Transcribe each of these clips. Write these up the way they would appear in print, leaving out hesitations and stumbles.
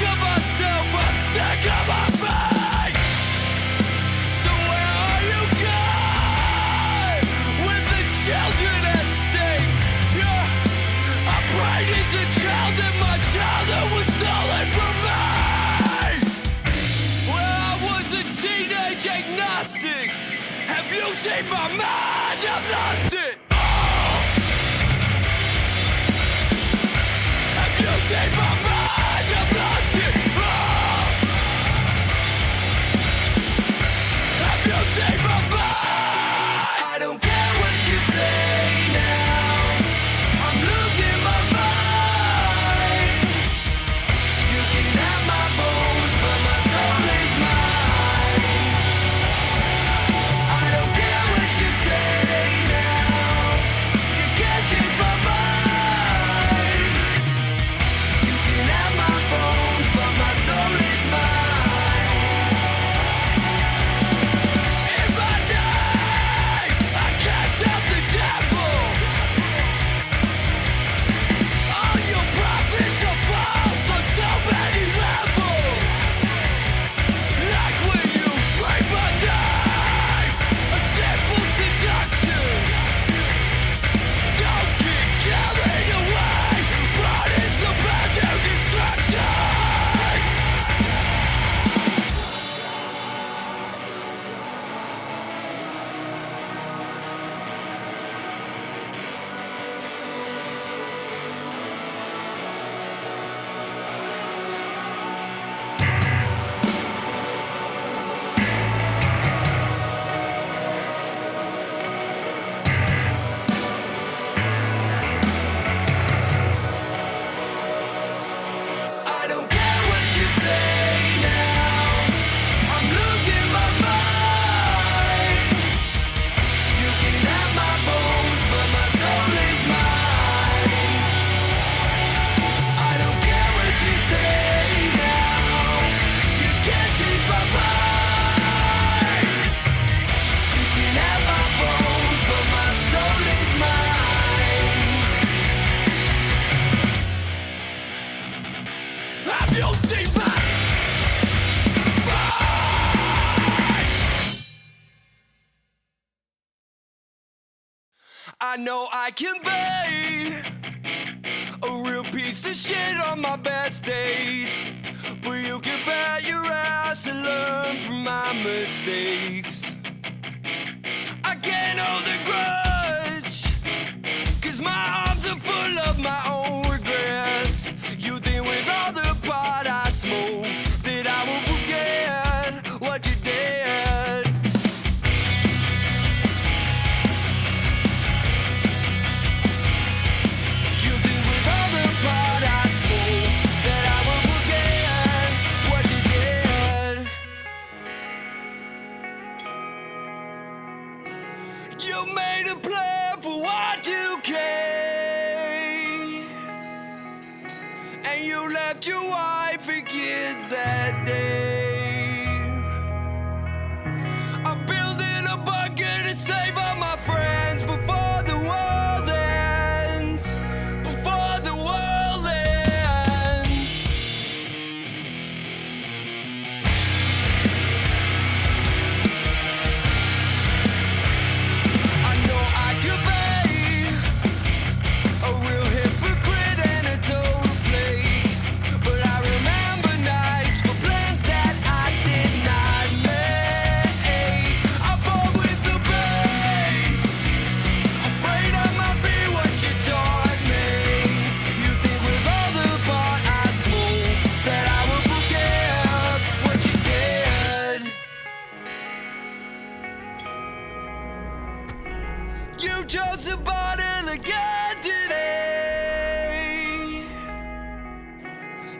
of myself, I'm sick of my fate. So where are you going with the children at stake? Yeah, I prayed as a child that my childhood was stolen from me. Well, I was a teenage agnostic. Have you seen my mind? I've lost it. Take my mind, I've lost it. Have you take my mind? I don't care what you say now. I'm losing my mind. You can have my bones, but my soul is mine. I don't care what you say now. You can't change my mind. I know I can be a real piece of shit on my best days, but you can bet your ass and learn from my mistakes. I can't hold a grudge, 'cause my arms are full of my own regrets. You think with all the pot I smoked that I will forget what you did. You made a plan for Y2K, and you left your wife and kids that day. I'm building a bunker to save all my friends before the world ends. Before the world ends. I know I could be a real hypocrite and a total flake, but I remember nights for plans that I did not make. I fought with the beast, afraid I might be what you taught me. You think with all the pot I smoke that I will forget what you did. You chose the bottle again today.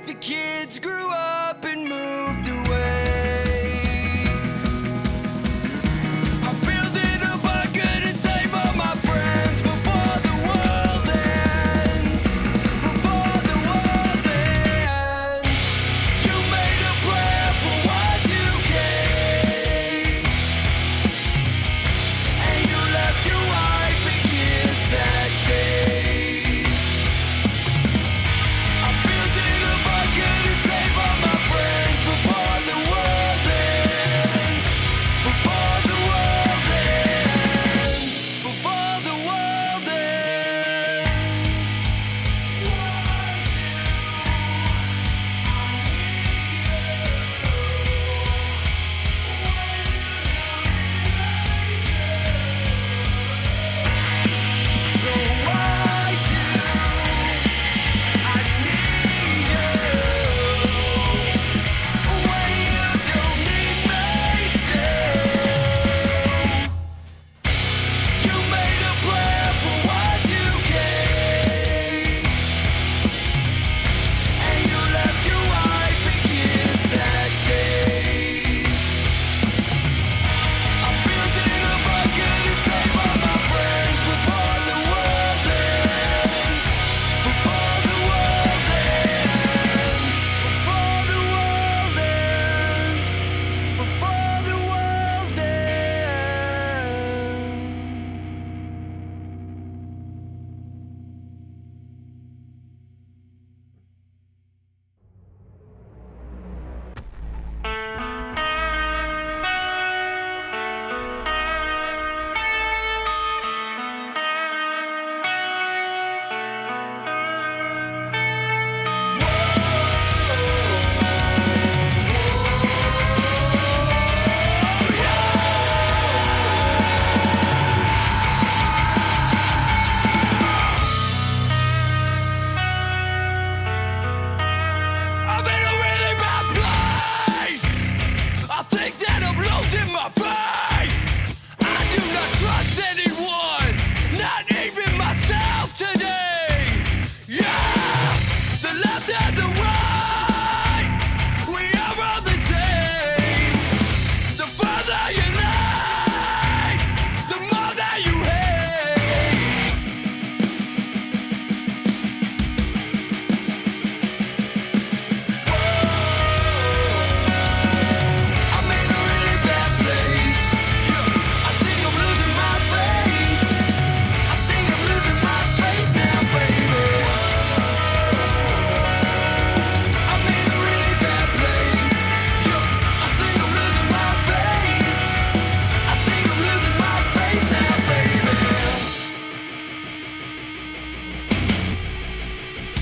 The kids grew up and moved away. I'm building a bunker to save all my friends before the world ends. Before the world ends. You made a plan for Y2K, and you left your wife and kids that day. I'm building a bunker to save all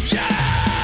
Baby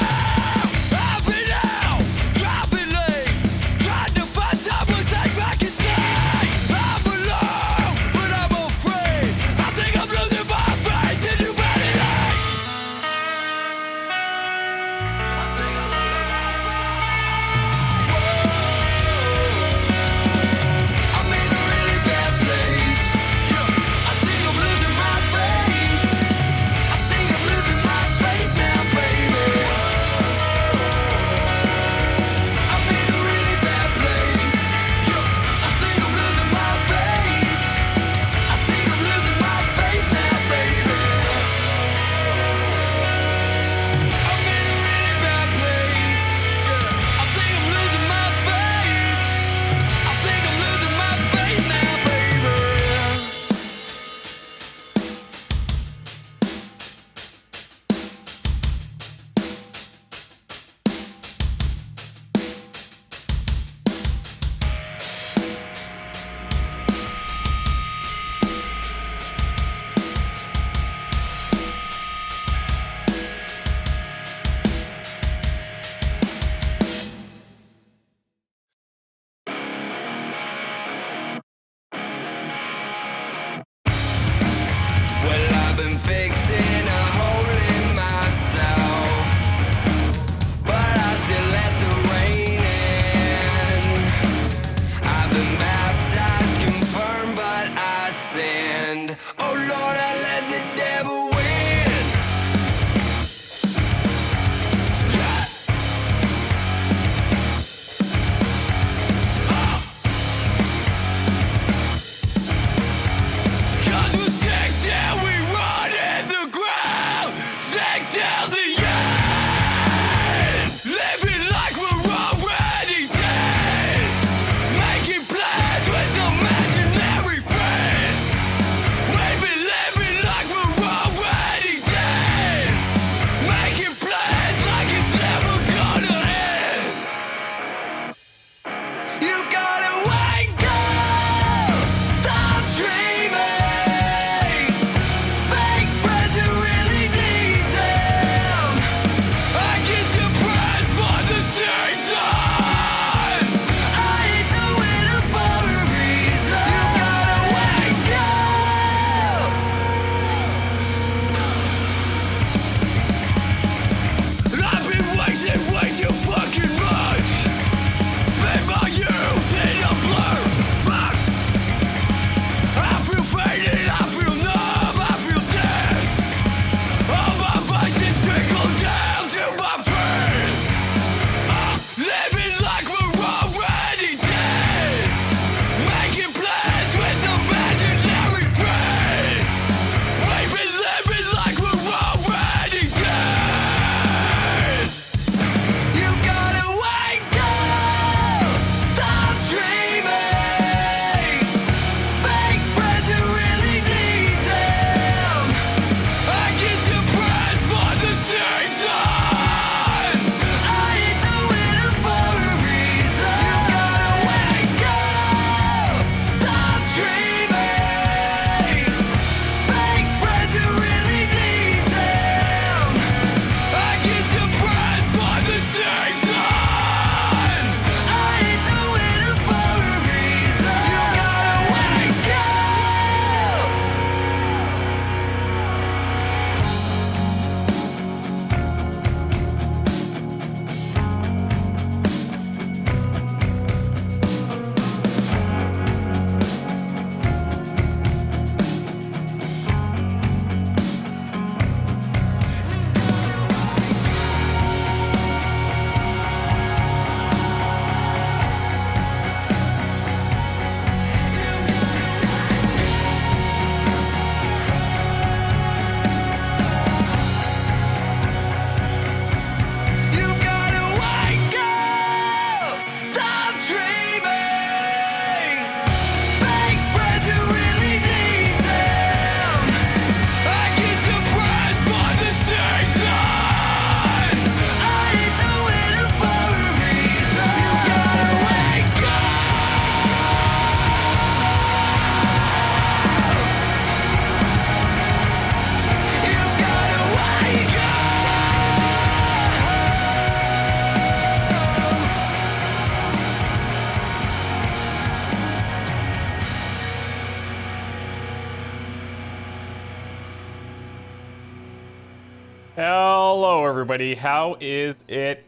Hello, everybody. How is it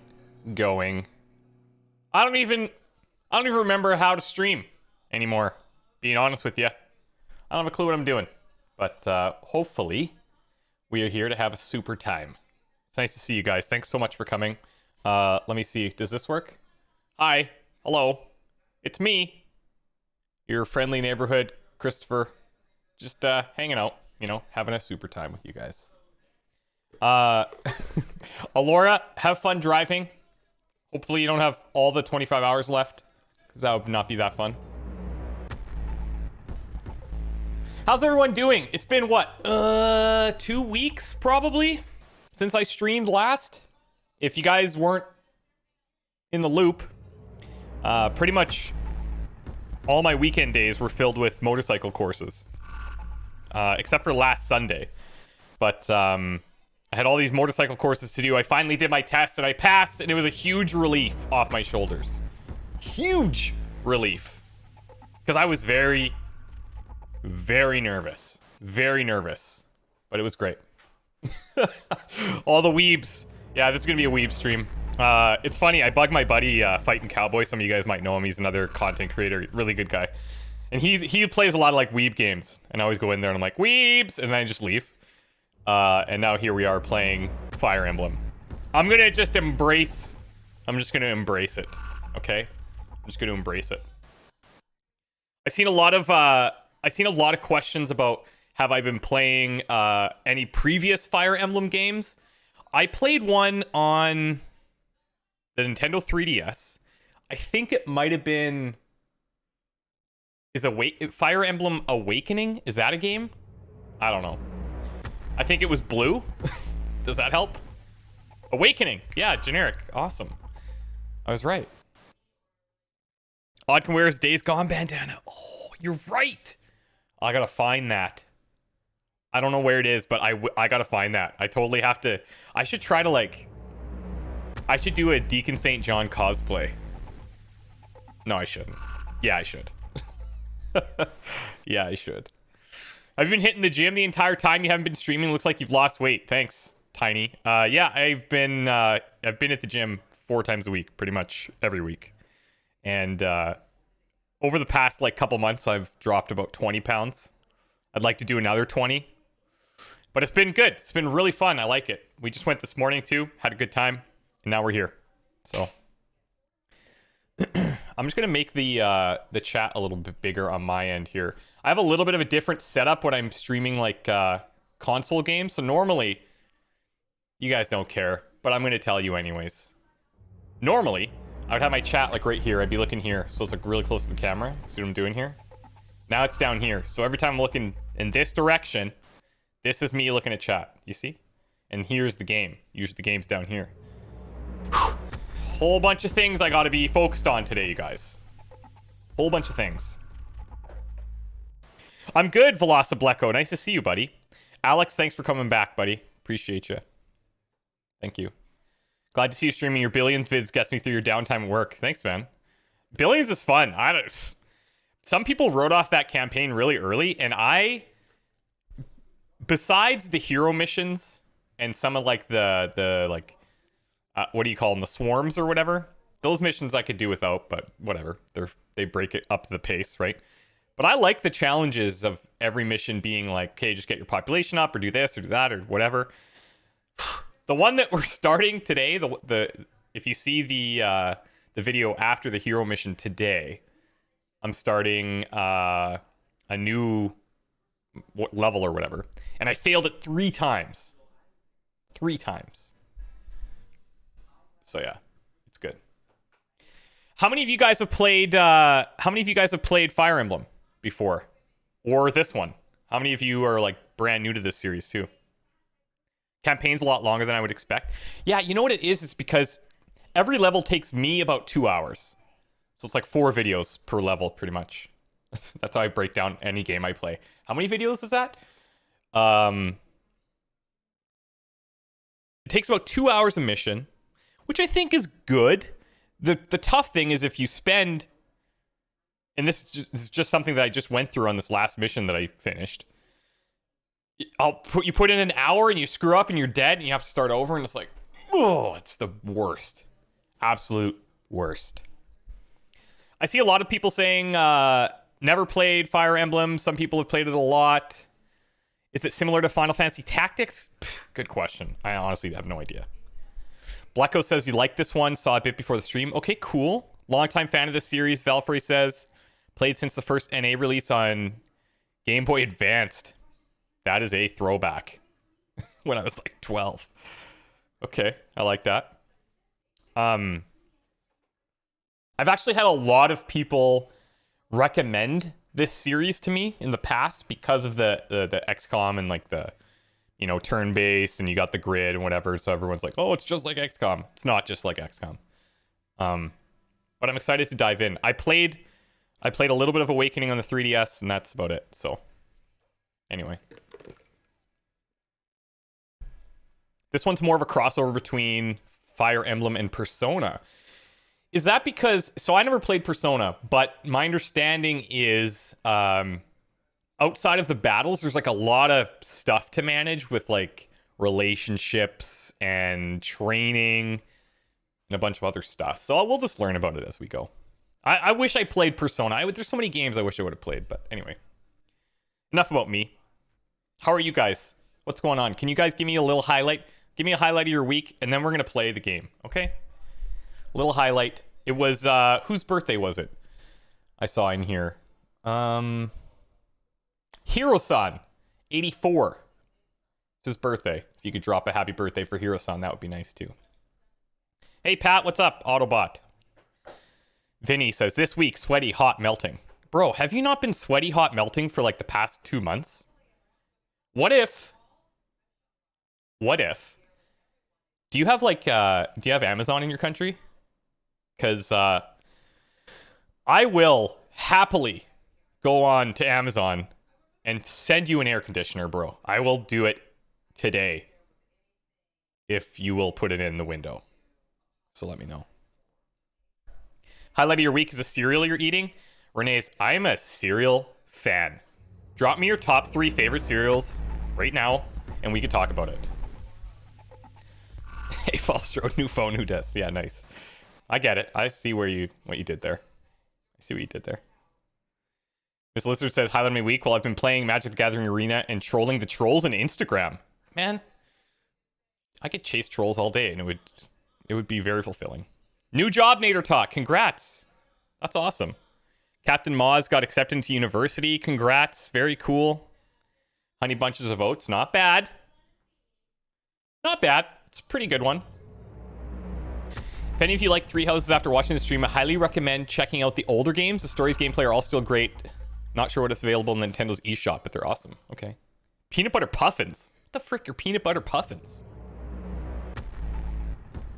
going? I don't even remember how to stream anymore, being honest with you. I don't have a clue what I'm doing. But hopefully, we are here to have a super time. It's nice to see you guys. Thanks so much for coming. Let me see. Does this work? Hi. Hello. It's me. Your friendly neighborhood Christopher. Just hanging out, you know, having a super time with you guys. Alora, have fun driving. Hopefully you don't have all the 25 hours left, because that would not be that fun. How's everyone doing? It's been what, 2 weeks probably since I streamed last. If you guys weren't in the loop, pretty much all my weekend days were filled with motorcycle courses, except for last Sunday. But I had all these motorcycle courses to do. I finally did my test and I passed, and it was a huge relief off my shoulders. Huge relief. Because I was very, very nervous. Very nervous. But it was great. All the weebs. Yeah, this is going to be a weeb stream. It's funny, I bug my buddy, Fighting Cowboy. Some of you guys might know him. He's another content creator. Really good guy. And he plays a lot of, like, weeb games. And I always go in there and I'm like, weebs! And then I just leave. And now here we are playing Fire Emblem. I'm just gonna embrace it, okay? I'm just gonna embrace it. I've seen a lot of questions about have I been playing any previous Fire Emblem games. I played one on the Nintendo 3DS. I think it might have been Fire Emblem Awakening? Is that a game? I don't know. I think it was blue. Does that help? Awakening. Yeah, generic. Awesome. I was right. Odd can wear his Days Gone bandana. Oh, you're right. I gotta find that. I don't know where it is, but I gotta find that. I totally have to. I should try to, like... I should do a Deacon St. John cosplay. No, I shouldn't. Yeah, I should. Yeah, I should. I've been hitting the gym the entire time. You haven't been streaming. Looks like you've lost weight. Thanks, Tiny. Yeah, I've been at the gym 4 times a week, pretty much every week. And over the past like couple months, I've dropped about 20 pounds. I'd like to do another 20. But it's been good. It's been really fun. I like it. We just went this morning too. Had a good time. And now we're here. So I'm just gonna make the chat a little bit bigger on my end here. I have a little bit of a different setup when I'm streaming like console games. So normally, you guys don't care, but I'm gonna tell you anyways. Normally, I would have my chat like right here. I'd be looking here, so it's like really close to the camera. See what I'm doing here? Now it's down here. So every time I'm looking in this direction, this is me looking at chat. You see? And here's the game. Usually the game's down here. Whole bunch of things I gotta be focused on today, you guys. Whole bunch of things. I'm good, Velocibleco. Nice to see you, buddy. Alex, thanks for coming back, buddy. Appreciate you. Thank you. Glad to see you streaming. Your Billions vids gets me through your downtime at work. Thanks, man. Billions is fun. Some people wrote off that campaign really early, and besides the hero missions and some of like the what do you call them? The swarms or whatever. Those missions I could do without, but whatever. They break it up the pace, right? But I like the challenges of every mission being like, okay, just get your population up or do this or do that or whatever. The one that we're starting today, if you see the video after the hero mission today, I'm starting a new level or whatever. And I failed it 3 times. 3 times. So yeah, it's good. How many of you guys have played Fire Emblem before? Or this one? How many of you are like brand new to this series too? Campaign's a lot longer than I would expect. Yeah, you know what it is? It's because every level takes me about 2 hours. So it's like 4 videos per level, pretty much. That's how I break down any game I play. How many videos is that? It takes about 2 hours a mission, which I think is good. The tough thing is if you spend, and this is just something that I just went through on this last mission that I finished. You put in an hour and you screw up and you're dead and you have to start over and it's like, oh, it's the worst. Absolute worst. I see a lot of people saying never played Fire Emblem. Some people have played it a lot. Is it similar to Final Fantasy Tactics? Pff, good question. I honestly have no idea. Blecko says he liked this one, saw a bit before the stream. Okay, cool. Longtime fan of this series. Valfrey says played since the first NA release on Game Boy Advanced. That is a throwback. When I was like 12. Okay, I like that. I've actually had a lot of people recommend this series to me in the past because of the XCOM and like the, you know, turn-based and you got the grid and whatever. So everyone's like, oh, it's just like XCOM. It's not just like XCOM. But I'm excited to dive in. I played a little bit of Awakening on the 3DS and that's about it. So anyway. This one's more of a crossover between Fire Emblem and Persona. Is that because... So I never played Persona, but my understanding is outside of the battles, there's like a lot of stuff to manage with like relationships and training and a bunch of other stuff. So we'll just learn about it as we go. I wish I played Persona. There's so many games I wish I would have played, but anyway. Enough about me. How are you guys? What's going on? Can you guys give me a little highlight? Give me a highlight of your week, and then we're going to play the game, okay? A little highlight. It was, whose birthday was it? I saw in here. Hiro-san, 84. It's his birthday. If you could drop a happy birthday for Hiro-san, that would be nice too. Hey, Pat, what's up? Autobot. Vinny says, this week, sweaty, hot, melting. Bro, have you not been sweaty, hot, melting for like the past 2 months? What if... Do you have like, do you have Amazon in your country? Because I will happily go on to Amazon and send you an air conditioner, bro. I will do it today if you will put it in the window. So let me know. Highlight of your week is a cereal you're eating. Renee's, I'm a cereal fan. Drop me your top 3 favorite cereals right now, and we can talk about it. Hey, Falstro, new phone, who does? Yeah, nice. I get it. I see what you did there. I see what you did there. Miss Lizard says, highlight of my week. Well, I've been playing Magic the Gathering Arena and trolling the trolls on Instagram. Man, I could chase trolls all day, and it would be very fulfilling. New job, Nader Talk. Congrats. That's awesome. Captain Maz got accepted into university. Congrats. Very cool. Honey bunches of oats. Not bad. Not bad. It's a pretty good one. If any of you like Three Houses after watching the stream, I highly recommend checking out the older games. The stories, gameplay are all still great. Not sure what is available in Nintendo's eShop, but they're awesome. Okay. Peanut butter puffins. What the frick are peanut butter puffins?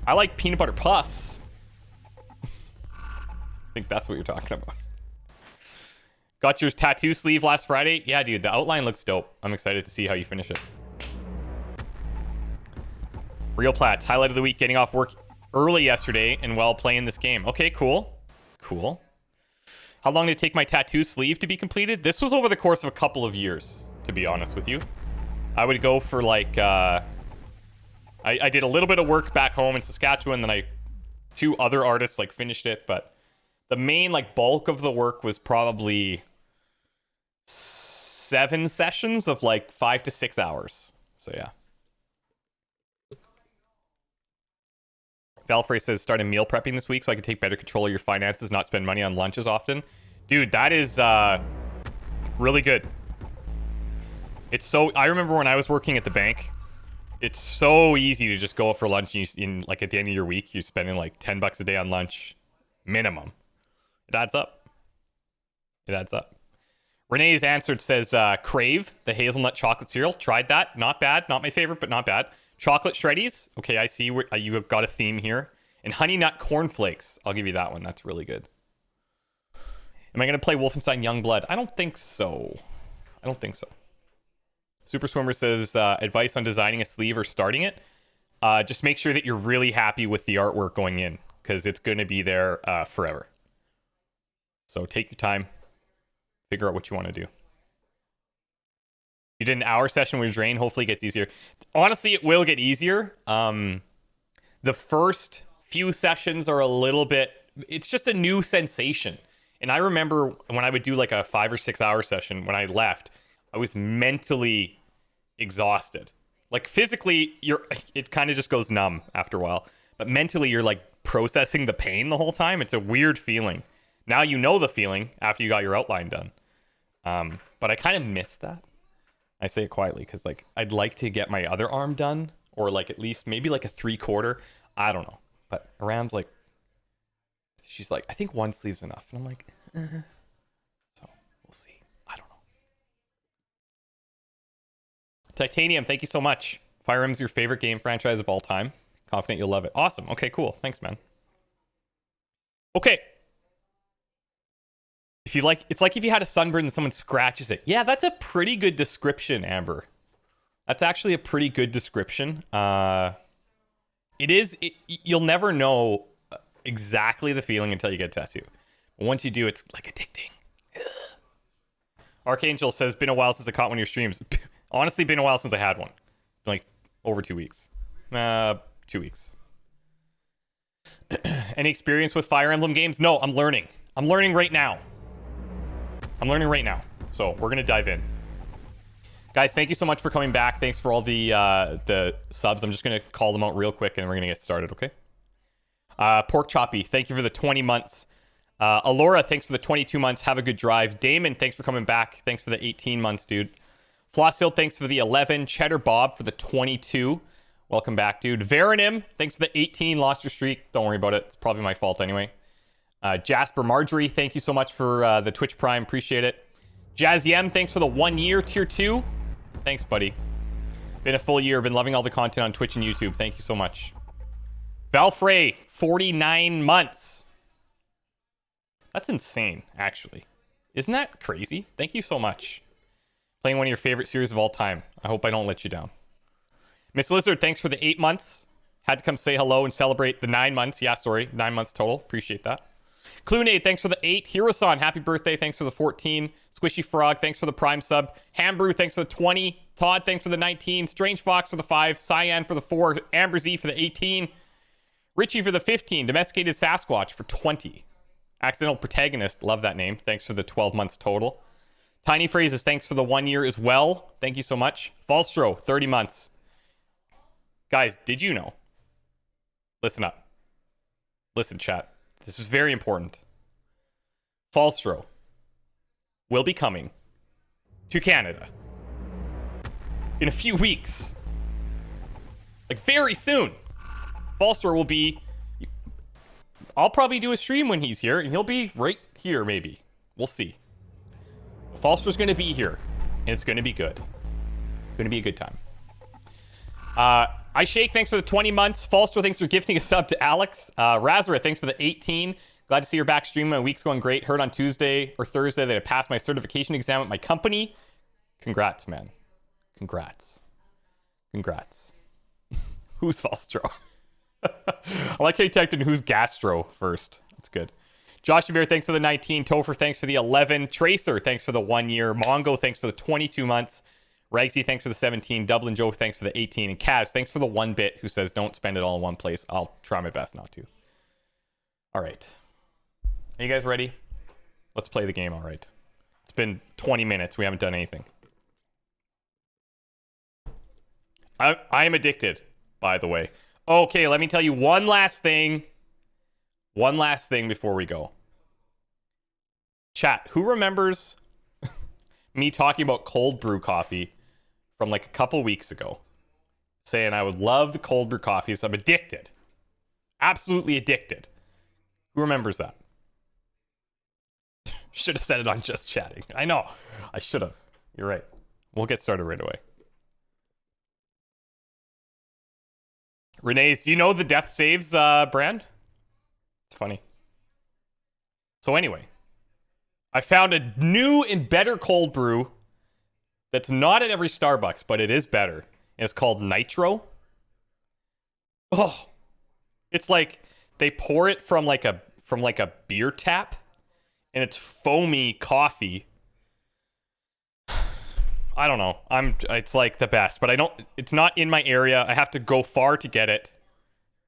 I like peanut butter puffs. I think that's what you're talking about. Got your tattoo sleeve last Friday? Yeah, dude, the outline looks dope. I'm excited to see how you finish it. Real Plats, highlight of the week, getting off work early yesterday and while playing this game. Okay, cool. Cool. How long did it take my tattoo sleeve to be completed? This was over the course of a couple of years, to be honest with you. I would go for like, I did a little bit of work back home in Saskatchewan, then 2 other artists like finished it, but the main like bulk of the work was probably 7 sessions of like 5 to 6 hours. So yeah. Valfrey says, started meal prepping this week so I can take better control of your finances, not spend money on lunches often. Dude, that is really good. It's so... I remember when I was working at the bank, it's so easy to just go out for lunch and like at the end of your week, you're spending like $10 a day on lunch minimum. It adds up. It adds up. Renee's answered says, Crave, the hazelnut chocolate cereal. Tried that. Not bad. Not my favorite, but not bad. Chocolate Shreddies. Okay, I see where you have got a theme here. And Honey Nut Cornflakes. I'll give you that one. That's really good. Am I going to play Wolfenstein Youngblood? I don't think so. I don't think so. Super Swimmer says, advice on designing a sleeve or starting it. Just make sure that you're really happy with the artwork going in, because it's going to be there forever. So take your time. Figure out what you want to do. You did an hour session with Drain. Hopefully it gets easier. Honestly, it will get easier. The first few sessions are a little bit... It's just a new sensation. And I remember when I would do like a 5 or 6 hour session, when I left, I was mentally exhausted. Like physically, it kind of just goes numb after a while. But mentally, you're like processing the pain the whole time. It's a weird feeling. Now you know the feeling after you got your outline done. But I kind of miss that. I say it quietly because like I'd like to get my other arm done, or like at least maybe like a 3/4. I don't know. But Aram's like, she's like, I think one sleeve's enough. And I'm like, So we'll see. I don't know. Titanium, thank you so much. Fire Emblem's your favorite game franchise of all time. Confident you'll love it. Awesome. Okay, cool. Thanks, man. Okay. If you like, it's like if you had a sunburn and someone scratches it. Yeah, that's a pretty good description, Amber. That's actually a pretty good description. You'll never know exactly the feeling until you get a tattoo. But once you do, it's like addicting. Ugh. Archangel says, been a while since I caught one of your streams. Honestly, been a while since I had one. Like over 2 weeks. 2 weeks. Any experience with Fire Emblem games? No, I'm learning. I'm learning right now. So we're gonna dive in. Guys, thank you so much for coming back. Thanks for all the subs. I'm just gonna call them out real quick and we're gonna get started, okay? Pork Choppy, thank you for the 20 months. Alora, thanks for the 22 months. Have a good drive. Damon, thanks for coming back. Thanks for the 18 months, dude. Flosshill, thanks for the 11. Cheddar Bob for the 22. Welcome back, dude. Veranim, thanks for the 18. Lost your streak. Don't worry about it. It's probably my fault anyway. Jasper Marjorie, thank you so much for the Twitch Prime. Appreciate it. Jaziem, thanks for the 1 year tier 2. Thanks, buddy. Been a full year. Been loving all the content on Twitch and YouTube. Thank you so much. Valfrey, 49 months. That's insane, actually. Isn't that crazy? Thank you so much. Playing one of your favorite series of all time. I hope I don't let you down. Miss Lizard, thanks for the 8 months. Had to come say hello and celebrate the 9 months. Yeah, sorry. 9 months total. Appreciate that. Clunade, thanks for the 8. Hirosan, happy birthday. Thanks for the 14. Squishy Frog, thanks for the Prime sub. Hambrew, thanks for the 20. Todd, thanks for the 19. Strange Fox for the 5. Cyan for the 4. Amber Z for the 18. Richie for the 15. Domesticated Sasquatch for 20. Accidental Protagonist, love that name. Thanks for the 12 months total. Tiny Phrases, thanks for the 1 year as well. Thank you so much. Falstro, 30 months. Guys, did you know? Listen up. Listen, chat. This is very important. Falstro will be coming to Canada in a few weeks. Like very soon. Falstro will be... I'll probably do a stream when he's here, and he'll be right here, maybe. We'll see. Falstro's going to be here, and it's going to be good. Going to be a good time. I Shake, thanks for the 20 months. Falstro, thanks for gifting a sub to Alex. Razara, thanks for the 18. Glad to see you're back streaming. My week's going great. Heard on Tuesday or Thursday that I passed my certification exam at my company. Congrats, man. Congrats. Who's Falstro? I like how you typed in who's Gastro first. That's good. Josh Bear, thanks for the 19. Topher, thanks for the 11. Tracer, thanks for the 1 year. Mongo, thanks for the 22 months. Ragsy, thanks for the 17. Dublin Joe, thanks for the 18. And Kaz, thanks for the 1 bit, who says don't spend it all in one place. I'll try my best not to. All right. Are you guys ready? Let's play the game, all right. It's been 20 minutes. We haven't done anything. I am addicted, by the way. Okay, let me tell you one last thing. One last thing before we go. Chat, who remembers me talking about cold brew coffee from like a couple weeks ago? Saying I would love the cold brew coffees. I'm addicted. Absolutely addicted. Who remembers that? Should have said it on Just Chatting. I know. I should have. You're right. We'll get started right away. Renee's, do you know the Death Saves brand? It's funny. So anyway, I found a new and better cold brew that's not at every Starbucks, but it is better. And it's called Nitro. Oh, it's like they pour it from like a beer tap, and it's foamy coffee. I don't know. It's like the best, but it's not in my area. I have to go far to get it,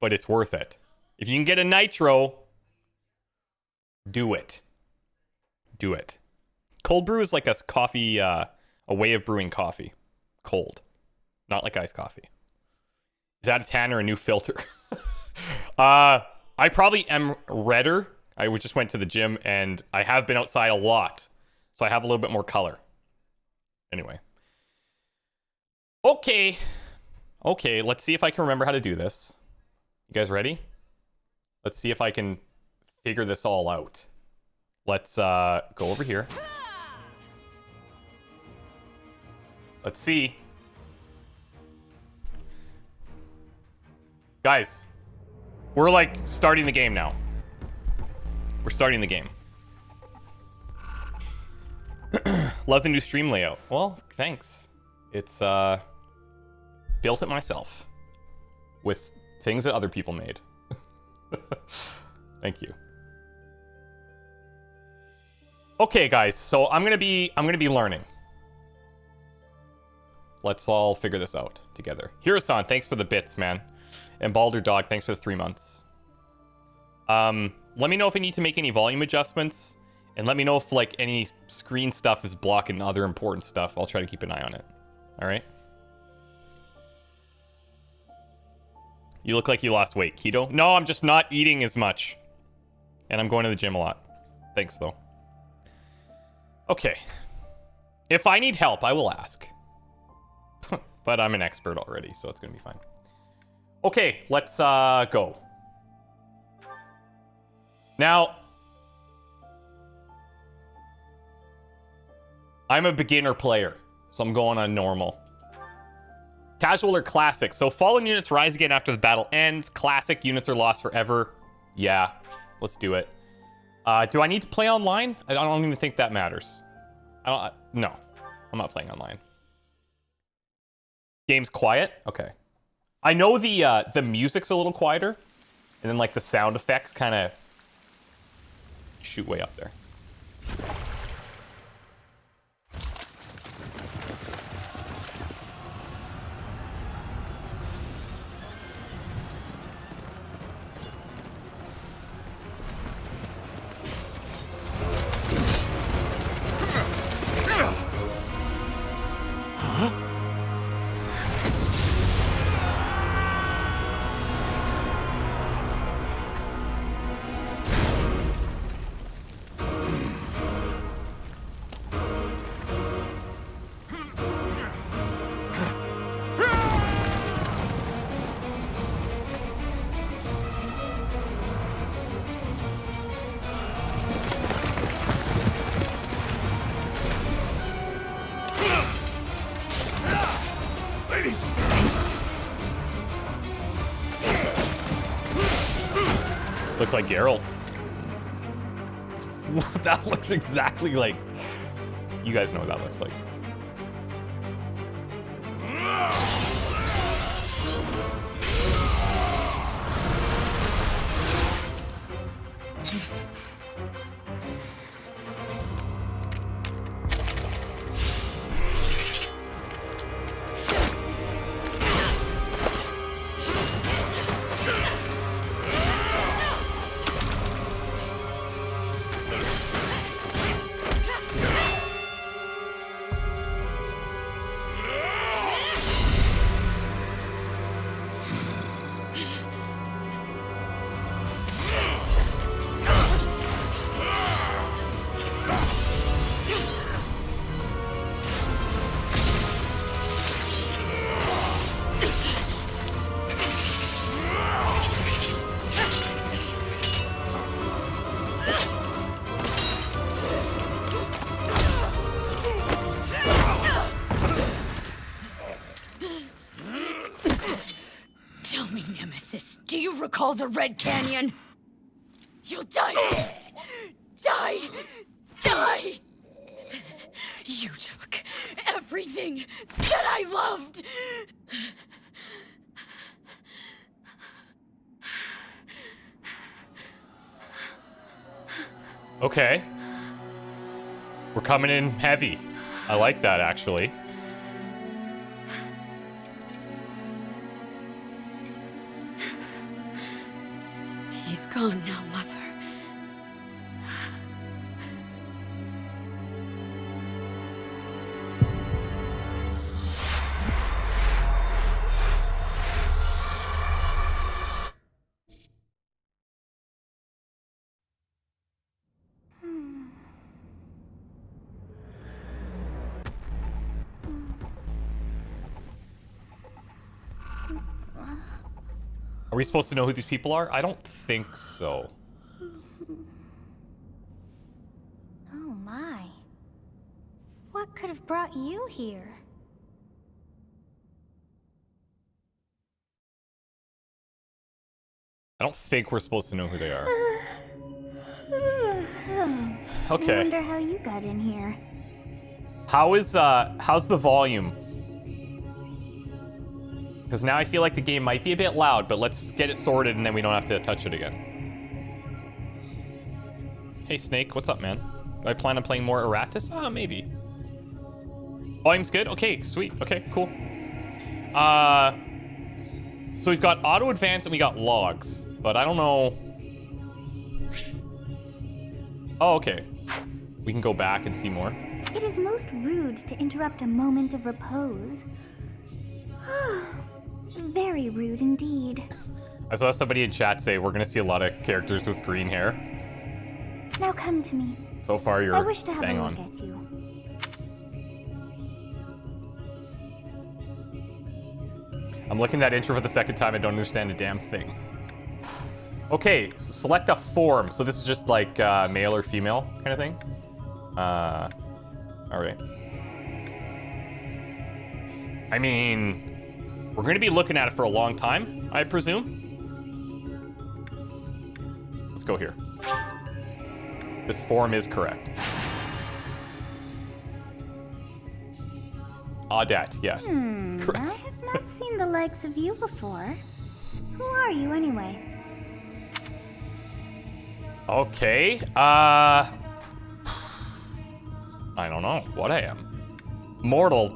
but it's worth it. If you can get a nitro, do it. Do it. Cold brew is like a coffee, a way of brewing coffee. Cold. Not like iced coffee. Is that a tan or a new filter? I probably am redder. I just went to the gym and I have been outside a lot. So I have a little bit more color. Anyway. Okay. Okay, let's see if I can remember how to do this. You guys ready? Let's see if I can figure this all out. Let's go over here. Let's see. Guys, we're like starting the game now. We're starting the game. Love the new stream layout. Well, thanks. It's built it myself with things that other people made. Thank you. Okay, guys, so I'm gonna be learning. Let's all figure this out together. Hiro-san, thanks for the bits, man. And Baldur Dog, thanks for the 3 months. Let me know if I need to make any volume adjustments, and let me know if like any screen stuff is blocking other important stuff. I'll try to keep an eye on it. All right. You look like you lost weight. Keto? No, I'm just not eating as much. And I'm going to the gym a lot. Thanks, though. Okay. If I need help, I will ask. But I'm an expert already, so it's going to be fine. Okay, let's go. Now, I'm a beginner player, so I'm going on normal. Casual or classic? So fallen units rise again after the battle ends. Classic units are lost forever. Yeah, let's do it. Do I need to play online? I don't even think that matters. No, I'm not playing online. Game's quiet? Okay. I know the music's a little quieter, and then like the sound effects kind of shoot way up there. Looks like Geralt. That looks exactly like... You guys know what that looks like. Recall the Red Canyon. You'll die. Die. Die. You took everything that I loved. Okay. We're coming in heavy. I like that, actually. He's gone now, Mother. Are we supposed to know who these people are? I don't think so. Oh my. What could have brought you here? I don't think we're supposed to know who they are. I Okay. wonder how you got in here. How's the volume? Because now I feel like the game might be a bit loud, but let's get it sorted and then we don't have to touch it again. Hey Snake, what's up, man? Do I plan on playing more Eratus? Maybe. Volume's good? Okay, sweet. Okay, cool. So we've got auto advance and we got logs, but I don't know. Oh, okay. We can go back and see more. It is most rude to interrupt a moment of repose. Very rude indeed. I saw somebody in chat say we're gonna see a lot of characters with green hair. Now come to me. So far, you're I wish to have bang a look on. at you. I'm looking at that intro for the second time. I don't understand a damn thing. Okay, so select a form. So this is just like male or female kind of thing. All right. I mean, we're going to be looking at it for a long time, I presume. Let's go here. This form is correct. Audette, yes. I Correct. have not seen the likes of you before. Who are you anyway? Okay, I don't know what I am. Mortal.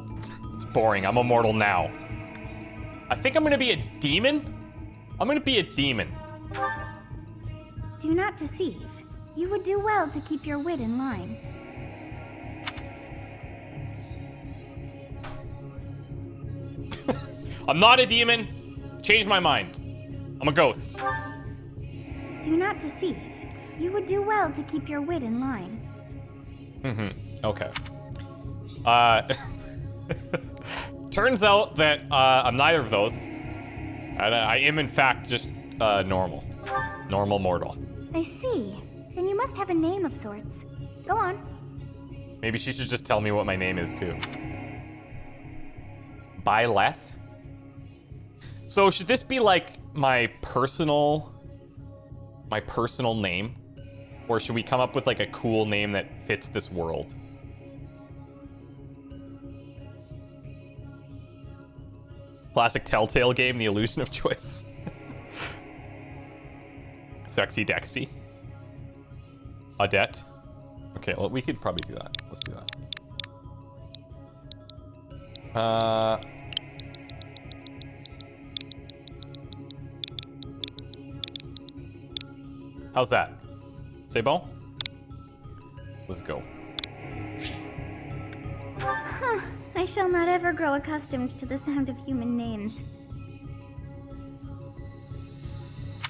It's boring. I'm a mortal now. I think I'm gonna be a demon. I'm gonna be a demon. Do not deceive. You would do well to keep your wit in line. I'm not a demon. Changed my mind. I'm a ghost. Do not deceive. You would do well to keep your wit in line. Okay. Turns out that I'm neither of those. And I am in fact just normal. Normal mortal. I see. Then you must have a name of sorts. Go on. Maybe she should just tell me what my name is too. Byleth? So should this be like my personal name? Or should we come up with like a cool name that fits this world? Classic Telltale game, The Illusion of Choice. Sexy Dexy. Audette. Okay, well, we could probably do that. Let's do that. How's that? C'est bon? Let's go. I shall not ever grow accustomed to the sound of human names.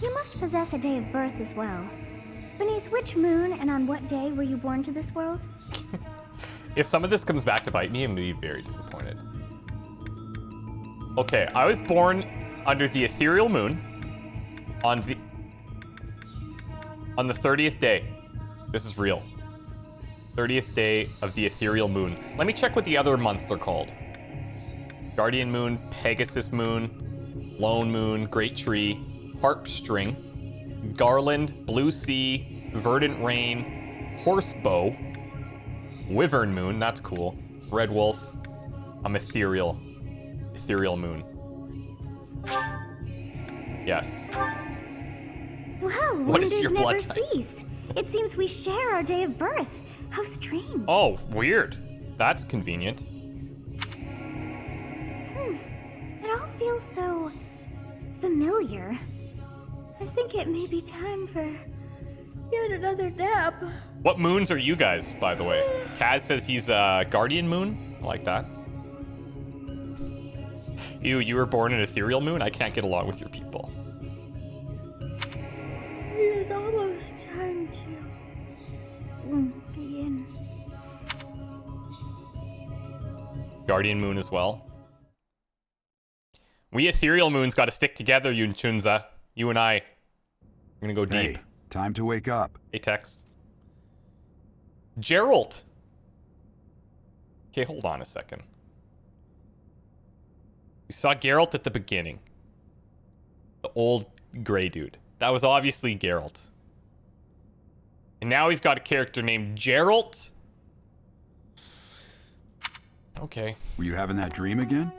You must possess a day of birth as well. Beneath which moon and on what day were you born to this world? If some of this comes back to bite me, I'm gonna be very disappointed. Okay, I was born under the ethereal moon on the 30th day. This is real. 30th day of the ethereal moon. Let me check what the other months are called. Guardian moon, Pegasus moon, Lone moon, Great tree, Harp string, Garland, Blue sea, Verdant rain, Horsebow, Wyvern moon, that's cool. Red wolf. I'm ethereal moon. Yes. Wow, What is wonders your never blood type? cease. It seems we share our day of birth. How strange. Oh, weird. That's convenient. It all feels so familiar. I think it may be time for yet another nap. What moons are you guys, by the way? Kaz says he's a guardian moon. I like that. You were born an ethereal moon? I can't get along with your people. It is almost time to begin. Guardian moon as well. We ethereal moons got to stick together, Yunchunza. You and I. We're gonna go deep. Hey, time to wake up. Hey, Tex. Geralt. Okay, hold on a second. We saw Geralt at the beginning. The old gray dude. That was obviously Geralt. And now we've got a character named Geralt. Okay. Were you having that dream again?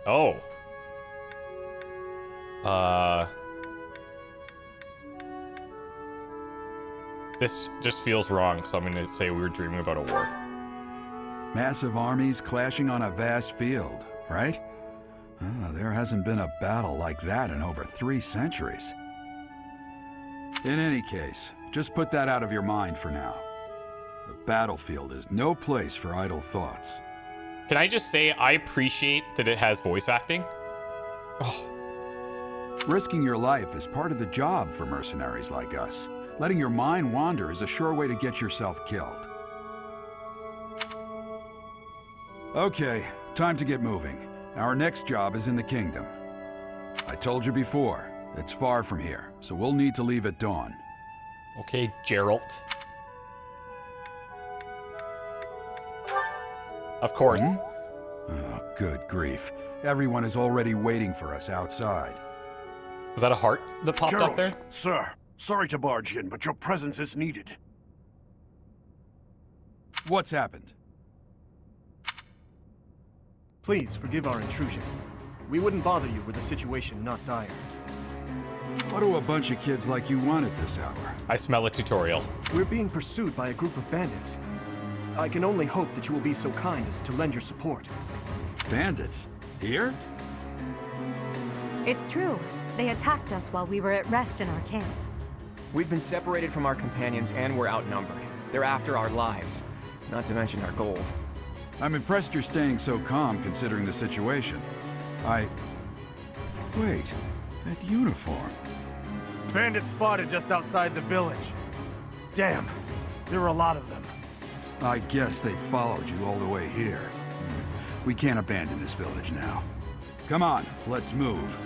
Oh. This just feels wrong, so I'm gonna say we were dreaming about a war. Massive armies clashing on a vast field, right? There hasn't been a battle like that in over 3 centuries. In any case, just put that out of your mind for now. The battlefield is no place for idle thoughts. Can I just say I appreciate that it has voice acting? Oh. Risking your life is part of the job for mercenaries like us. Letting your mind wander is a sure way to get yourself killed. Okay, time to get moving. Our next job is in the kingdom. I told you before, it's far from here, so we'll need to leave at dawn. Okay, Geralt. Of course. Oh, good grief. Everyone is already waiting for us outside. Was that a heart that popped up there? Sir, sorry to barge in, but your presence is needed. What's happened? Please forgive our intrusion. We wouldn't bother you were the situation not dire. What do a bunch of kids like you want at this hour? I smell a tutorial. We're being pursued by a group of bandits. I can only hope that you will be so kind as to lend your support. Bandits? Here? It's true. They attacked us while we were at rest in our camp. We've been separated from our companions and we're outnumbered. They're after our lives, not to mention our gold. I'm impressed you're staying so calm considering the situation. Wait, that uniform. Bandits spotted just outside the village. Damn, there were a lot of them. I guess they followed you all the way here. We can't abandon this village now. Come on, let's move.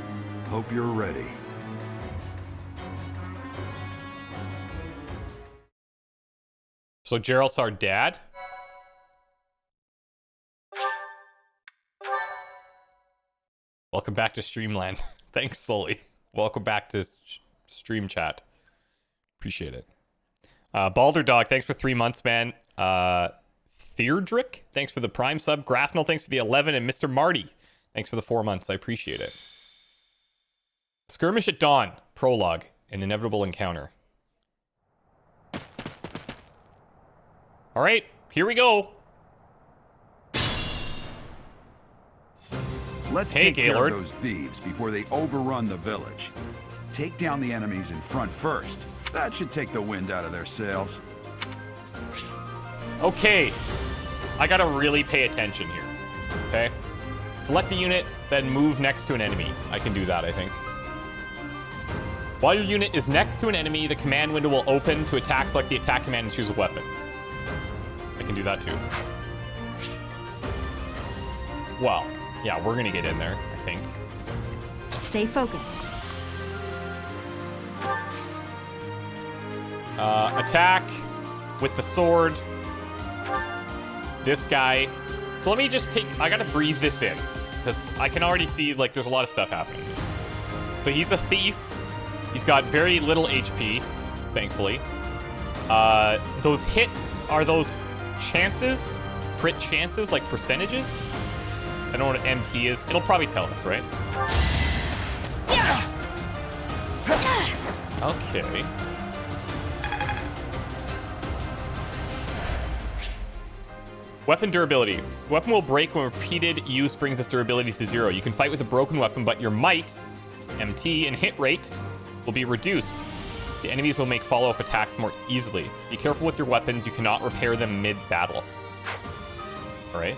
Hope you're ready. So Geralt's our dad? Welcome back to Streamland. Thanks, Sully. Welcome back to Stream Chat. Appreciate it. Balder Dog, thanks for 3 months, man. Theodric, thanks for the Prime sub. Graphnel, thanks for the 11. And Mr. Marty, thanks for the 4 months. I appreciate it. Skirmish at Dawn, Prologue, an inevitable encounter. All right, here we go. Let's take care of those thieves before they overrun the village. Take down the enemies in front first. That should take the wind out of their sails. Okay, I gotta really pay attention here, okay? Select a unit, then move next to an enemy. I can do that, I think. While your unit is next to an enemy, the command window will open to attack. Select the attack command and choose a weapon. I can do that too. Well, yeah, we're gonna get in there, I think. Stay focused. Attack with the sword. This guy. So let me just I gotta breathe this in, because I can already see, like, there's a lot of stuff happening. So he's a thief. He's got very little HP, thankfully. Those hits are those chances, crit chances, like percentages. I don't know what an MT is. It'll probably tell us, right? Okay. Weapon durability. Weapon will break when repeated use brings its durability to 0. You can fight with a broken weapon, but your might, MT, and hit rate will be reduced. The enemies will make follow-up attacks more easily. Be careful with your weapons. You cannot repair them mid-battle. All right.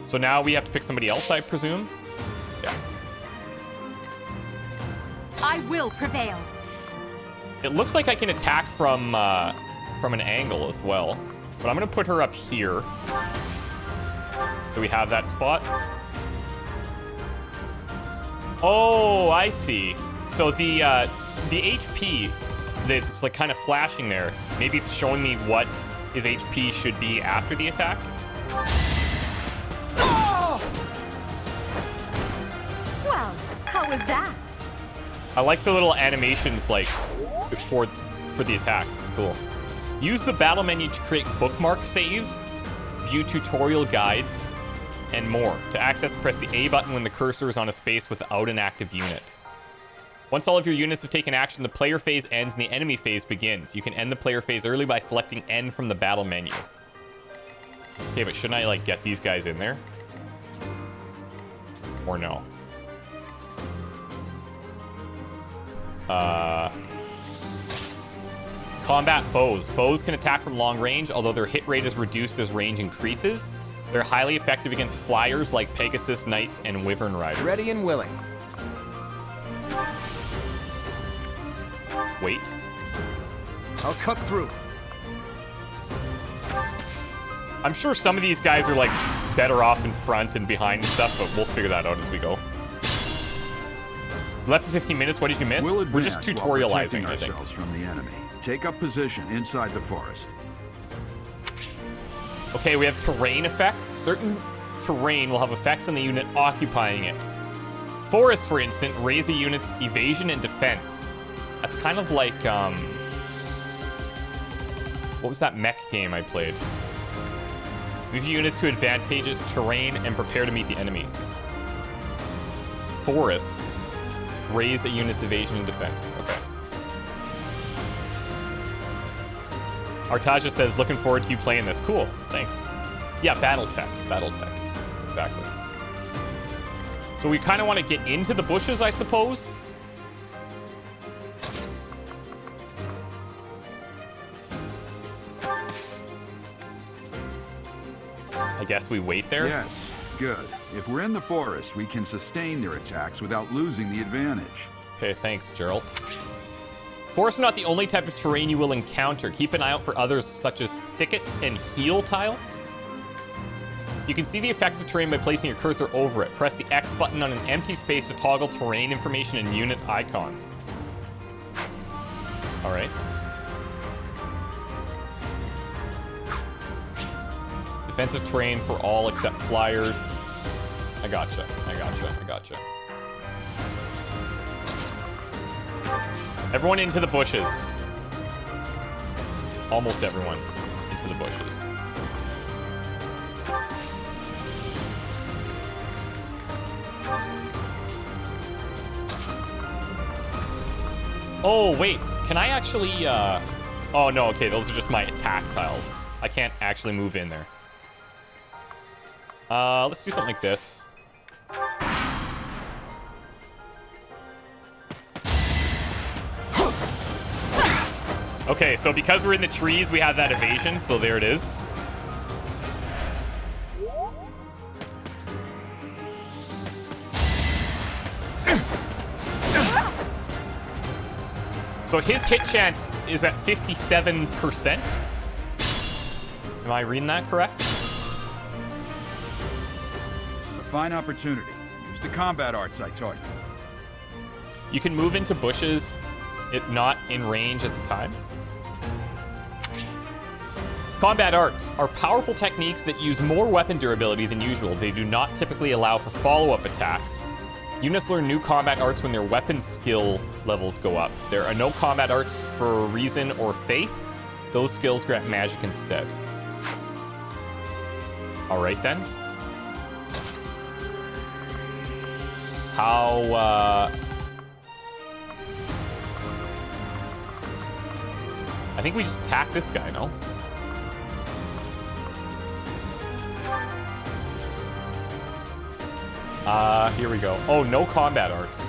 So now we have to pick somebody else, I presume? Yeah. I will prevail. It looks like I can attack from an angle as well. But I'm going to put her up here. So we have that spot. Oh, I see. So the HP that's like kind of flashing there, maybe it's showing me what his HP should be after the attack. Well, how was that? I like the little animations like for the attacks. It's cool. Use the battle menu to create bookmark saves, view tutorial guides, and more. To access, press the A button when the cursor is on a space without an active unit. Once all of your units have taken action, the player phase ends and the enemy phase begins. You can end the player phase early by selecting N from the battle menu. Okay, but shouldn't I, like, get these guys in there? Or no? Combat bows. Bows can attack from long range, although their hit rate is reduced as range increases. They're highly effective against flyers like Pegasus Knights and Wyvern Riders. Ready and willing. Wait. I'll cut through. I'm sure some of these guys are, like, better off in front and behind and stuff, but we'll figure that out as we go. Left for 15 minutes. What did you miss? We'll We're just advance while tutorializing, protecting I think. ourselves from the enemy. Take up position inside the forest. Okay, we have terrain effects. Certain terrain will have effects on the unit occupying it. Forests, for instance, raise a unit's evasion and defense. That's kind of like, what was that mech game I played? Move your units to advantageous terrain and prepare to meet the enemy. It's forests. Raise a unit's evasion and defense. Okay. Artaja says, looking forward to you playing this. Cool. Thanks. Yeah, Battletech. Battletech. Exactly. So we kind of want to get into the bushes, I suppose. I guess we wait there? Yes, good. If we're in the forest, we can sustain their attacks without losing the advantage. Okay, thanks, Geralt. Forests are not the only type of terrain you will encounter. Keep an eye out for others, such as thickets and heal tiles. You can see the effects of terrain by placing your cursor over it. Press the X button on an empty space to toggle terrain information and unit icons. All right. Defensive terrain for all except flyers. I gotcha. Everyone into the bushes. Almost everyone into the bushes. Oh, wait. Can I actually, Oh, no, okay. Those are just my attack tiles. I can't actually move in there. Let's do something like this. Okay, so because we're in the trees, we have that evasion, so there it is. So his hit chance is at 57%. Am I reading that correct? This is a fine opportunity. Use the combat arts I taught you. You can move into bushes, not in range at the time. Combat arts are powerful techniques that use more weapon durability than usual. They do not typically allow for follow-up attacks. Units learn new combat arts when their weapon skill levels go up. There are no combat arts for reason or faith. Those skills grant magic instead. All right, then. How, I think we just attack this guy, no? Here we go. Oh, no combat arts.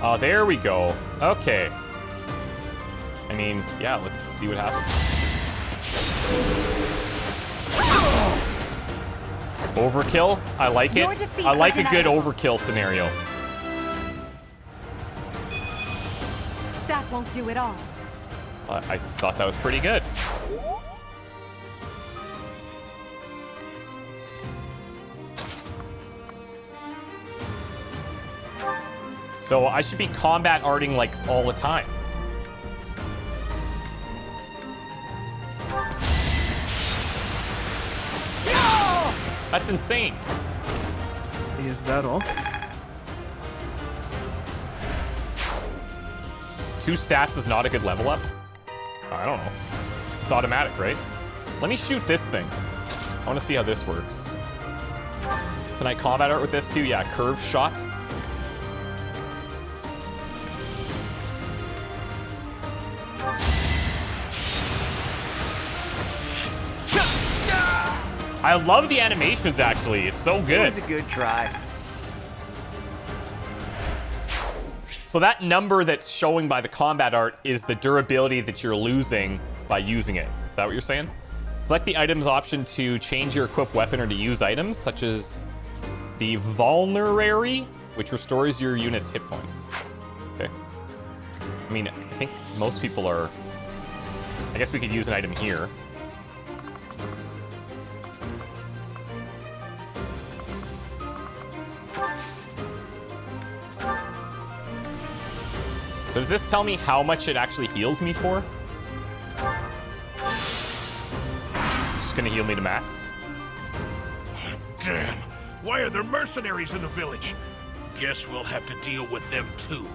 Oh, there we go. Okay. I mean, yeah, let's see what happens. Overkill? I like it. I like a good overkill scenario. That won't do it all. I thought that was pretty good. So I should be combat arting like all the time. That's insane. Is that all? 2 stats is not a good level up? I don't know. It's automatic, right? Let me shoot this thing. I want to see how this works. Can I combat art with this too? Yeah, curve shot. I love the animations, actually. It's so good. It was a good try. So that number that's showing by the combat art is the durability that you're losing by using it. Is that what you're saying? Select the items option to change your equipped weapon or to use items, such as the Vulnerary, which restores your unit's hit points. Okay. I mean, I think most people are... I guess we could use an item here. So does this tell me how much it actually heals me for? It's just gonna heal me to max. Damn, why are there mercenaries in the village? Guess we'll have to deal with them too.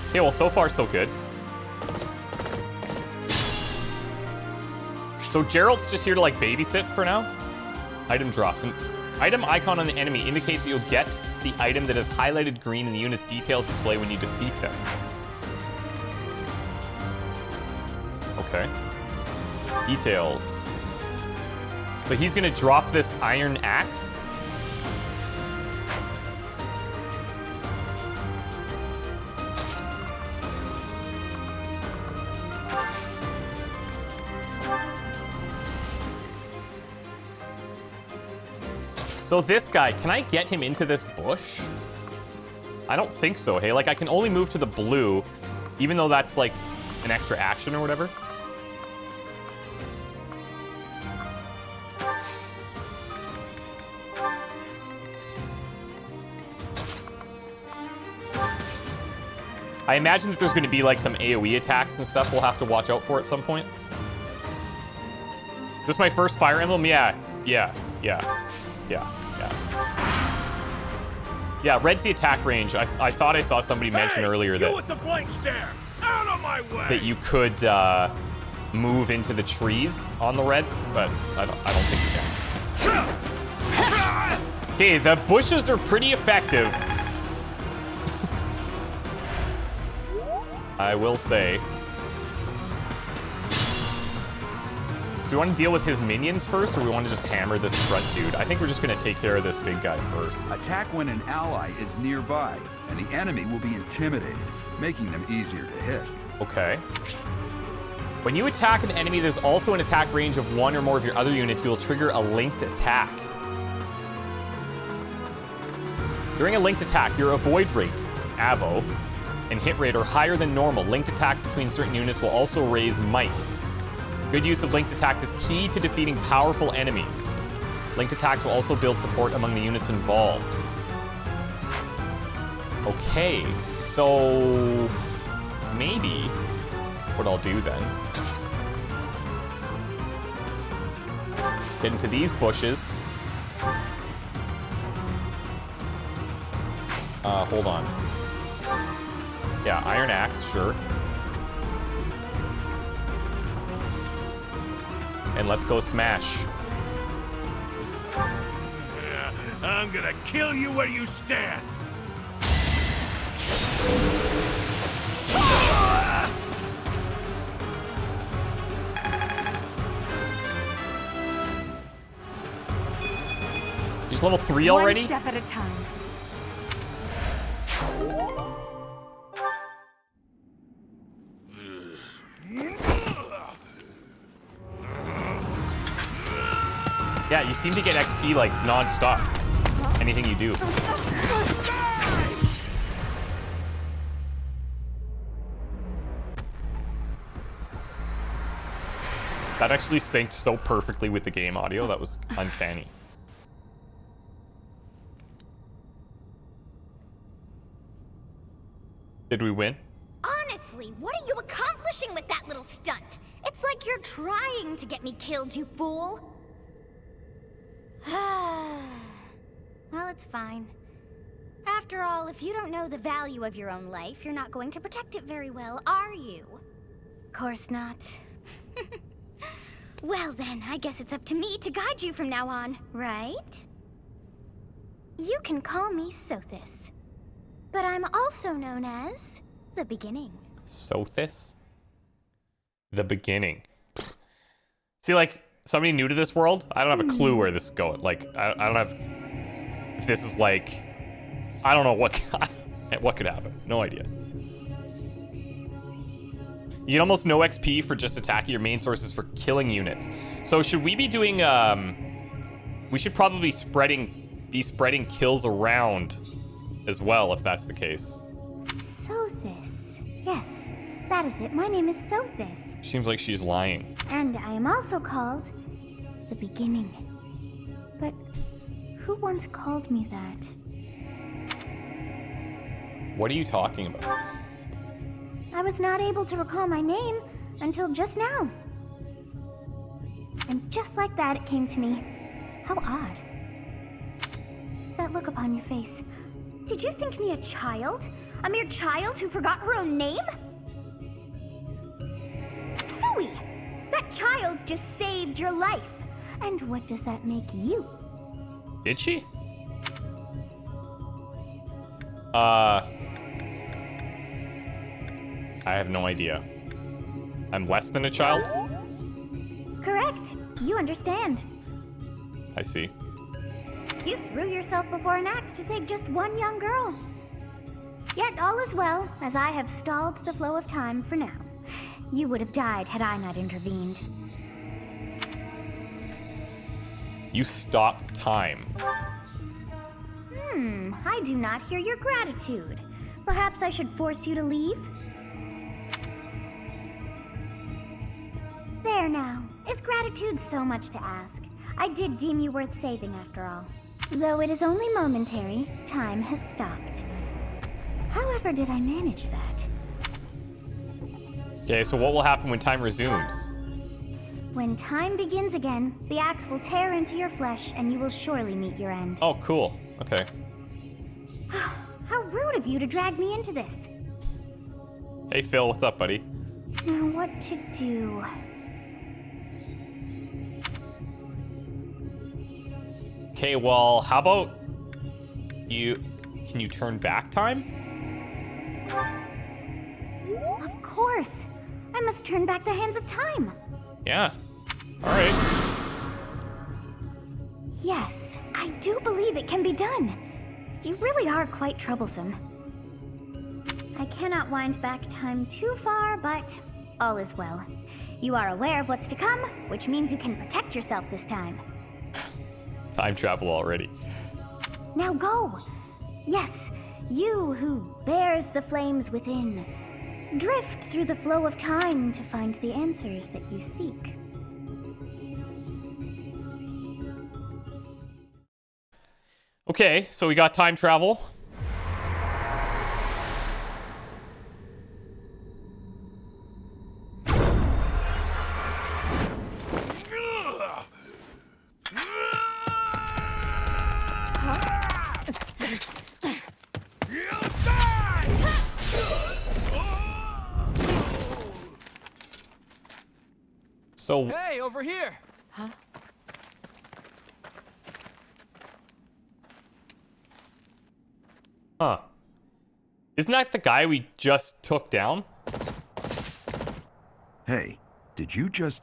Okay, well, so far so good. So Gerald's just here to like babysit for now. Item drops. An item icon on the enemy indicates that you'll get the item that is highlighted green in the unit's details display when you defeat them. Okay. Details. So he's gonna drop this iron axe. So this guy, can I get him into this bush? I don't think so, hey? Like, I can only move to the blue, even though that's, like, an extra action or whatever. I imagine that there's going to be, like, some AoE attacks and stuff we'll have to watch out for at some point. Is this my first Fire Emblem? Yeah. Yeah, red's the attack range. I thought I saw somebody mention earlier that... you with the blank stare! Out of my way! That you could move into the trees on the red, but I don't think you can. Okay, the bushes are pretty effective. I will say. Do we want to deal with his minions first, or we want to just hammer this front dude? I think we're just going to take care of this big guy first. Attack when an ally is nearby, and the enemy will be intimidated, making them easier to hit. Okay. When you attack an enemy that is also in attack range of one or more of your other units, you will trigger a linked attack. During a linked attack, your avoid rate, AVO, and hit rate are higher than normal. Linked attacks between certain units will also raise might. Good use of linked attacks is key to defeating powerful enemies. Linked attacks will also build support among the units involved. Okay, so maybe what I'll do then, get into these bushes. Hold on. Yeah, Iron Axe, sure. And let's go smash. I'm gonna kill you where you stand. She's level 3 already? One step at a time. Yeah, you seem to get XP like non-stop. Anything you do. That actually synced so perfectly with the game audio. That was uncanny. Did we win? Honestly, what are you accomplishing with that little stunt? It's like you're trying to get me killed, you fool. Well, it's fine. After all, if you don't know the value of your own life, you're not going to protect it very well, are you? Course not. Well then, I guess it's up to me to guide you from now on, right? You can call me Sothis, but I'm also known as the Beginning. Sothis? The Beginning. See, like, somebody new to this world, I don't have a clue where this is going. Like, I don't have... If this is like... I don't know what could happen. No idea. You get almost no XP for just attacking your main sources for killing units. So should we be doing... we should probably be spreading kills around as well, if that's the case. Sothis. Yes, that is it. My name is Sothis. Seems like she's lying. And I am also called the Beginning. But who once called me that? What are you talking about? I was not able to recall my name until just now. And just like that, it came to me. How odd. That look upon your face. Did you think me a child? A mere child who forgot her own name? Phooey! That child just saved your life. And what does that make you? Did she? I have no idea. I'm less than a child? Correct. You understand. I see. You threw yourself before an axe to save just one young girl. Yet all is well, as I have stalled the flow of time for now. You would have died had I not intervened. You stopped time. I do not hear your gratitude. Perhaps I should force you to leave? There now. Is gratitude so much to ask? I did deem you worth saving after all. Though it is only momentary, time has stopped. However did I manage that? Okay, so what will happen when time resumes? When time begins again, the axe will tear into your flesh and you will surely meet your end. Oh, cool. Okay. How rude of you to drag me into this. Hey, Phil, what's up, buddy? Now what to do? Okay, well, how about you... Can you turn back time? Of course. I must turn back the hands of time. Yeah. All right. Yes, I do believe it can be done. You really are quite troublesome. I cannot wind back time too far, but all is well. You are aware of what's to come, which means you can protect yourself this time. Time travel already. Now go. Yes, you who bears the flames within. Drift through the flow of time to find the answers that you seek. Okay, so we got time travel. So... Hey, over here! Huh? Huh. Isn't that the guy we just took down? Hey, did you just...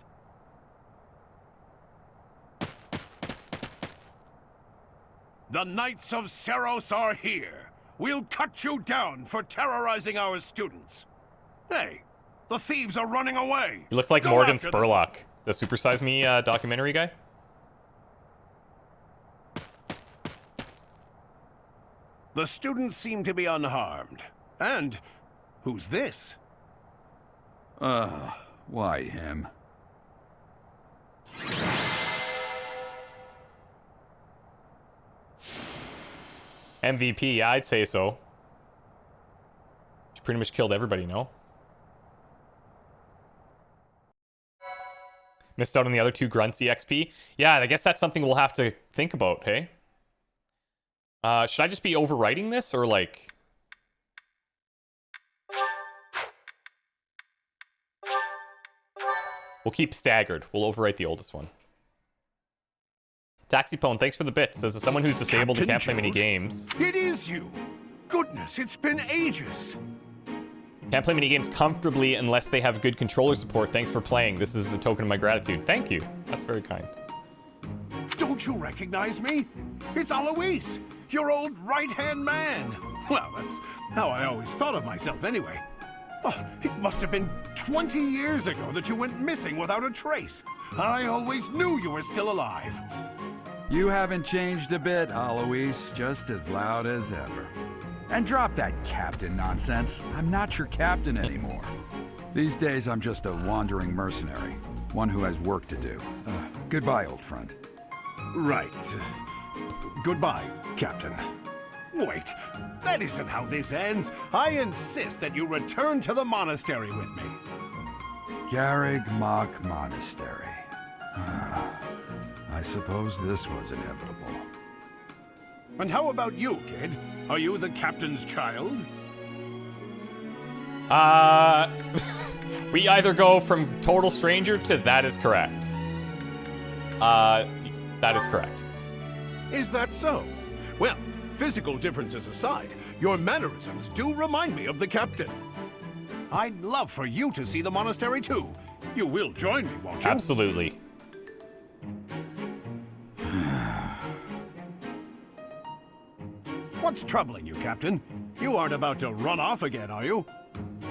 The Knights of Seros are here. We'll cut you down for terrorizing our students. Hey, the thieves are running away. He looks like Go Morgan after them. Spurlock, the Super Size Me documentary guy. The students seem to be unharmed. And who's this? Why him? MVP, yeah, I'd say so. She pretty much killed everybody, no? Missed out on the other 2 grunts EXP. Yeah, I guess that's something we'll have to think about, hey? Should I just be overwriting this, or like... We'll keep staggered. We'll overwrite the oldest one. Taxipone, thanks for the bits. As someone who's disabled and can't play many games. It is you. Goodness, it's been ages. Can't play many games comfortably unless they have good controller support. Thanks for playing. This is a token of my gratitude. Thank you. That's very kind. Don't you recognize me? It's Alois, your old right-hand man. Well, that's how I always thought of myself anyway. Oh, it must have been 20 years ago that you went missing without a trace. I always knew you were still alive. You haven't changed a bit, Alois. Just as loud as ever. And drop that captain nonsense. I'm not your captain anymore. These days, I'm just a wandering mercenary. One who has work to do. Goodbye, old friend. Right. Goodbye, Captain. Wait, that isn't how this ends. I insist that you return to the monastery with me. Garreg Mach Monastery. I suppose this was inevitable. And how about you, kid? Are you the captain's child? We either go from total stranger to that is correct. That is correct. Is that so? Well, physical differences aside, your mannerisms do remind me of the captain. I'd love for you to see the monastery too. You will join me, won't you? Absolutely. What's troubling you, Captain? You aren't about to run off again, are you?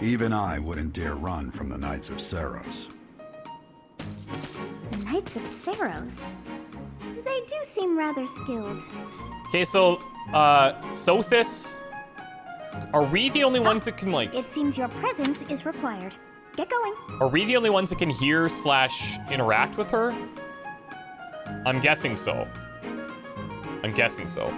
Even I wouldn't dare run from the Knights of Seros. The Knights of Seros? They do seem rather skilled. Okay, so, Sothis, are we the only ones that can, like... It seems your presence is required. Get going. Are we the only ones that can hear / interact with her? I'm guessing so. I'm guessing so.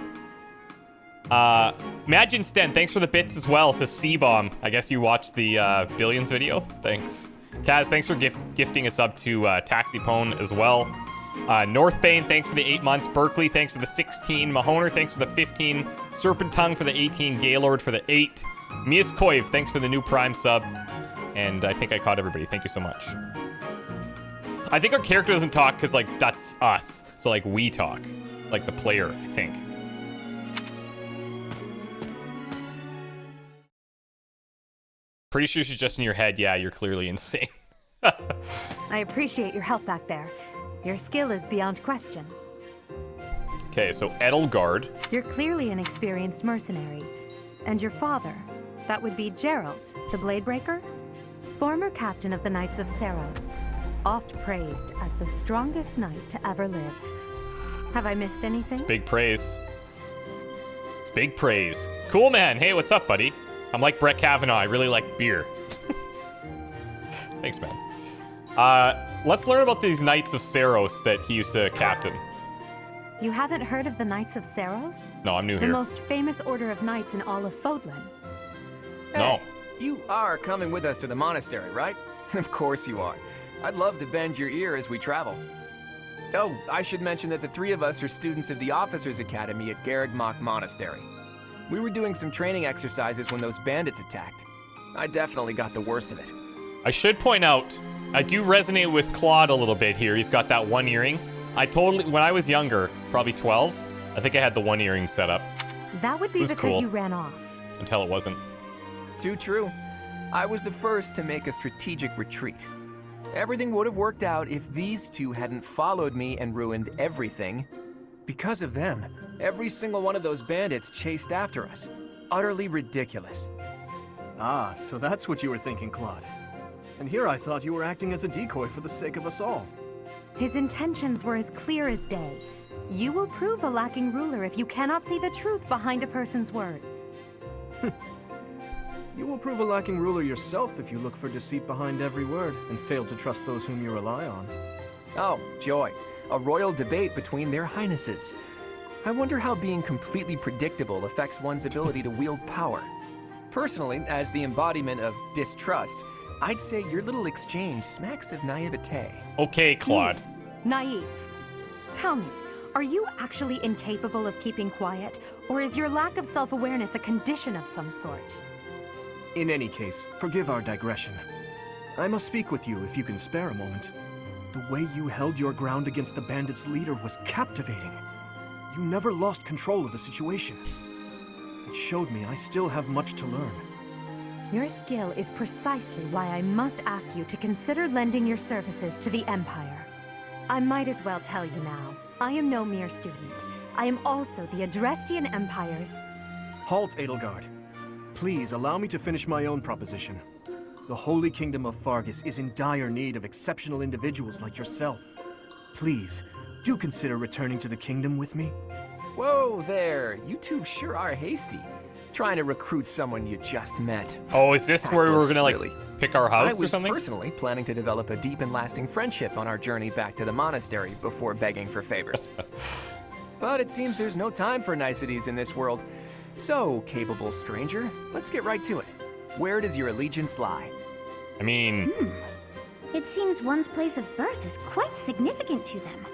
Imagine Sten, thanks for the bits as well, says C-Bomb. I guess you watched the Billions video? Thanks. Kaz, thanks for gifting us up to Taxipone as well. Northbane, thanks for the 8 months. Berkeley, thanks for the 16. Mahoner, thanks for the 15. Serpent Tongue for the 18. Gaylord for the 8. Mias Koiv, thanks for the new Prime sub. And I think I caught everybody. Thank you so much. I think our character doesn't talk because, like, that's us. So, like, we talk. Like, the player, I think. Pretty sure she's just in your head. Yeah, you're clearly insane. I appreciate your help back there. Your skill is beyond question. Okay, so Edelgard. You're clearly an experienced mercenary. And your father, that would be Geralt, the Bladebreaker? Former captain of the Knights of Seros. Oft praised as the strongest knight to ever live. Have I missed anything? It's big praise. It's big praise. Cool, man. Hey, what's up, buddy? I'm like Brett Kavanaugh. I really like beer. Thanks, man. Let's learn about these Knights of Seros that he used to captain. You haven't heard of the Knights of Seros? No, I'm new the here. most famous order of knights in all of Fodlan. No. Hey, you are coming with us to the monastery, right? Of course you are. I'd love to bend your ear as we travel. Oh, I should mention that the 3 of us are students of the Officers Academy at Garreg Mach Monastery. We were doing some training exercises when those bandits attacked. I definitely got the worst of it. I should point out, I do resonate with Claude a little bit here. He's got that one earring. When I was younger, probably 12, I think I had the one earring set up. That would be because cool. you ran off. Until it wasn't. Too true. I was the first to make a strategic retreat. Everything would have worked out if these 2 hadn't followed me and ruined everything Because of them, every single one of those bandits chased after us. Utterly ridiculous. Ah, so that's what you were thinking, Claude. And here I thought you were acting as a decoy for the sake of us all. His intentions were as clear as day. You will prove a lacking ruler if you cannot see the truth behind a person's words. You will prove a lacking ruler yourself if you look for deceit behind every word and fail to trust those whom you rely on. Oh, joy. A royal debate between their highnesses. I wonder how being completely predictable affects one's ability to wield power. Personally, as the embodiment of distrust, I'd say your little exchange smacks of naivete. Okay, Claude. Naive. Tell me, are you actually incapable of keeping quiet, or is your lack of self-awareness a condition of some sort? In any case, forgive our digression. I must speak with you if you can spare a moment. The way you held your ground against the bandits' leader was captivating. You never lost control of the situation. It showed me I still have much to learn. Your skill is precisely why I must ask you to consider lending your services to the Empire. I might as well tell you now, I am no mere student. I am also the Adrestian Empire's... Halt, Edelgard. Please allow me to finish my own proposition. The Holy Kingdom of Fargus is in dire need of exceptional individuals like yourself. Please, do consider returning to the kingdom with me. Whoa there, you two sure are hasty. Trying to recruit someone you just met. Oh, is this where we're gonna, like, really. pick our house or I was something? personally planning to develop a deep and lasting friendship on our journey back to the monastery before begging for favors. But it seems there's no time for niceties in this world. So, capable stranger, let's get right to it. Where does your allegiance lie? I mean... It seems one's place of birth is quite significant to them.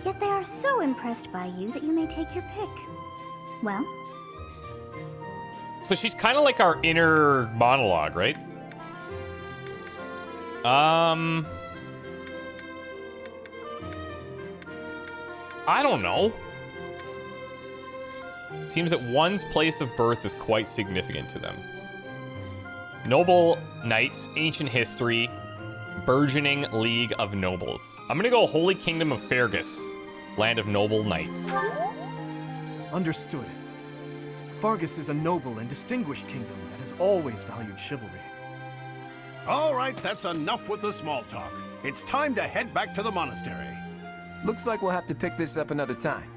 Yet they are so impressed by you that you may take your pick. Well? So she's kind of like our inner monologue, right? I don't know. Seems that one's place of birth is quite significant to them. Noble Knights, Ancient History, Burgeoning League of Nobles. I'm gonna go Holy Kingdom of Fargus, Land of Noble Knights. Understood. Fargus is a noble and distinguished kingdom that has always valued chivalry. All right, that's enough with the small talk. It's time to head back to the monastery. Looks like we'll have to pick this up another time.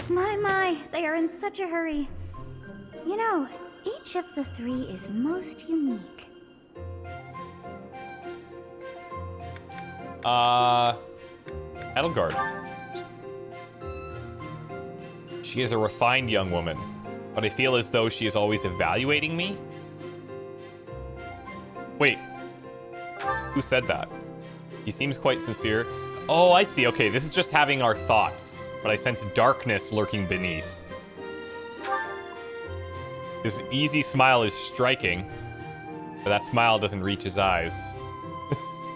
My, they are in such a hurry. You know, each of the three is most unique. Edelgard. She is a refined young woman, but I feel as though she is always evaluating me. Wait, who said that? He seems quite sincere. Oh, I see. Okay, this is just having our thoughts, but I sense darkness lurking beneath. His easy smile is striking, but that smile doesn't reach his eyes.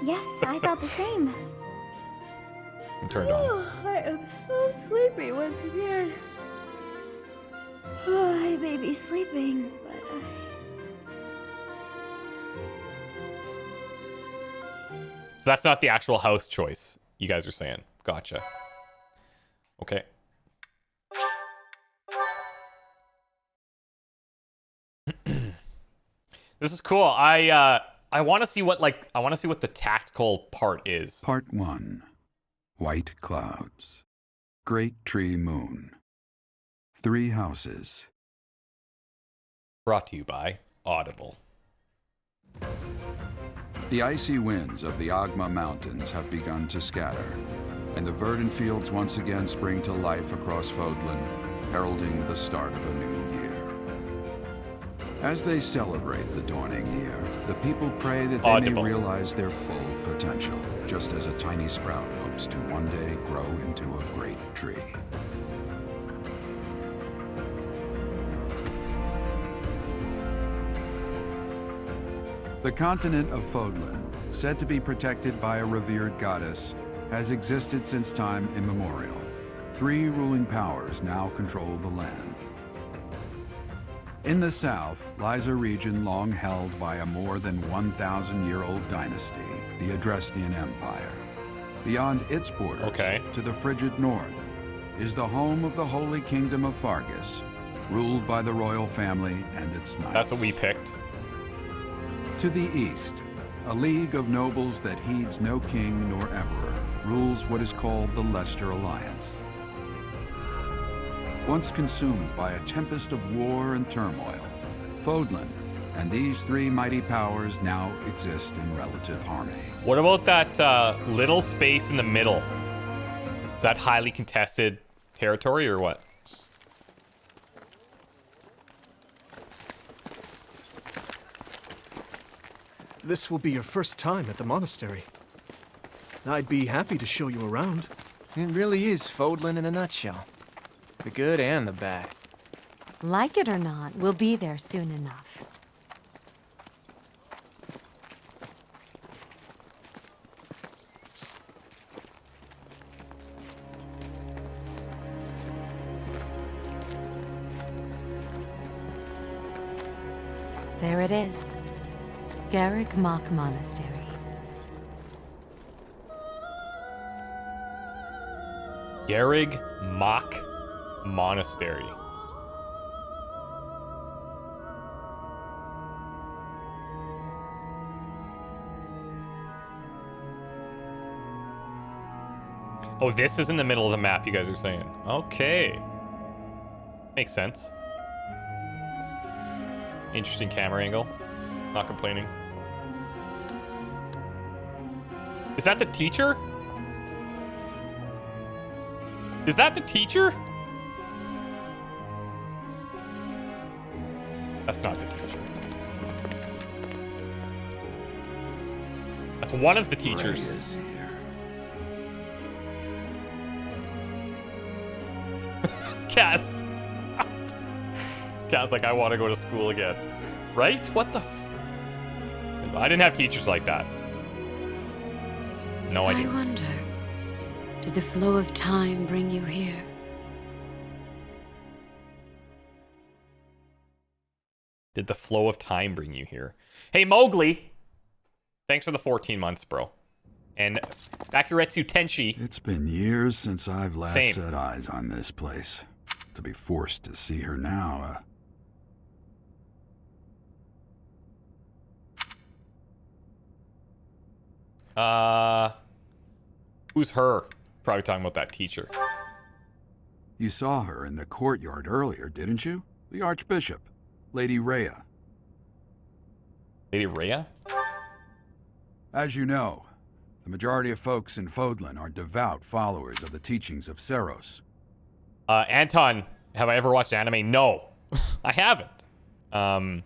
Yes, I thought the same. I'm turned on. I am so sleepy once again. I may be sleeping, but So that's not the actual house choice, you guys are saying. Gotcha. Okay. This is cool. I want to see what the tactical part is. Part 1. White Clouds. Great Tree Moon. 3 Houses. Brought to you by Audible. The icy winds of the Agma Mountains have begun to scatter, and the verdant fields once again spring to life across Fodlan, heralding the start of a new year. As they celebrate the dawning year, the people pray that they may realize their full potential, just as a tiny sprout hopes to one day grow into a great tree. The continent of Fodlan, said to be protected by a revered goddess, has existed since time immemorial. 3 ruling powers now control the land. In the south lies a region long held by a more than 1,000-year-old dynasty, the Adrestian Empire. Beyond its borders, to the frigid north, is the home of the Holy Kingdom of Fargus, ruled by the royal family and its knights. That's what we picked. To the east, a league of nobles that heeds no king nor emperor rules what is called the Leicester Alliance. Once consumed by a tempest of war and turmoil, Fodlan and these three mighty powers now exist in relative harmony. What about that little space in the middle? Is that highly contested territory or what? This will be your first time at the monastery. I'd be happy to show you around. It really is Fodlan in a nutshell. The good and the bad. Like it or not, we'll be there soon enough. There it is. Garreg Mach Monastery. Garreg Mach Monastery. Oh, this is in the middle of the map, you guys are saying. Okay. Makes sense. Interesting camera angle. Not complaining. Is that the teacher? Is that the teacher? That's not the teacher. That's one of the teachers. Cass. Cass like, I want to go to school again. Right? What the I didn't have teachers like that. No idea. I wonder, did the flow of time bring you here? Did the flow of time bring you here? Hey, Mowgli! Thanks for the 14 months, bro. And Bakuretsu Tenshi. It's been years since I've last set eyes on this place. To be forced to see her now, Who's her? Probably talking about that teacher. You saw her in the courtyard earlier, didn't you? The Archbishop, Lady Rhea. Lady Rhea? As you know, the majority of folks in Fodlan are devout followers of the teachings of Seros. Anton, have I ever watched anime? No, I haven't. I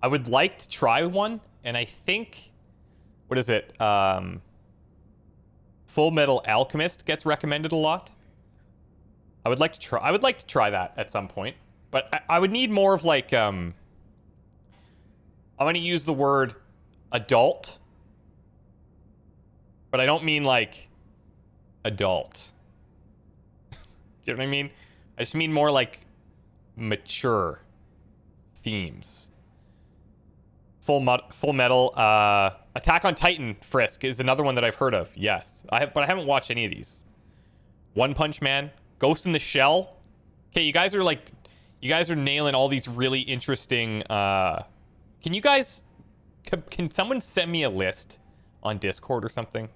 would like to try one, and I think, what is it? Full Metal Alchemist gets recommended a lot. I would like to try that at some point, but I would need more of like I'm going to use the word adult, but I don't mean like adult. Do you know what I mean? I just mean more like mature themes. Full Metal Attack on Titan Frisk is another one that I've heard of. Yes, but I haven't watched any of these. One Punch Man, Ghost in the Shell. Okay, you guys are nailing all these really interesting. Can someone send me a list on Discord or something?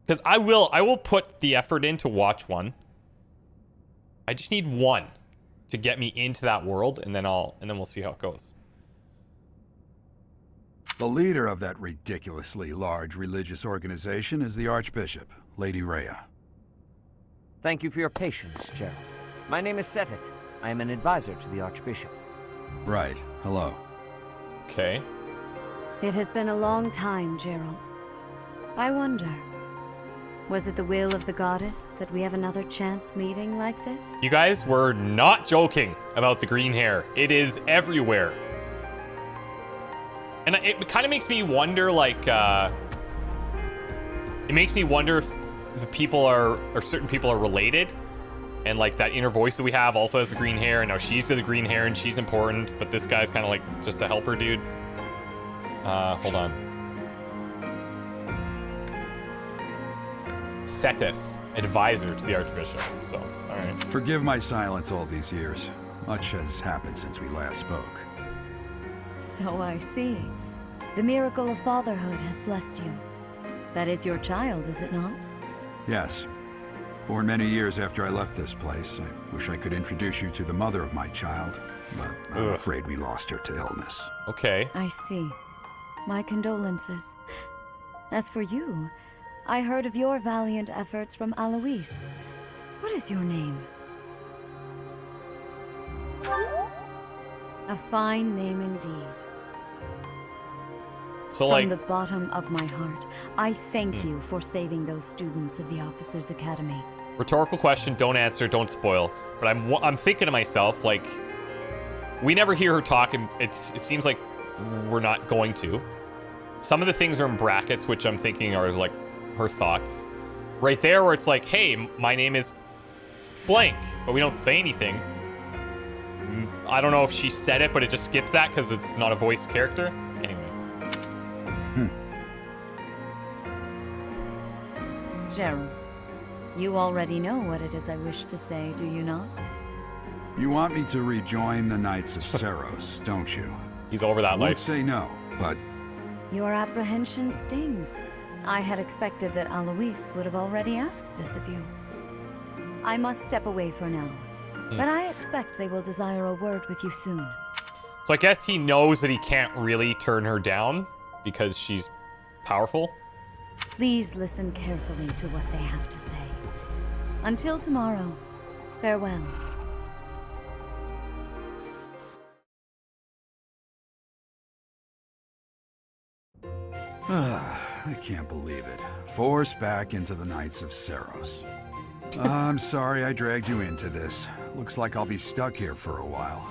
Because I will put the effort in to watch one. I just need one to get me into that world, and then we'll see how it goes. The leader of that ridiculously large religious organization is the Archbishop, Lady Rhea. Thank you for your patience, Gerald. My name is Setik. I am an advisor to the Archbishop. Right. Hello. Okay. It has been a long time, Gerald. I wonder, was it the will of the goddess that we have another chance meeting like this? You guys were not joking about the green hair. It is everywhere. And it kind of makes me wonder, like, it makes me wonder if the people or certain people are related. And, like, that inner voice that we have also has the green hair. And now she's got the green hair and she's important. But this guy's kind of like just a helper dude. Hold on. Seteth, advisor to the Archbishop. So, all right. Forgive my silence all these years. Much has happened since we last spoke. So I see. The miracle of fatherhood has blessed you. That is your child, is it not? Yes. Born many years after I left this place. I wish I could introduce you to the mother of my child, but I'm afraid we lost her to illness. Okay. I see. My condolences. As for you, I heard of your valiant efforts from Alois. What is your name? A fine name indeed. So, From the bottom of my heart, I thank you for saving those students of the Officers' Academy. Rhetorical question, don't answer, don't spoil. But I'm thinking to myself, like, we never hear her talk, and it seems like we're not going to. Some of the things are in brackets, which I'm thinking are, like, her thoughts. Right there where it's like, hey, my name is blank, but we don't say anything. I don't know if she said it, but it just skips that because it's not a voiced character. Anyway. Gerald, you already know what it is I wish to say, do you not? You want me to rejoin the Knights of Seros, don't you? He's over that I life. won't say no, but... Your apprehension stings. I had expected that Alois would have already asked this of you. I must step away for now, but I expect they will desire a word with you soon. So I guess he knows that he can't really turn her down because she's powerful. Please listen carefully to what they have to say. Until tomorrow, farewell. I can't believe it. Forced back into the Knights of Seros. I'm sorry I dragged you into this. Looks like I'll be stuck here for a while.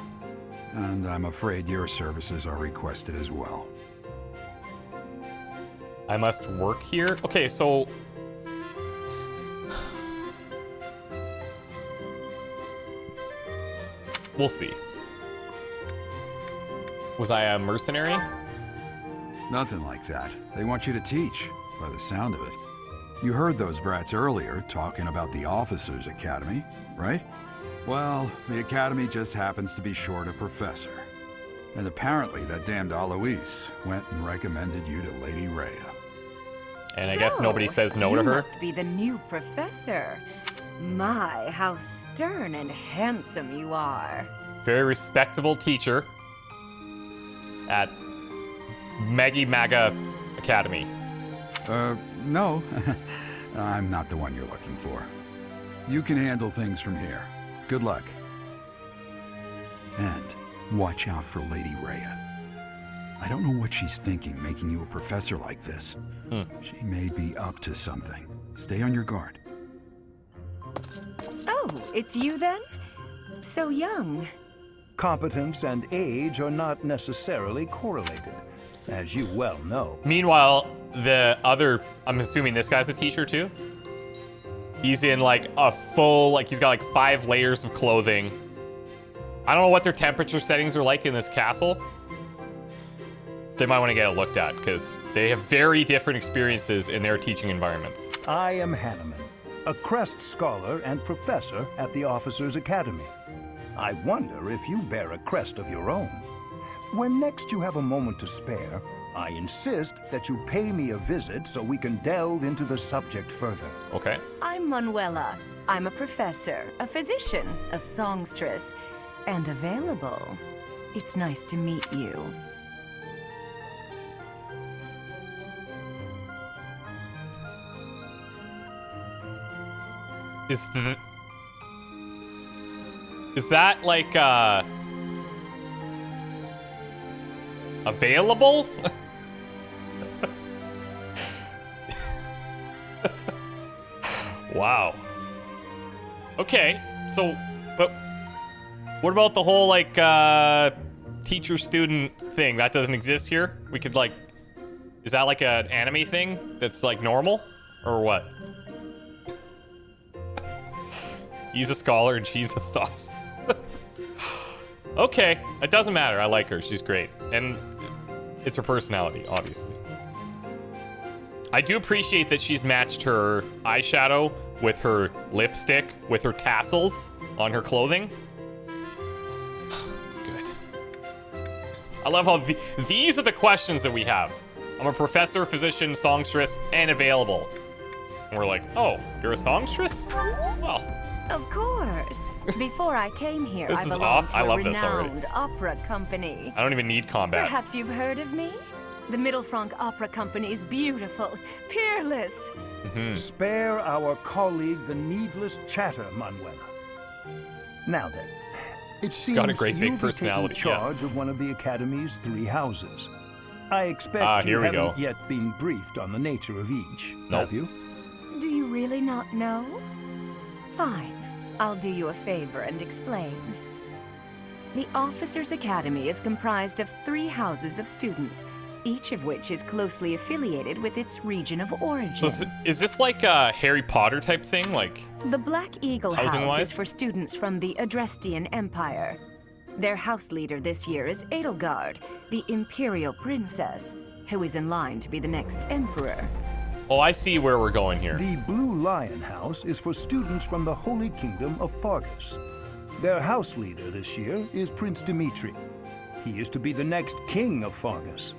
And I'm afraid your services are requested as well. I must work here? Okay, so... we'll see. Was I a mercenary? Nothing like that. They want you to teach, by the sound of it. You heard those brats earlier talking about the Officers' Academy, right? Well, the Academy just happens to be short a professor. And apparently that damned Alois went and recommended you to Lady Rhea. And I guess nobody says no to her. You must be the new professor. My, how stern and handsome you are. Very respectable teacher at Maggie Maga Academy. No. I'm not the one you're looking for. You can handle things from here. Good luck. And watch out for Lady Rhea. I don't know what she's thinking making you a professor like this. She may be up to something. Stay on your guard. Oh, it's you then? So young. Competence and age are not necessarily correlated, as you well know. Meanwhile, the other, I'm assuming this guy's a teacher too? He's in like a full, like he's got like 5 layers of clothing. I don't know what their temperature settings are like in this castle. They might want to get it looked at because they have very different experiences in their teaching environments. I am Hanneman, a Crest Scholar and Professor at the Officers' Academy. I wonder if you bear a crest of your own. When next you have a moment to spare, I insist that you pay me a visit so we can delve into the subject further. Okay. I'm Manuela. I'm a professor, a physician, a songstress, and available. It's nice to meet you. Is that like available? Wow. Okay, so but what about the whole like teacher-student thing? That doesn't exist here? We could like, is that like an anime thing that's like normal or what? He's a scholar and she's a thought. Okay, it doesn't matter. I like her. She's great. And it's her personality, obviously. I do appreciate that she's matched her eyeshadow with her lipstick, with her tassels on her clothing. It's good. I love how these are the questions that we have. I'm a professor, physician, songstress, and available. And we're like, oh, you're a songstress? Well. Of course. Before I came here, This I is belonged awesome. to I a love this already. renowned opera company. I don't even need combat. Perhaps you've heard of me? The Middlefranc Opera Company's beautiful, peerless. Spare our colleague the needless chatter, Manuela. Now then, it seems got a great big you'll be personality, taking charge of one of the Academy's 3 houses. I expect here you we haven't go. yet been briefed on the nature of each, have you? Do you really not know? Fine. I'll do you a favor and explain. The Officers' Academy is comprised of 3 houses of students, each of which is closely affiliated with its region of origin. So is this like a Harry Potter type thing? Like The Black Eagle House housing-wise? is for students from the Adrestian Empire. Their house leader this year is Edelgard, the Imperial Princess, who is in line to be the next Emperor. Oh, I see where we're going here. The Blue Lion House is for students from the Holy Kingdom of Fargus. Their house leader this year is Prince Dimitri. He is to be the next king of Fargus.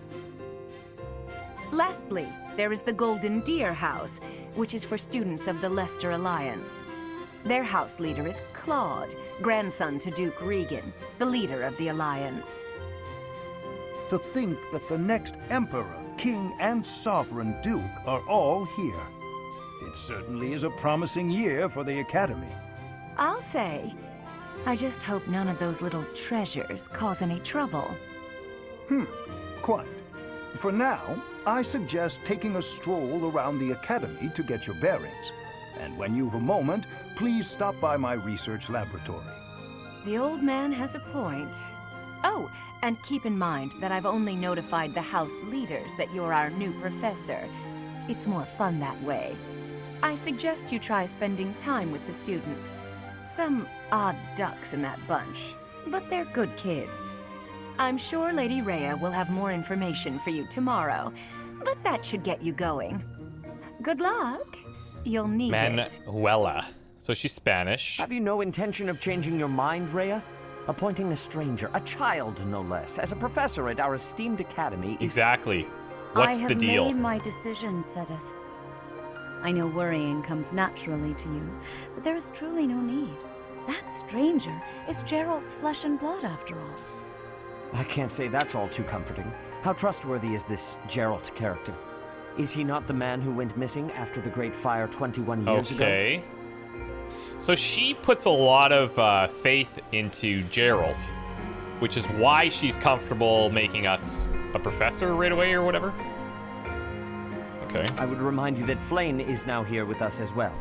Lastly, there is the Golden Deer House, which is for students of the Leicester Alliance. Their house leader is Claude, grandson to Duke Regan, the leader of the Alliance. To think that the next Emperor, King, and Sovereign Duke are all here. It certainly is a promising year for the Academy. I'll say, I just hope none of those little treasures cause any trouble. Quite. For now, I suggest taking a stroll around the Academy to get your bearings. And when you've a moment, please stop by my research laboratory. The old man has a point. Oh, and keep in mind that I've only notified the house leaders that you're our new professor. It's more fun that way. I suggest you try spending time with the students. Some odd ducks in that bunch, but they're good kids. I'm sure Lady Rhea will have more information for you tomorrow, but that should get you going. Good luck. You'll need it. Manuela. So she's Spanish. Have you no intention of changing your mind, Rhea? Appointing a stranger, a child no less, as a professor at our esteemed academy is... Exactly. What's the deal? I have made my decision, Sedith. I know worrying comes naturally to you, but there is truly no need. That stranger is Gerald's flesh and blood, after all. I can't say that's all too comforting. How trustworthy is this Gerald character? Is he not the man who went missing after the Great Fire 21 years ago? Okay. So she puts a lot of faith into Gerald, which is why she's comfortable making us a professor right away or whatever. Okay. I would remind you that Flane is now here with us as well.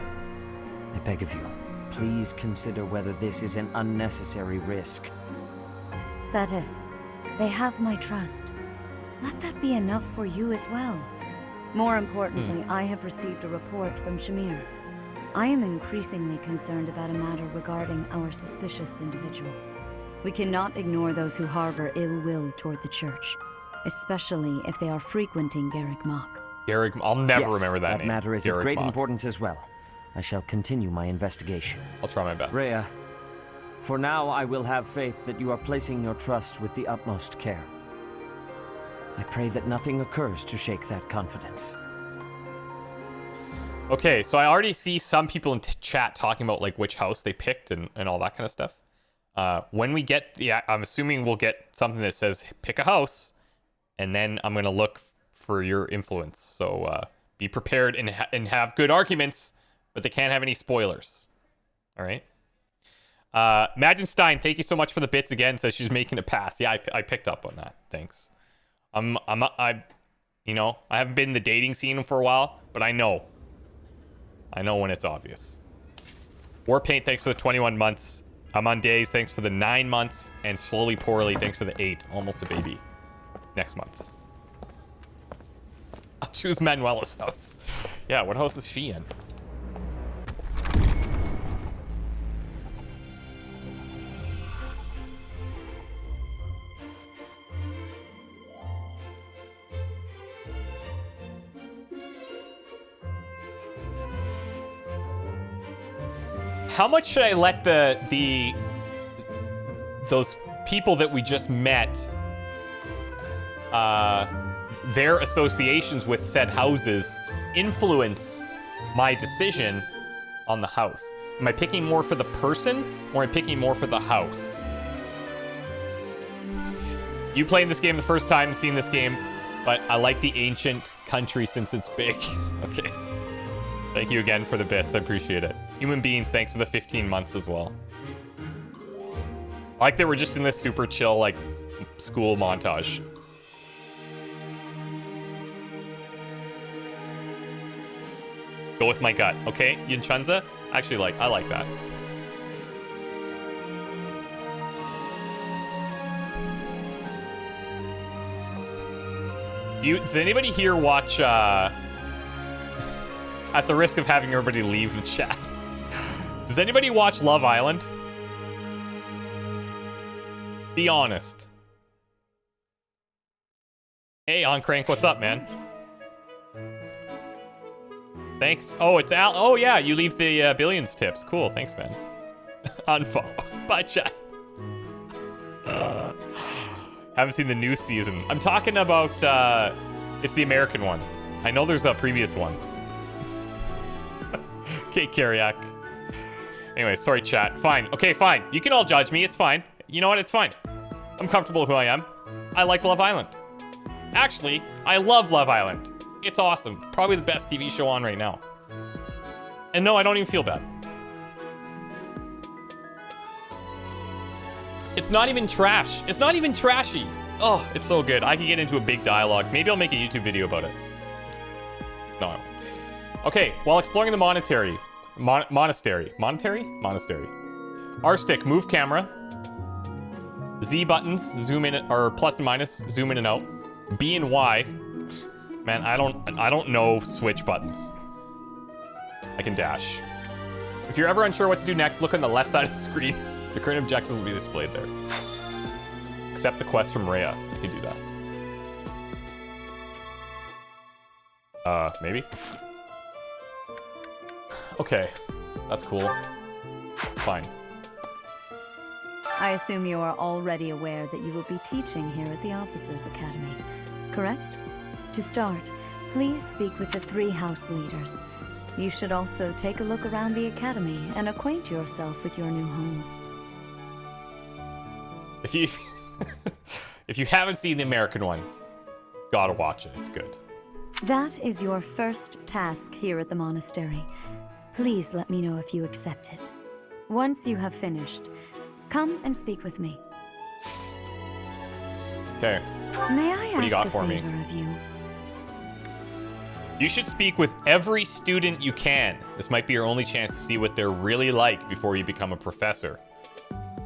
I beg of you, please consider whether this is an unnecessary risk. Sedith, they have my trust. Let that be enough for you as well. More importantly, I have received a report from Shamir. I am increasingly concerned about a matter regarding our suspicious individual. We cannot ignore those who harbor ill will toward the church, especially if they are frequenting Garrick Mach. Garrick, I'll never Yes, remember that name. Matter is Garrick of great Mach. importance as well. I shall continue my investigation. I'll try my best. Rhea, for now I will have faith that you are placing your trust with the utmost care. I pray that nothing occurs to shake that confidence. Okay, so I already see some people in chat talking about like which house they picked and all that kind of stuff. When we get I'm assuming we'll get something that says pick a house, and then I'm gonna look for your influence. So be prepared and have good arguments, but they can't have any spoilers. All right. Magenstein, thank you so much for the bits again. Says she's making a pass. Yeah, I picked up on that. Thanks. I haven't been in the dating scene for a while, but I know when it's obvious. Warpaint, thanks for the 21 months. I'm on days, thanks for the 9 months. And Slowly Poorly, thanks for the 8. Almost a baby. Next month. I'll choose Manuela's house. Yeah, what house is she in? How much should I let those people that we just met, their associations with said houses influence my decision on the house? Am I picking more for the person, or am I picking more for the house? You playing this game the first time, seen this game, but I like the ancient country since it's big. Okay. Thank you again for the bits. I appreciate it. Human beings, thanks for the 15 months as well. I like that we're just in this super chill, like, school montage. Go with my gut, okay? Yinchunza? Actually, I like that. Does anybody here watch, at the risk of having everybody leave the chat, does anybody watch Love Island? Be honest. Hey, On Crank, what's up, man? Thanks. Oh, it's Al. Oh, yeah, you leave the billions tips. Cool, thanks, man. Unfollow. Bye, chat. Haven't seen the new season. I'm talking about, it's the American one. I know there's a previous one. Okay, Carriac. Anyway, sorry, chat. Fine. Okay, fine. You can all judge me. It's fine. You know what? It's fine. I'm comfortable with who I am. I like Love Island. Actually, I love Love Island. It's awesome. Probably the best TV show on right now. And no, I don't even feel bad. It's not even trash. It's not even trashy. Oh, it's so good. I can get into a big dialogue. Maybe I'll make a YouTube video about it. No, I won't. Okay, while exploring the monastery. Monastery. R stick, move camera. Z buttons, zoom in, or plus and minus, zoom in and out. B and Y. Man, I don't know Switch buttons. I can dash. If you're ever unsure what to do next, look on the left side of the screen. The current objectives will be displayed there. Accept the quest from Rhea. You can do that. Maybe? Okay. That's cool. Fine. I assume you are already aware that you will be teaching here at the Officers' Academy, correct? To start, please speak with the 3 house leaders. You should also take a look around the academy and acquaint yourself with your new home. If you haven't seen the American one, gotta watch it. It's good. That is your first task here at the monastery. Please let me know if you accept it. Once you have finished, come and speak with me. Okay. May I What do you ask got a for me? favor of you? You should speak with every student you can. This might be your only chance to see what they're really like before you become a professor.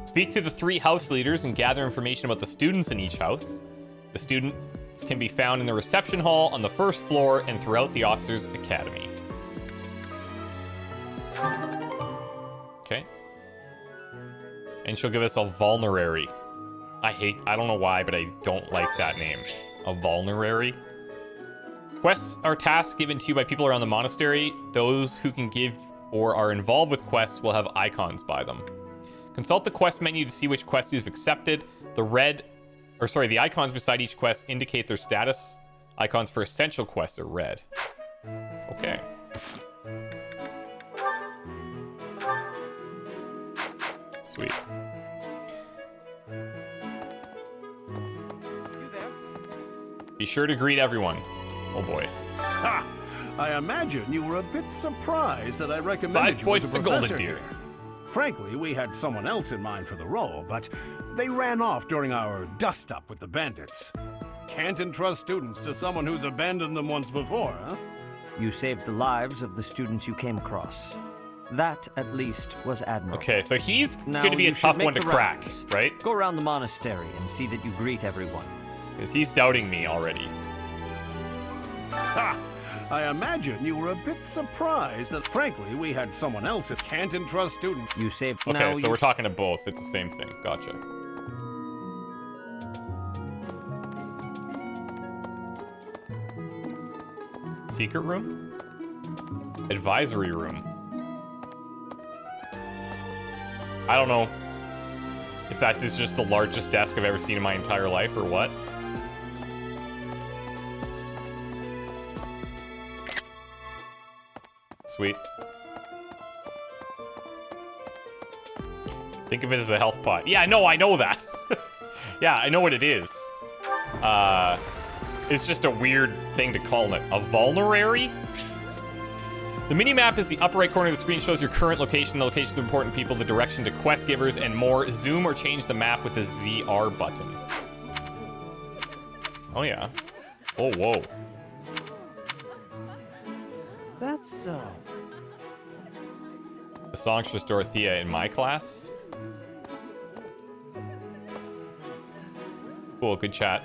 Speak to the 3 house leaders and gather information about the students in each house. The students can be found in the reception hall on the 1st floor and throughout the Officers' Academy. Okay. And she'll give us a vulnerary. I don't know why, but I don't like that name. A vulnerary. Quests are tasks given to you by people around the monastery. Those who can give or are involved with quests will have icons by them. Consult the quest menu to see which quests you've accepted. The icons beside each quest indicate their status. Icons for essential quests are red. Okay. Sweet. Be sure to greet everyone. Oh boy. Ha! I imagine you were a bit surprised that I recommended 5 you points as a to Golden professor Deer. here. Frankly, we had someone else in mind for the role, but they ran off during our dust-up with the bandits. Can't entrust students to someone who's abandoned them once before, huh? You saved the lives of the students you came across. That, at least, was admirable. Okay, so he's Now, going to be a you should tough make one to the crack, rounds. right? Go around the monastery and see that you greet everyone. Because he's doubting me already. Ha! I imagine you were a bit surprised that, frankly, we had someone else that can't entrust students. You saved... Okay, now so you we're talking to both. It's the same thing. Gotcha. Secret room? Advisory room. I don't know if that is just the largest desk I've ever seen in my entire life or what. Sweet. Think of it as a health pot. Yeah, no, I know that. Yeah, I know what it is. It's just a weird thing to call it. A vulnerary? The minimap is the upper right corner of the screen, shows your current location, the location of important people, the direction to quest givers, and more. Zoom or change the map with the ZR button. Oh, yeah. Oh, whoa. That's, The songstress Dorothea in my class. Cool, good chat.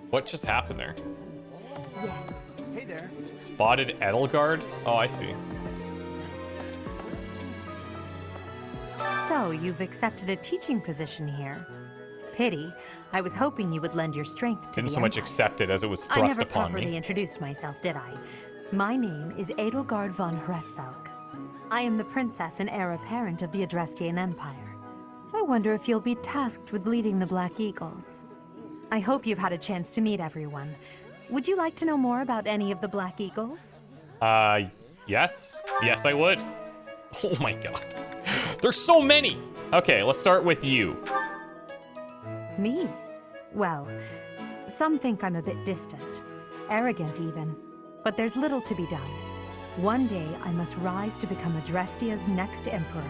What just happened there? Yes. Hey there. Spotted Edelgard? Oh, I see. So, you've accepted a teaching position here. Pity. I was hoping you would lend your strength to Didn't the so much Empire. accept it as it was I thrust never upon properly me. introduced myself, did I? My name is Edelgard von Hresvelk. I am the princess and heir apparent of the Adrestian Empire. I wonder if you'll be tasked with leading the Black Eagles. I hope you've had a chance to meet everyone. Would you like to know more about any of the Black Eagles? Yes. Yes, I would. Oh my god. There's so many! Okay, let's start with you. Me? Well, some think I'm a bit distant, arrogant even, but there's little to be done. One day I must rise to become Adrestia's next emperor.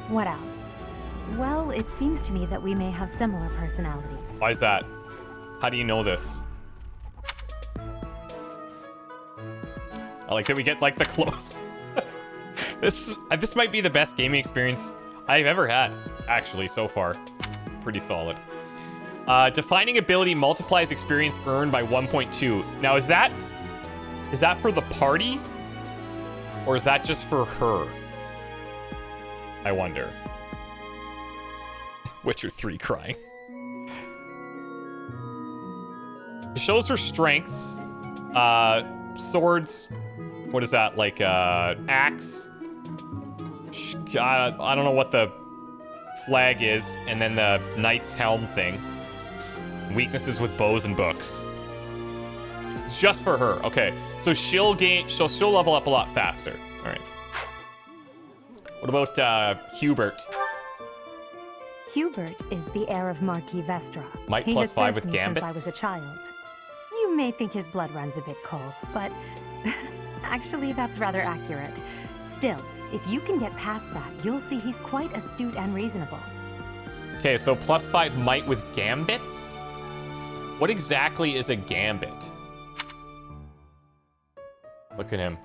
What else? Well, it seems to me that we may have similar personalities. Why is that? How do you know this? I like that we get like the close. This might be the best gaming experience I've ever had, actually, so far. Pretty solid. Defining ability multiplies experience earned by 1.2. Now, is that for the party? Or is that just for her? I wonder. Witcher 3 crying. It shows her strengths. Swords. What is that? Like, axe. I don't know what the flag is. And then the knight's helm thing. Weaknesses with bows and books. It's just for her. Okay. So she'll level up a lot faster. All right. What about Hubert? Hubert is the heir of Marquis Vestra. Might He plus has 5 served with me since I gambits? was a child. You may think his blood runs a bit cold, but actually that's rather accurate. Still, if you can get past that, you'll see he's quite astute and reasonable. Okay, so plus 5 might with gambits? What exactly is a gambit? Look at him.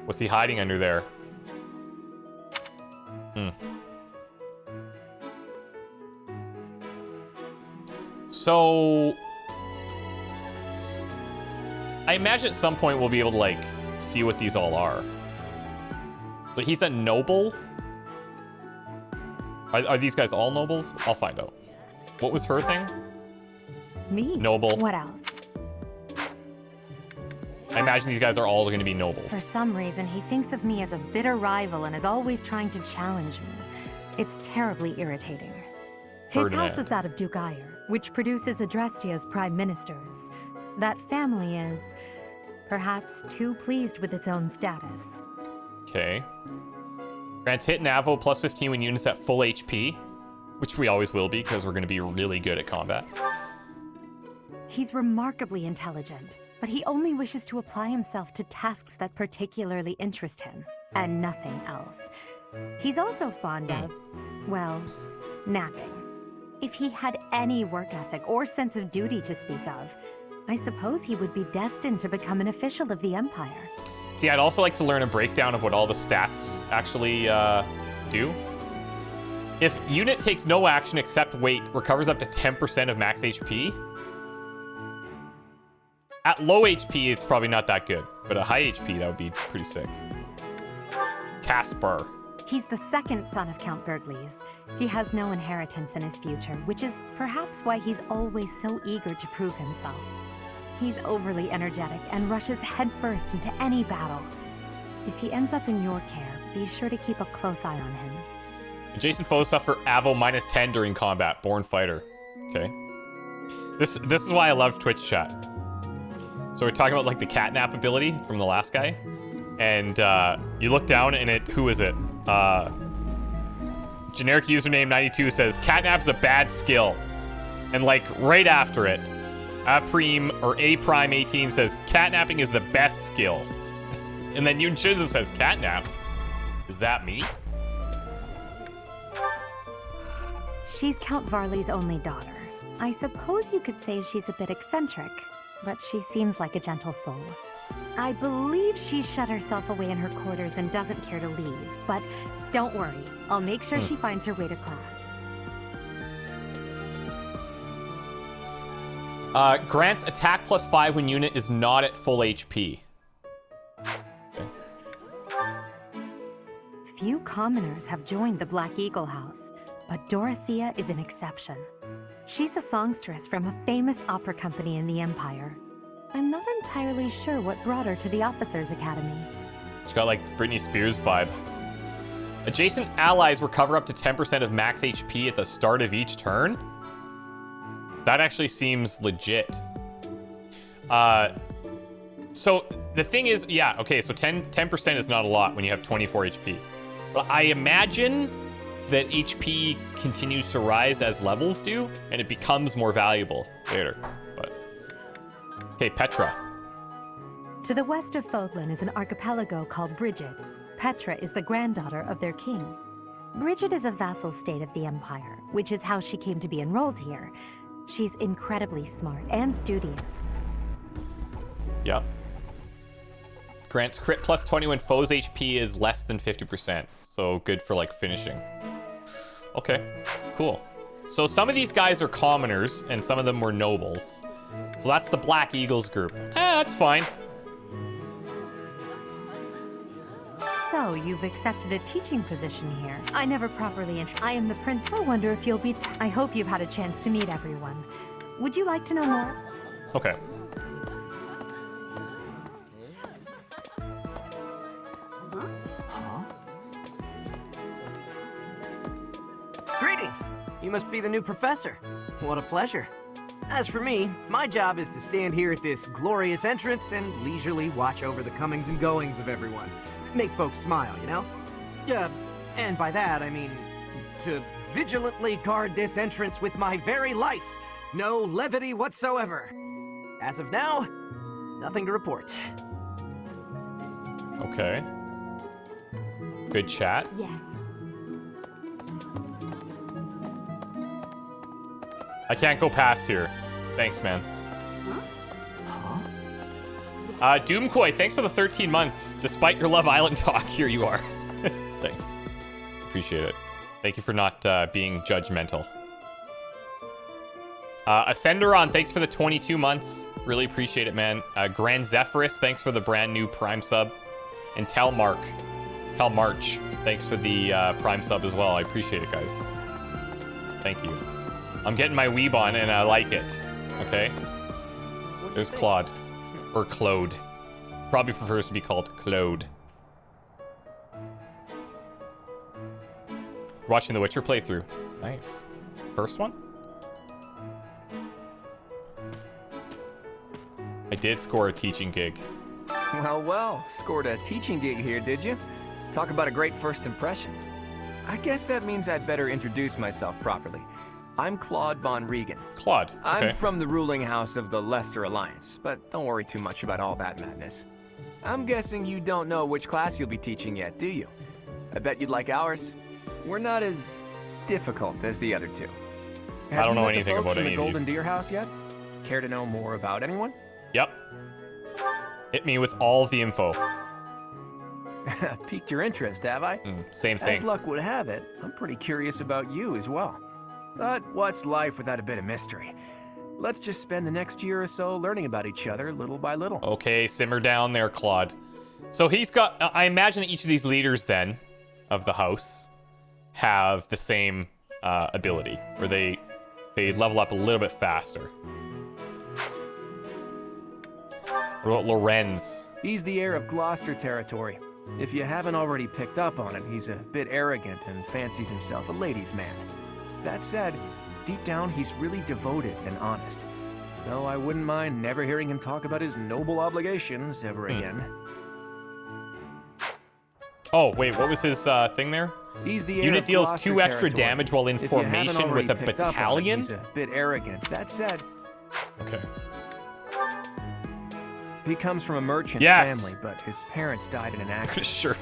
What's he hiding under there? So I imagine at some point we'll be able to like see what these all are. So he's a noble? Are these guys all nobles? I'll find out. What was her thing? Me? Noble. What else? I imagine these guys are all going to be nobles. For some reason, he thinks of me as a bitter rival and is always trying to challenge me. It's terribly irritating. His house Ferdinand. is that of Duke Ire, which produces Adrestia's prime ministers. That family is, perhaps, too pleased with its own status. Okay. Grants hit and Avo plus 15 when units at full HP, which we always will be because we're going to be really good at combat. He's remarkably intelligent, but he only wishes to apply himself to tasks that particularly interest him, and nothing else. He's also fond of, well, napping. If he had any work ethic or sense of duty to speak of, I suppose he would be destined to become an official of the Empire. See, I'd also like to learn a breakdown of what all the stats actually do. If unit takes no action except wait, recovers up to 10% of max HP. At low HP, it's probably not that good, but at high HP, that would be pretty sick. Casper. He's the second son of Count Burgleys. He has no inheritance in his future, which is perhaps why he's always so eager to prove himself. He's overly energetic and rushes headfirst into any battle. If he ends up in your care, be sure to keep a close eye on him. Adjacent foes suffer AVO -10 during combat. Born fighter. Okay. This is why I love Twitch chat. So we're talking about like the catnap ability from the last guy, and you look down and who is it? Generic username 92 says catnap's a bad skill, and like right after it, A Prime 18 says catnapping is the best skill, and then Yoon Shizu says catnap. Is that me? She's Count Varley's only daughter. I suppose you could say she's a bit eccentric, but she seems like a gentle soul. I believe she shut herself away in her quarters and doesn't care to leave, but don't worry. I'll make sure she finds her way to class. Grants attack +5 when unit is not at full HP. Okay. Few commoners have joined the Black Eagle House, but Dorothea is an exception. She's a songstress from a famous opera company in the Empire. I'm not entirely sure what brought her to the Officers' Academy. She's got like Britney Spears vibe. Adjacent allies recover up to 10% of max HP at the start of each turn? That actually seems legit. So the thing is, yeah, okay, so 10% is not a lot when you have 24 HP. But I imagine that HP continues to rise as levels do, and it becomes more valuable later. But okay, Petra. To the west of Fodlan is an archipelago called Brigid. Petra is the granddaughter of their king. Brigid is a vassal state of the Empire, which is how she came to be enrolled here. She's incredibly smart and studious. Yep. Grants crit +20 when foes' HP is less than 50%. So good for like finishing. Okay, cool. So some of these guys are commoners and some of them were nobles. So that's the Black Eagles group. That's fine. So, you've accepted a teaching position here. I never properly I am the prince. I wonder if you'll be I hope you've had a chance to meet everyone. Would you like to know more? Okay. Greetings! You must be the new professor. What a pleasure. As for me, my job is to stand here at this glorious entrance and leisurely watch over the comings and goings of everyone. Make folks smile, you know? And by that, I mean to vigilantly guard this entrance with my very life. No levity whatsoever. As of now, nothing to report. Okay. Good chat. Yes. I can't go past here. Thanks, man. Doomkoi, thanks for the 13 months. Despite your Love Island talk, here you are. Thanks. Appreciate it. Thank you for not being judgmental. Ascenderon, thanks for the 22 months. Really appreciate it, man. Grand Zephyrus, thanks for the brand new Prime sub. And Talmarch, thanks for the Prime sub as well. I appreciate it, guys. Thank you. I'm getting my weeb on and I like it. Okay? There's Claude. Or Claude. Probably prefers to be called Claude. Watching the Witcher playthrough. Nice. First one? I did score a teaching gig. Well, scored a teaching gig here, did you? Talk about a great first impression. I guess that means I'd better introduce myself properly. I'm Claude von Regan. Claude, okay. I'm from the ruling house of the Leicester Alliance, but don't worry too much about all that madness. I'm guessing you don't know which class you'll be teaching yet, do you? I bet you'd like ours. We're not as difficult as the other two. I don't know anything about any of these. Have you met the folks from the Golden these. Deer House yet? Care to know more about anyone? Yep. Hit me with all of the info. Piqued your interest, have I? Same thing. As luck would have it, I'm pretty curious about you as well. But what's life without a bit of mystery? Let's just spend the next year or so learning about each other little by little. Okay, simmer down there, Claude. So he's got, I imagine that each of these leaders then of the house have the same ability, where they level up a little bit faster. What about Lorenz? He's the heir of Gloucester territory. If you haven't already picked up on it, he's a bit arrogant and fancies himself a ladies' man. That said, deep down he's really devoted and honest. Though I wouldn't mind never hearing him talk about his noble obligations ever again. Oh, wait, what was his thing there? He's the heir Unit of deals Gloucester 2 extra territory. damage while in If you haven't formation already with a picked up on it, battalion? He's a bit arrogant. That said, Okay. he comes from a merchant Yes. family, but his parents died in an accident. Sure.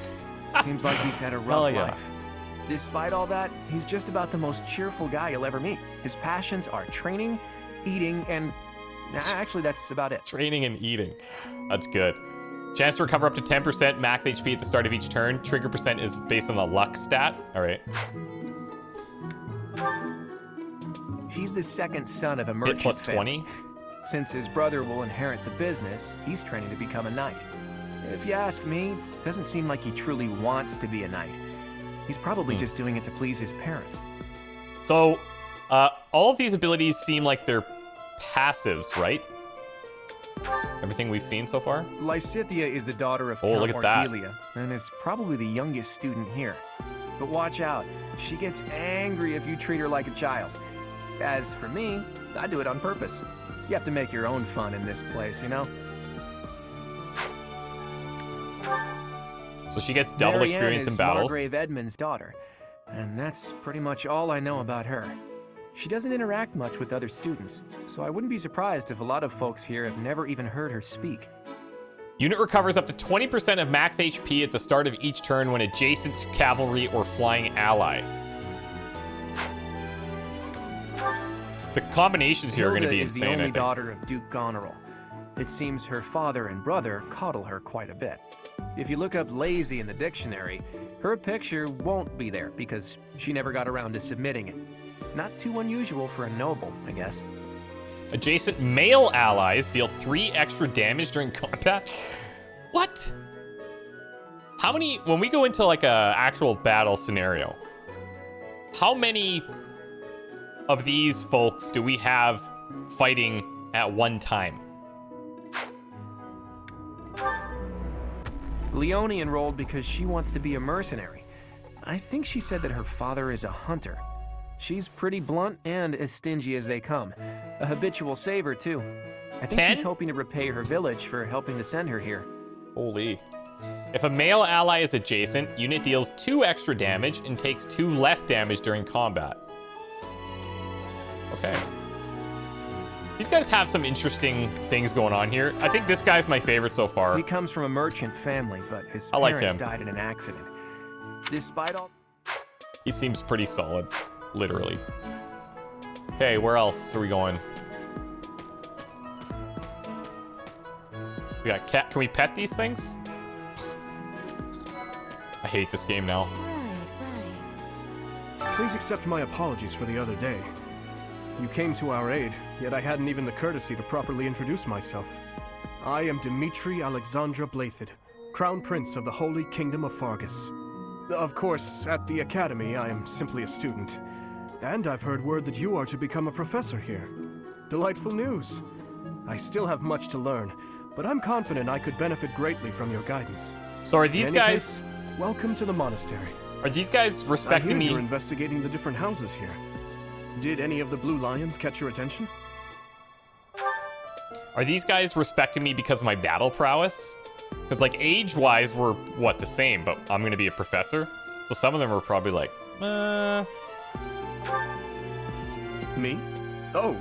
Seems like he's had a Hell rough yeah. life. Despite all that, he's just about the most cheerful guy you'll ever meet. His passions are training, eating, and actually that's about it. Training and eating. That's good. Chance to recover up to 10% max HP at the start of each turn. Trigger percent is based on the luck stat. All right. He's the second son of a merchant plus family. 20. Since his brother will inherit the business, he's training to become a knight. If you ask me, it doesn't seem like he truly wants to be a knight. He's probably just doing it to please his parents. So, all of these abilities seem like they're passives, right? Everything we've seen so far? Lysithea is the daughter of Oh, Count look at that. Ordelia, and is probably the youngest student here. But watch out, she gets angry if you treat her like a child. As for me, I do it on purpose. You have to make your own fun in this place, you know? So she gets double Marianne experience in is battles. Margrave Edmund's daughter, and that's pretty much all I know about her. She doesn't interact much with other students, so I wouldn't be surprised if a lot of folks here have never even heard her speak. Unit recovers up to 20% of max HP at the start of each turn when adjacent to cavalry or flying ally. The combinations here are going to be Hilda is insane, the I only think. daughter of Duke Goneril. It seems her father and brother coddle her quite a bit. If you look up lazy in the dictionary, her picture won't be there because she never got around to submitting it. Not too unusual for a noble, I guess. Adjacent male allies deal 3 extra damage during combat. What? How many, when we go into like a actual battle scenario, how many of these folks do we have fighting at one time? Leone enrolled because she wants to be a mercenary. I think she said that her father is a hunter. She's pretty blunt and as stingy as they come. A habitual saver, too. I think 10? she's hoping to repay her village for helping to send her here. Holy. If a male ally is adjacent, unit deals 2 extra damage and takes 2 less damage during combat. Okay. These guys have some interesting things going on here. I think this guy's my favorite so far. He comes from a merchant family, but his I like parents him. died in an accident. Despite all... He seems pretty solid, literally. Okay, where else are we going? We got cat. Can we pet these things? I hate this game now. Please accept my apologies for the other day. You came to our aid, yet I hadn't even the courtesy to properly introduce myself. I am Dimitri Alexandra Blathid, Crown Prince of the Holy Kingdom of Fargus. Of course, at the Academy, I am simply a student. And I've heard word that you are to become a professor here. Delightful news. I still have much to learn, but I'm confident I could benefit greatly from your guidance. So are these In any guys... case, welcome to the monastery. Are these guys respecting I hear me? you're investigating the different houses here. Did any of the blue lions catch your attention? Are these guys respecting me because of my battle prowess? Because, like, age-wise, we're, what, the same, but I'm going to be a professor? So some of them are probably like, Me? Oh,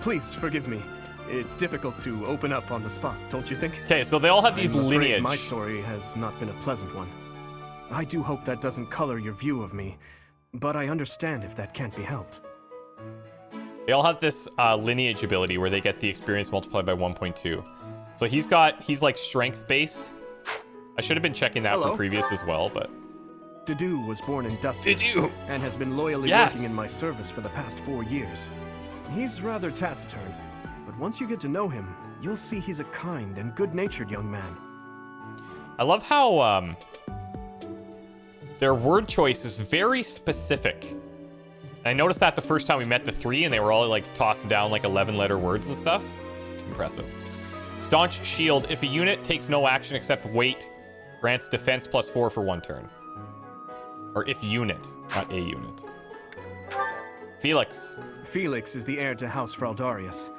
please forgive me. It's difficult to open up on the spot, don't you think? Okay, so they all have these I'm afraid lineage. My story has not been a pleasant one. I do hope that doesn't color your view of me, but I understand if that can't be helped. They all have this lineage ability where they get the experience multiplied by 1.2. So he's like strength-based. I should have been checking that for previous as well, but... Dedu was born in Dustin and has been loyally working in my service for the past 4 years. He's rather taciturn, but once you get to know him, you'll see he's a kind and good-natured young man. I love how Their word choice is very specific. And I noticed that the first time we met the 3, and they were all like tossing down like 11-letter words and stuff. Impressive. Staunch Shield. If a unit takes no action except wait, grants defense +4 for 1 turn. Or if unit, not a unit. Felix. Felix is the heir to House Fraldarius.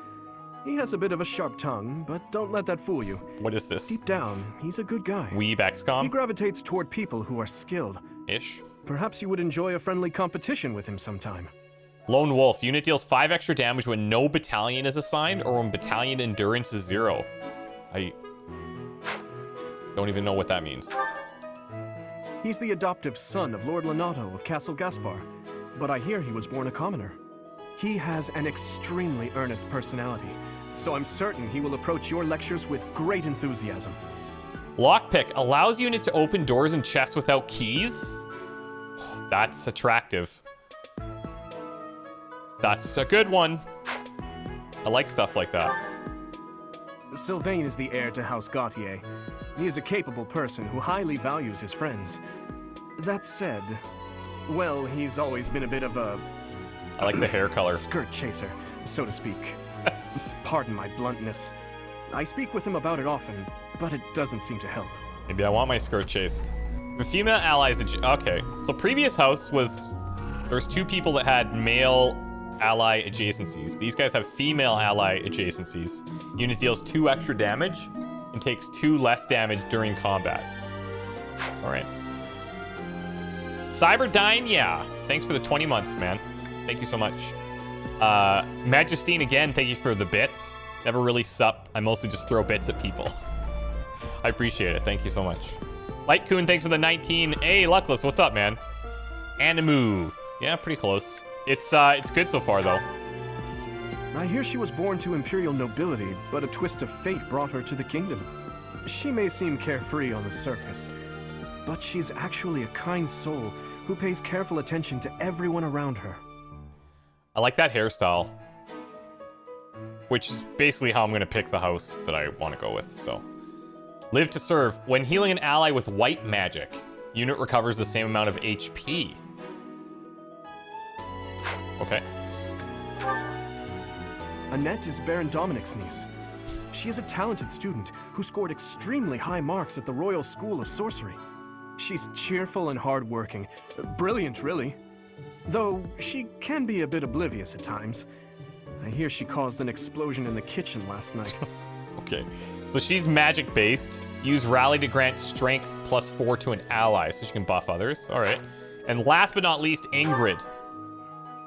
He has a bit of a sharp tongue, but don't let that fool you. What is this? Deep down, he's a good guy. Weeb XCOM? He gravitates toward people who are skilled. Ish. Perhaps you would enjoy a friendly competition with him sometime. Lone Wolf. Unit deals 5 extra damage when no battalion is assigned or when battalion endurance is 0. I don't even know what that means. He's the adoptive son of Lord Lenato of Castle Gaspar, but I hear he was born a commoner. He has an extremely earnest personality, so I'm certain he will approach your lectures with great enthusiasm. Lockpick. Allows unit to open doors and chests without keys? That's attractive. That's a good one. I like stuff like that. Sylvain is the heir to House Gautier. He is a capable person who highly values his friends. That said, well, he's always been a bit of a... I like the hair color. Skirt chaser, so to speak. Pardon my bluntness. I speak with him about it often, but it doesn't seem to help. Maybe I want my skirt chased. The female allies... Okay, so previous house was... There was 2 people that had male ally adjacencies. These guys have female ally adjacencies. Unit deals 2 extra damage and takes 2 less damage during combat. Alright. Cyberdyne, yeah. Thanks for the 20 months, man. Thank you so much. Majestine, again, thank you for the bits. Never really sup. I mostly just throw bits at people. I appreciate it. Thank you so much. Lightcoon, thanks for the 19. Hey, Luckless, what's up, man? Animu. Yeah, pretty close. It's good so far, though. I hear she was born to imperial nobility, but a twist of fate brought her to the kingdom. She may seem carefree on the surface, but she's actually a kind soul who pays careful attention to everyone around her. I like that hairstyle, which is basically how I'm going to pick the house that I want to go with, so. Live to serve. When healing an ally with white magic, unit recovers the same amount of HP. Okay. Annette is Baron Dominic's niece. She is a talented student who scored extremely high marks at the Royal School of Sorcery. She's cheerful and hardworking. Brilliant, really. Though she can be a bit oblivious at times. I hear she caused an explosion in the kitchen last night. Okay. So she's magic-based. Use Rally to grant strength +4 to an ally, so she can buff others. All right. And last but not least, Ingrid.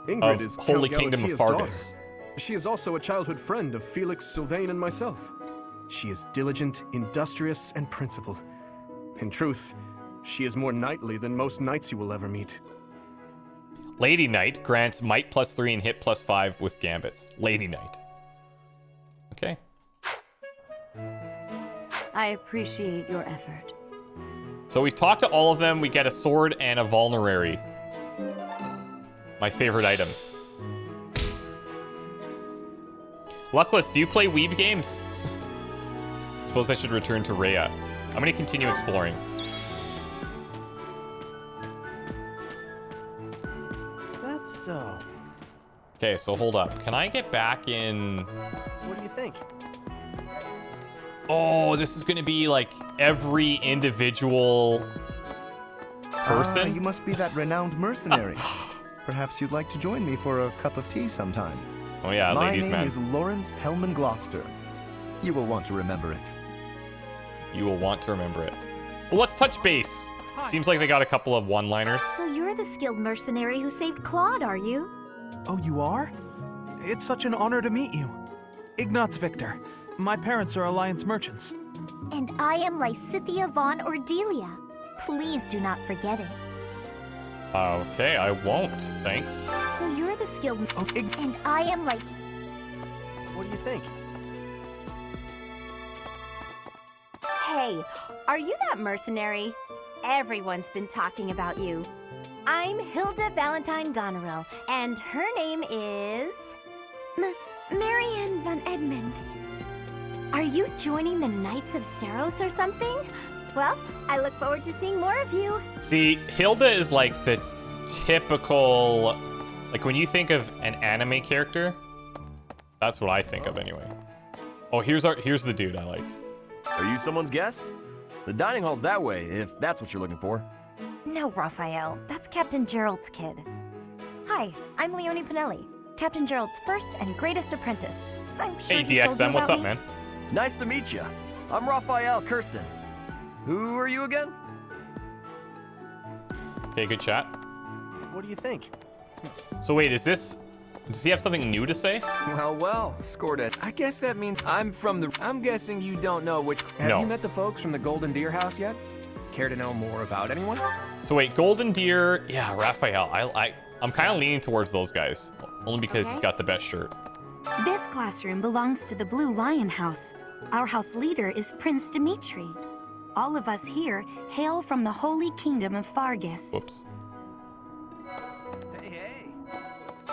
Ingrid of is Holy Count Kingdom of Galatia's Fargus. daughter. She is also a childhood friend of Felix, Sylvain, and myself. She is diligent, industrious, and principled. In truth, she is more knightly than most knights you will ever meet. Lady Knight grants might +3 and hit +5 with gambits. Lady Knight. Okay. I appreciate your effort. So we've talked to all of them. We get a sword and a vulnerary. My favorite item. Luckless, do you play Weeb games? Suppose I should return to Rhea. I'm going to continue exploring. That's so. Okay, so hold up. Can I get back in... What do you think? Oh, this is going to be like every individual person? You must be that renowned mercenary. Perhaps you'd like to join me for a cup of tea sometime. Oh yeah, ladies' man. My name is Lawrence Hellman Gloucester. You will want to remember it. You will want to remember it. Well, let's touch base. Seems like they got a couple of one-liners. So you're the skilled mercenary who saved Claude, are you? Oh, you are? It's such an honor to meet you. Ignatz Victor. My parents are Alliance merchants. And I am Lysithia von Ordelia. Please do not forget it. Okay, I won't. Thanks. So you're the skilled... And I am What do you think? Hey, are you that mercenary? Everyone's been talking about you. I'm Hilda Valentine Goneril, and her name is... Marianne von Edmund. Are you joining the Knights of Saros or something? Well, I look forward to seeing more of you. See, Hilda is like the typical, like when you think of an anime character, that's what I think of anyway. Oh, here's the dude I like. Are you someone's guest? The dining hall's that way, if that's what you're looking for. No, Raphael. That's Captain Gerald's kid. Hi, I'm Leonie Pinelli, Captain Gerald's first and greatest apprentice. I'm sure Hey he's told you DXM, what's about up, me. man? Nice to meet you. I'm Raphael Kirsten. Who are you again? Okay, good chat. What do you think? So wait, does he have something new to say? Well, scored it. I guess that means I'm guessing you don't know which... Have you met the folks from the Golden Deer House yet? Care to know more about anyone? So wait, Golden Deer, yeah, Raphael. I'm kind of leaning towards those guys, only because he's got the best shirt. This classroom belongs to the Blue Lion House. Our house leader is Prince Dimitri. All of us here hail from the Holy Kingdom of Fargus. Whoops.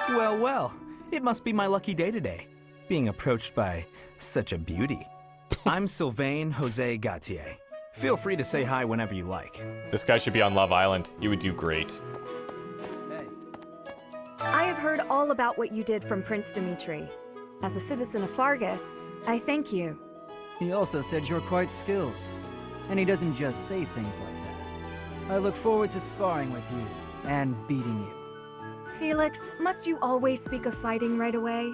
Well, it must be my lucky day today, being approached by such a beauty. I'm Sylvain Jose Gautier. Feel free to say hi whenever you like. This guy should be on Love Island. You would do great. I have heard all about what you did from Prince Dimitri. As a citizen of Fargus, I thank you. He also said you're quite skilled, and he doesn't just say things like that. I look forward to sparring with you and beating you. Felix, must you always speak of fighting right away?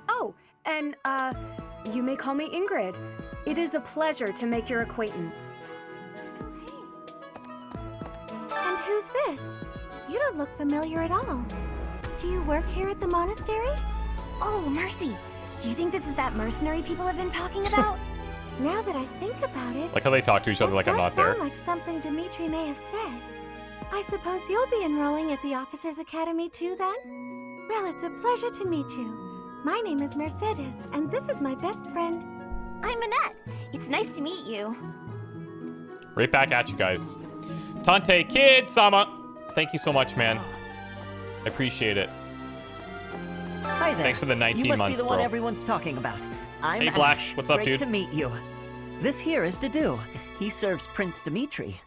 Oh, and, you may call me Ingrid. It is a pleasure to make your acquaintance. And who's this? You don't look familiar at all. Do you work here at the monastery? Oh, Mercy. Do you think this is that mercenary people have been talking about? Now that I think about it, Like how they talk to each other like I'm not there. sound like something Dimitri may have said. I suppose you'll be enrolling at the Officers' Academy too, then? Well, it's a pleasure to meet you. My name is Mercedes, and this is my best friend. I'm Annette. It's nice to meet you. Right back at you guys. Tante Kid Sama, thank you so much, man. I appreciate it. Hi there. Thanks for the 19 you must months, be the one bro. everyone's talking about. I'm Hey, Black. Ash. What's up, Great dude? to meet you. This here is Dedu. He serves Prince Dimitri.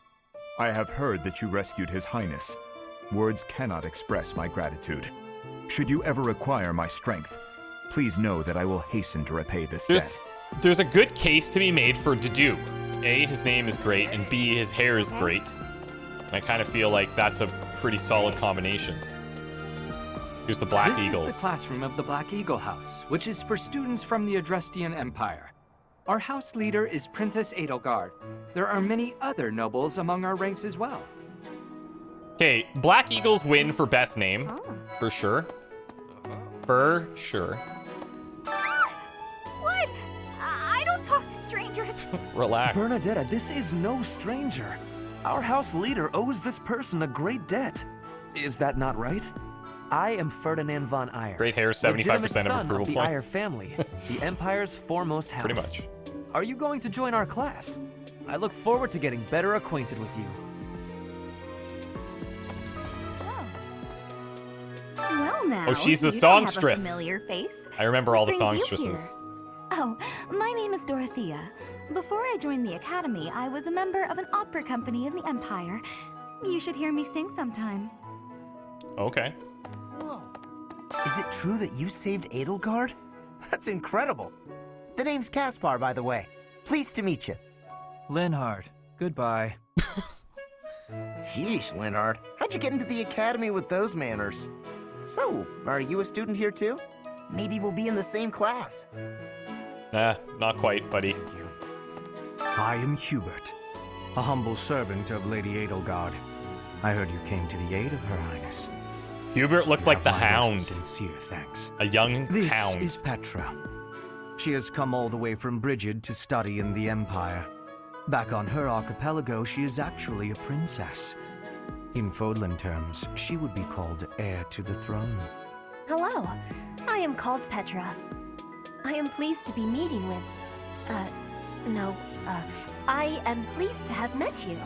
I have heard that you rescued His Highness. Words cannot express my gratitude. Should you ever require my strength, please know that I will hasten to repay this debt. There's a good case to be made for Dedu. A, his name is great, and B, his hair is great. And I kind of feel like that's a pretty solid combination. Here's the Black Eagles. This is the classroom of the Black Eagle House, which is for students from the Adrestian Empire. Our house leader is Princess Edelgard. There are many other nobles among our ranks as well. Okay, Black Eagles win for best name, for sure. For sure. What? I don't talk to strangers. Relax. Bernadetta, this is no stranger. Our house leader owes this person a great debt. Is that not right? I am Ferdinand von Eyre. Great hair, 75% legitimate of son approval the points. Eyre family, the Empire's foremost house. Pretty much. Are you going to join our class? I look forward to getting better acquainted with you. Well now, Oh, she's the you don't have a songstress. familiar face. I remember all the What brings you songstresses. Oh, my name is Dorothea. Before I joined the academy, I was a member of an opera company in the Empire. You should hear me sing sometime. Okay. Is it true that you saved Edelgard? That's incredible. The name's Caspar, by the way. Pleased to meet you. Linhard, goodbye. Sheesh, Linhard. How'd you get into the academy with those manners? So, are you a student here too? Maybe we'll be in the same class. Nah, not quite, buddy. I am Hubert, a humble servant of Lady Edelgard. I heard you came to the aid of Her Highness. Hubert looks like the My most Hound. sincere thanks. A young This hound. is Petra. She has come all the way from Brigid to study in the Empire. Back on her archipelago, she is actually a princess. In Fodlan terms, she would be called heir to the throne. Hello, I am called Petra. I am pleased to be meeting with... I am pleased to have met you.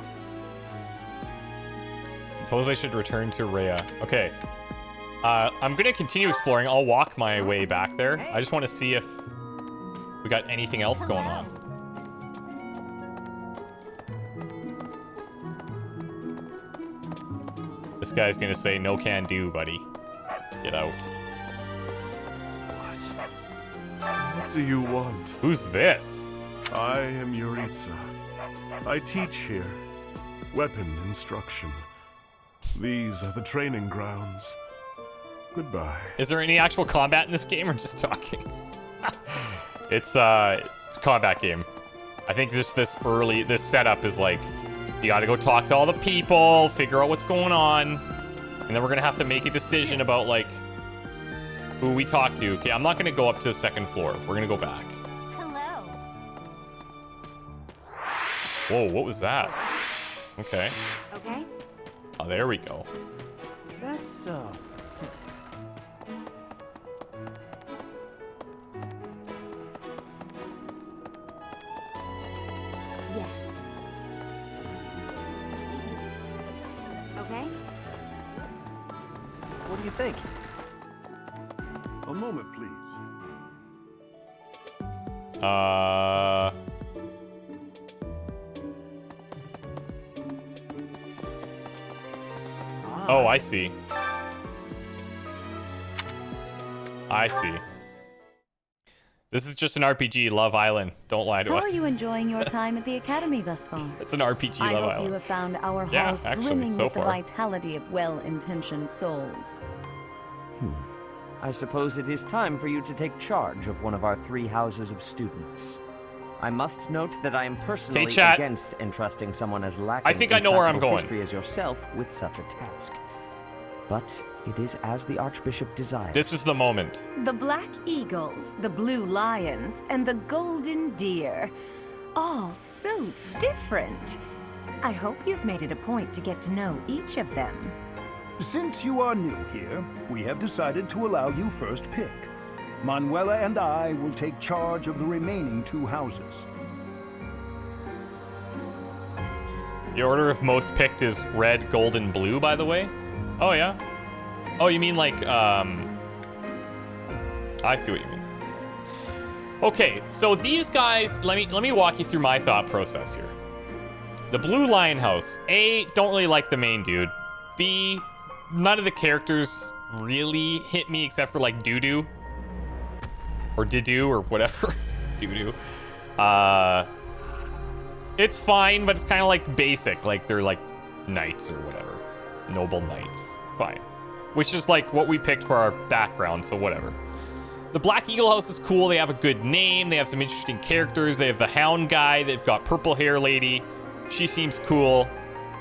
Suppose I should return to Rhea. Okay. I'm gonna continue exploring. I'll walk my way back there. I just want to see if we got anything else going on. This guy's gonna say, no can do, buddy. Get out. What do you want? Who's this? I am Yuritsa. I teach here. Weapon instruction. These are the training grounds. Goodbye. Is there any actual combat in this game or just talking? It's a combat game. I think this setup is like, you gotta go talk to all the people, figure out what's going on, and then we're gonna have to make a decision about like who we talk to. Okay, I'm not gonna go up to the second floor. We're gonna go back. Hello. Whoa, what was that? Okay. Okay. Oh, there we go. That's, Yes. Okay. What do you think? A moment, please. Oh, I see. I see. This is just an RPG, Love Island. Don't lie to How us. are you enjoying your time at the Academy thus far? It's an RPG, I Love hope Island. you have found our Yeah, halls actually, brimming so with the far. vitality of well-intentioned souls. I suppose it is time for you to take charge of one of our 3 houses of students. I must note that I am personally chat. against entrusting someone as lacking I think I know where I'm intractable going. history as yourself with such a task. But it is as the Archbishop desires. This is the moment. The Black Eagles, the Blue Lions, and the Golden Deer. All so different. I hope you've made it a point to get to know each of them. Since you are new here, we have decided to allow you first pick. Manuela and I will take charge of the remaining 2 houses. The order of most picked is red, gold, and blue, by the way. Oh, yeah? Oh, you mean like, I see what you mean. Okay, so these guys, let me walk you through my thought process here. The Blue Lion House. A, don't really like the main dude. B, none of the characters really hit me except for like Doo-Doo. Or Didoo, or whatever. Doo-Doo. It's fine, but it's kind of like basic. Like they're like knights or whatever. Noble knights. Fine. Which is like what we picked for our background, so whatever. The Black Eagle House is cool. They have a good name. They have some interesting characters. They have the Hound guy. They've got Purple Hair Lady. She seems cool.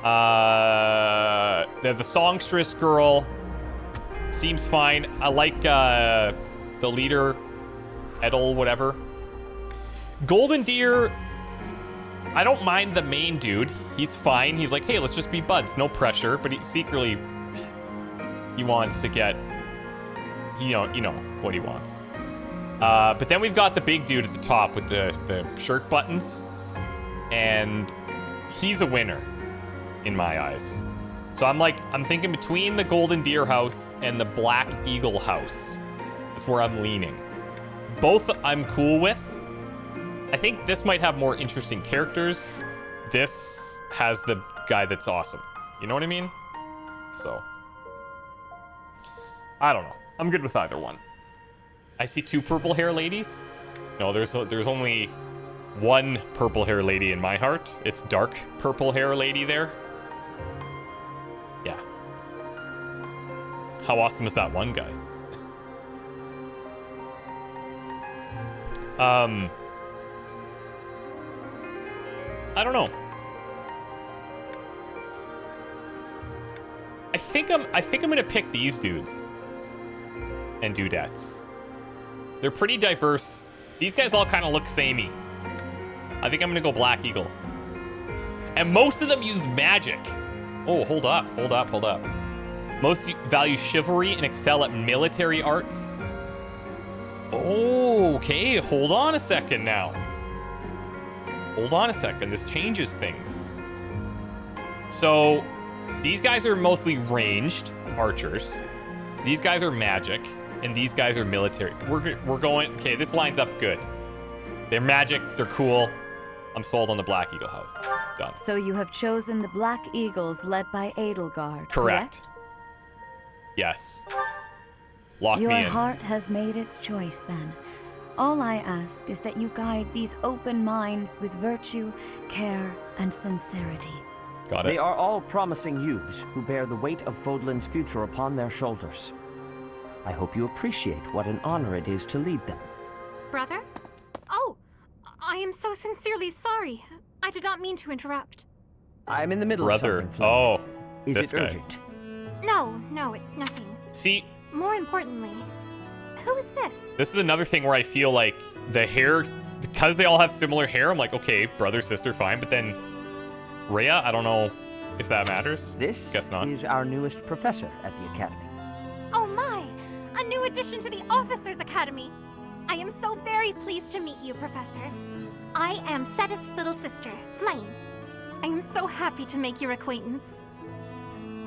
They have the Songstress girl. Seems fine. I like the leader, Edel, whatever. Golden Deer, I don't mind the main dude. He's fine. He's like, hey, let's just be buds. No pressure. But he secretly, he wants to get, you know what he wants. But then we've got the big dude at the top with the shirt buttons. And he's a winner in my eyes. So I'm thinking between the Golden Deer House and the Black Eagle House. That's where I'm leaning. Both I'm cool with. I think this might have more interesting characters. This has the guy that's awesome. You know what I mean? So, I don't know. I'm good with either one. I see 2 purple hair ladies. No, there's only 1 purple hair lady in my heart. It's dark purple hair lady there. Yeah. How awesome is that one guy? I don't know. I think I'm gonna pick these dudes and dudettes. They're pretty diverse. These guys all kind of look samey. I think I'm gonna go Black Eagle. And most of them use magic. Oh, hold up. Most value chivalry and excel at military arts. Oh, okay, hold on a second now. Hold on a second, this changes things. So, these guys are mostly ranged archers. These guys are magic, and these guys are military. We're going, okay, this lines up good. They're magic, they're cool. I'm sold on the Black Eagle House. Done. So you have chosen the Black Eagles led by Edelgard, correct? Yes. Lock Your me in. heart has made its choice then. All I ask is that you guide these open minds with virtue, care, and sincerity. Got it. They are all promising youths who bear the weight of Fodlan's future upon their shoulders. I hope you appreciate what an honor it is to lead them. Brother? Oh, I am so sincerely sorry. I did not mean to interrupt. I'm in the middle of something, Flynn. Oh, is this it guy. urgent? No, it's nothing. See, More importantly, who is this? this is another thing where I feel like the hair, because they all have similar hair, I'm like, okay, brother, sister, fine. But then Rhea, I don't know if that matters. This Guess not. is our newest professor at the academy. Oh my! A new addition to the Officers Academy! I am so very pleased to meet you, Professor. I am Sedith's little sister, Flame. I am so happy to make your acquaintance.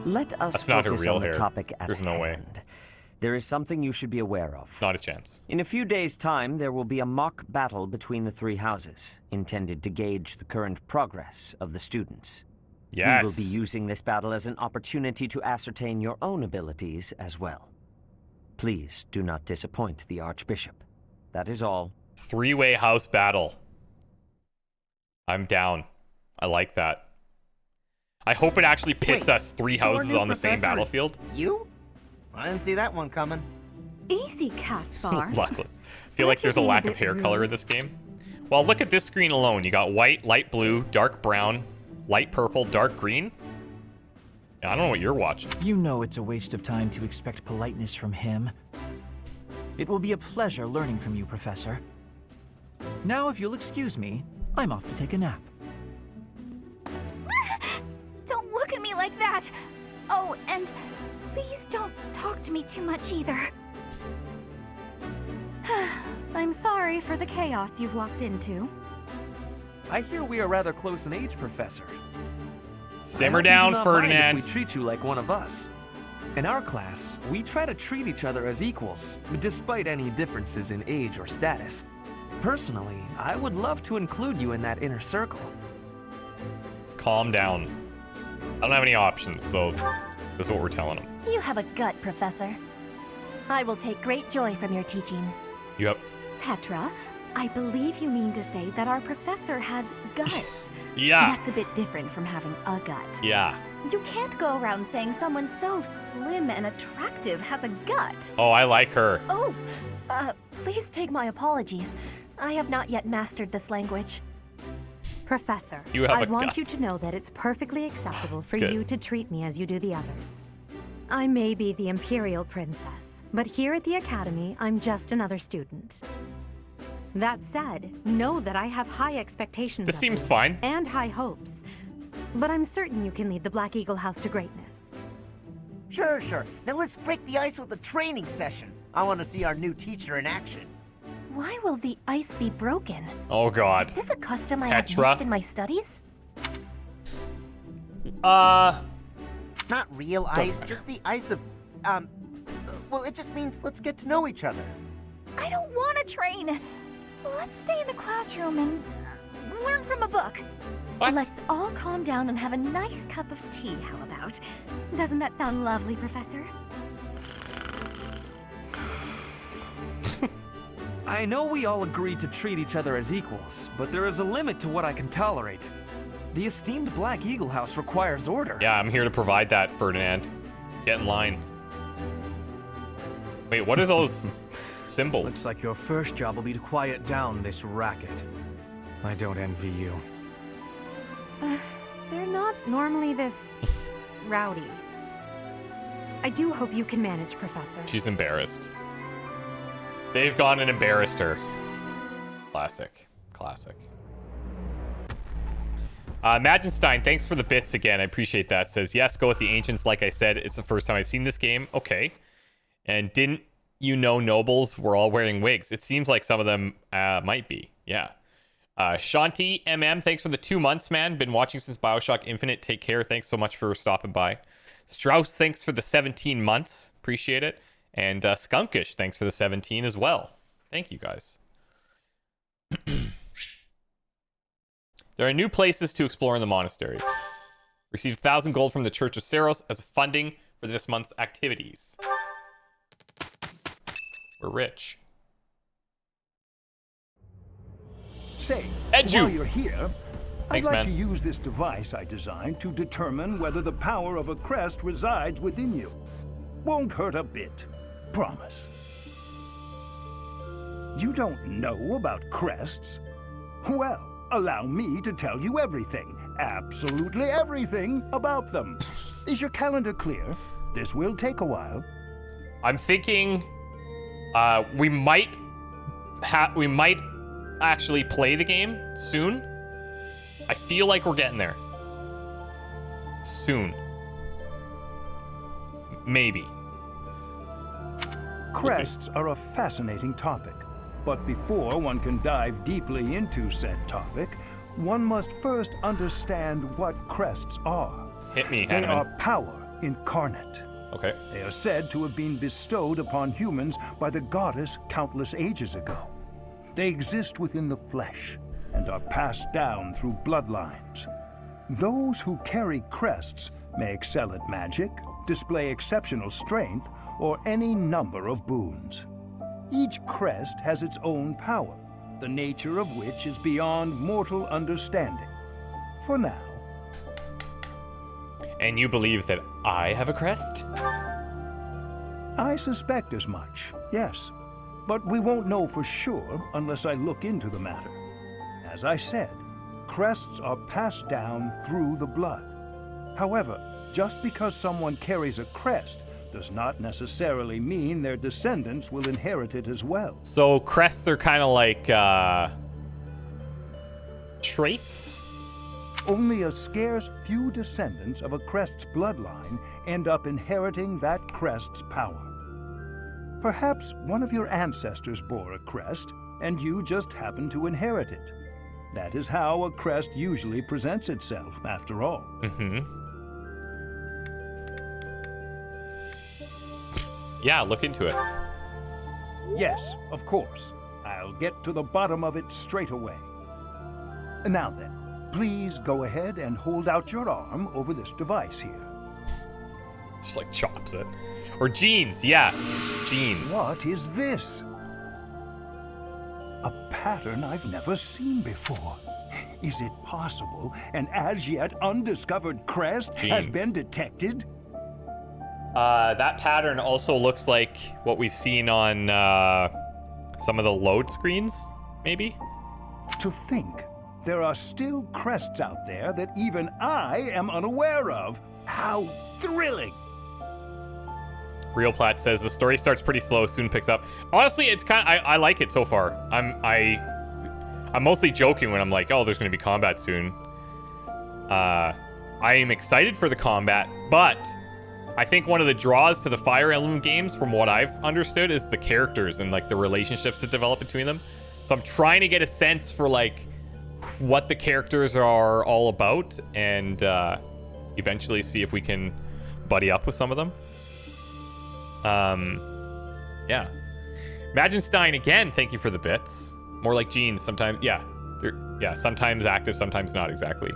Let us That's not her focus real on the hair. topic at There's no way. hand. There is something you should be aware of. Not a chance. In a few days' time, there will be a mock battle between the three houses, intended to gauge the current progress of the students. Yes. We will be using this battle as an opportunity to ascertain your own abilities as well. Please do not disappoint the Archbishop. That is all. Three-way house battle. I'm down. I like that. I hope it actually pits us three so our houses new on the same professor is battlefield. You? I didn't see that one coming. Easy, Caspar. Luckless. I feel like Aren't you there's a being a lack of bit hair color in rude? this game. Well, look at this screen alone. You got white, light blue, dark brown, light purple, dark green. I don't know what you're watching. You know it's a waste of time to expect politeness from him. It will be a pleasure learning from you, Professor. Now, if you'll excuse me, I'm off to take a nap. Don't look at me like that! Oh, and please don't talk to me too much either. I'm sorry for the chaos you've walked into. I hear we are rather close in age, Professor. Simmer I hope you down, do not mind Ferdinand. if we treat you like one of us. In our class, we try to treat each other as equals, despite any differences in age or status. Personally, I would love to include you in that inner circle. Calm down. I don't have any options, so this is what we're telling them. You have a gut, Professor. I will take great joy from your teachings. Yep. Petra, I believe you mean to say that our professor has guts. Yeah. That's a bit different from having a gut. Yeah. You can't go around saying someone so slim and attractive has a gut. Oh, I like her. Oh, please take my apologies. I have not yet mastered this language. Professor, You have I a want gut. you to know that it's perfectly acceptable for Good. you to treat me as you do the others. I may be the Imperial Princess, but here at the Academy, I'm just another student. That said, know that I have high expectations This of seems you fine. and high hopes, but I'm certain you can lead the Black Eagle House to greatness. Sure. Now let's break the ice with a training session. I want to see our new teacher in action. Why will the ice be broken? Oh, God. Is this a custom I have Petra? missed in my studies? Not real ice, just the ice of, well, it just means let's get to know each other. I don't want to train. Let's stay in the classroom and learn from a book. Let's all calm down and have a nice cup of tea, how about? Doesn't that sound lovely, Professor? I know we all agreed to treat each other as equals, but there is a limit to what I can tolerate. The esteemed Black Eagle House requires order. Yeah, I'm here to provide that, Ferdinand. Get in line. Wait, what are those symbols? Looks like your first job will be to quiet down this racket. I don't envy you. They're not normally this rowdy. I do hope you can manage, Professor. She's embarrassed. They've gone and embarrassed her. Classic. Classic. Magenstein, thanks for the bits again. I appreciate that. Says, yes, go with the Ancients. Like I said, it's the first time I've seen this game. Okay. And didn't you know nobles were all wearing wigs? It seems like some of them might be. Yeah. Shanti MM, thanks for the 2 months, man. Been watching since Bioshock Infinite. Take care. Thanks so much for stopping by. Strauss, thanks for the 17 months. Appreciate it. And Skunkish, thanks for the 17 as well. Thank you, guys. There are new places to explore in the monastery. Received 1,000 gold from the Church of Saros as funding for for this month's activities. We're rich. Say, Edu. while you're here, Thanks, I'd like man. to use this device I designed to determine whether the power of a crest resides within you. Won't hurt a bit. Promise. You don't know about crests? Well, allow me to tell you everything, absolutely everything about them. Is your calendar clear? This will take a while. I'm thinking we might actually play the game soon. I feel like we're getting there. Soon. Maybe. Crests are a fascinating topic, but before one can dive deeply into said topic, one must first understand what crests are. Hit me, They Hanneman. are power incarnate. Okay. They are said to have been bestowed upon humans by the goddess countless ages ago. They exist within the flesh and are passed down through bloodlines. Those who carry crests may excel at magic, display exceptional strength, or any number of boons. Each crest has its own power, the nature of which is beyond mortal understanding. For now. And you believe that I have a crest? I suspect as much, yes. But we won't know for sure unless I look into the matter. As I said, crests are passed down through the blood. However, just because someone carries a crest does not necessarily mean their descendants will inherit it as well. So crests are kind of like traits? Only a scarce few descendants of a crest's bloodline end up inheriting that crest's power. Perhaps one of your ancestors bore a crest, and you just happen to inherit it. That is how a crest usually presents itself, after all. Yeah, look into it. Yes, of course. I'll get to the bottom of it straight away. Now then, please go ahead and hold out your arm over this device here. Just like chops it. Or jeans, yeah. Jeans. What is this? A pattern I've never seen before. Is it possible an as yet undiscovered crest has Jeans. been detected? That pattern also looks like what we've seen on some of the load screens, maybe? To think there are still crests out there that even I am unaware of. How thrilling! Real Plat says the story starts pretty slow, soon picks up. Honestly, it's kind of, I like it so far. I'm mostly joking when I'm like, oh, there's going to be combat soon. I am excited for the combat, but I think one of the draws to the Fire Emblem games, from what I've understood, is the characters and like the relationships that develop between them. So I'm trying to get a sense for like what the characters are all about, and eventually see if we can buddy up with some of them. Yeah. Imagine Stein again. Thank you for the bits. More like jeans. Sometimes, yeah, sometimes active, sometimes not exactly.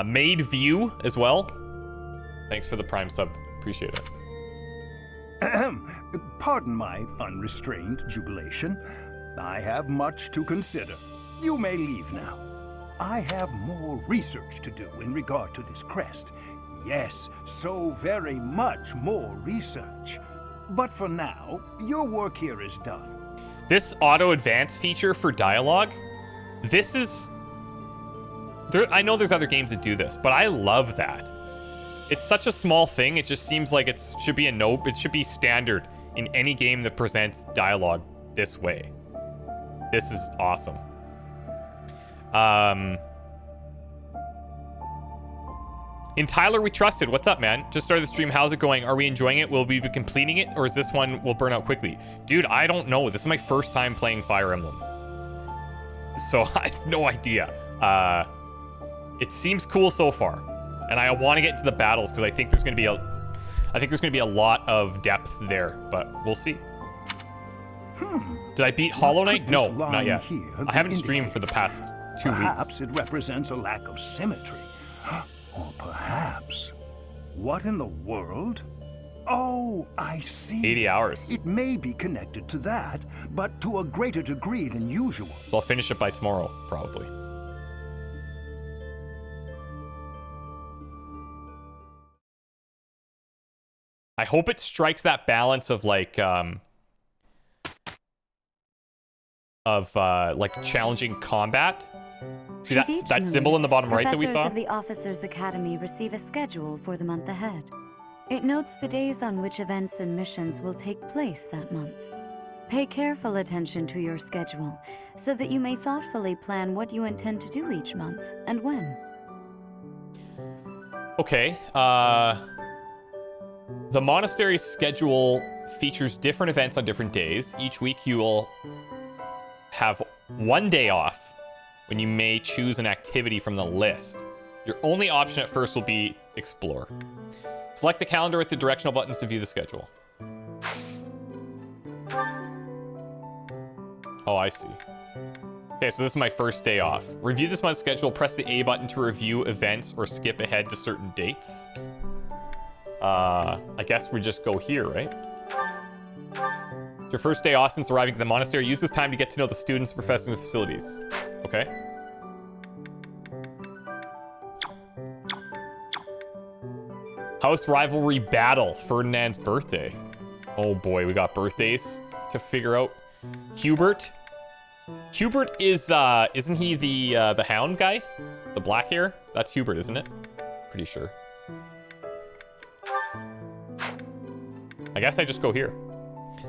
Made View as well. Thanks for the Prime sub. Appreciate it. Pardon my unrestrained jubilation. I have much to consider. You may leave now. I have more research to do in regard to this crest. Yes, so very much more research. But for now, your work here is done. This auto advance feature for dialogue, this is... I know there's other games that do this, but I love that. It's such a small thing, it just seems like it should be it should be standard in any game that presents dialogue this way. This is awesome. In Tyler We Trusted, what's up, man? Just started the stream, how's it going? Are we enjoying it? Will we be completing it? Or is this one will burn out quickly? Dude, I don't know. This is my first time playing Fire Emblem. So I have no idea. It seems cool so far. And I want to get into the battles because I think there's going to be a lot of depth there, but we'll see. Did I beat Hollow Knight? No, not yet. I haven't streamed for the past 2 weeks. Perhaps it represents a lack of symmetry. Or perhaps... What in the world? Oh, I see. 80 hours. It may be connected to that, but to a greater degree than usual. So I'll finish it by tomorrow, probably. I hope it strikes that balance of like challenging combat. See that symbol in the bottom right that we saw? Professors of the Officers Academy receive a schedule for the month ahead. It notes the days on which events and missions will take place that month. Pay careful attention to your schedule so that you may thoughtfully plan what you intend to do each month and when. Okay, the monastery schedule features different events on different days. Each week you will have one day off when you may choose an activity from the list. Your only option at first will be explore. Select the calendar with the directional buttons to view the schedule. Oh, I see. Okay, so this is my first day off. Review this month's schedule. Press the A button to review events or skip ahead to certain dates. I guess we just go here, right? It's your first day off since arriving at the monastery. Use this time to get to know the students, professors, and facilities. Okay. House rivalry battle. Ferdinand's birthday. Oh boy, we got birthdays to figure out. Hubert. Hubert is, isn't he the hound guy? The black hair? That's Hubert, isn't it? Pretty sure. I guess I just go here.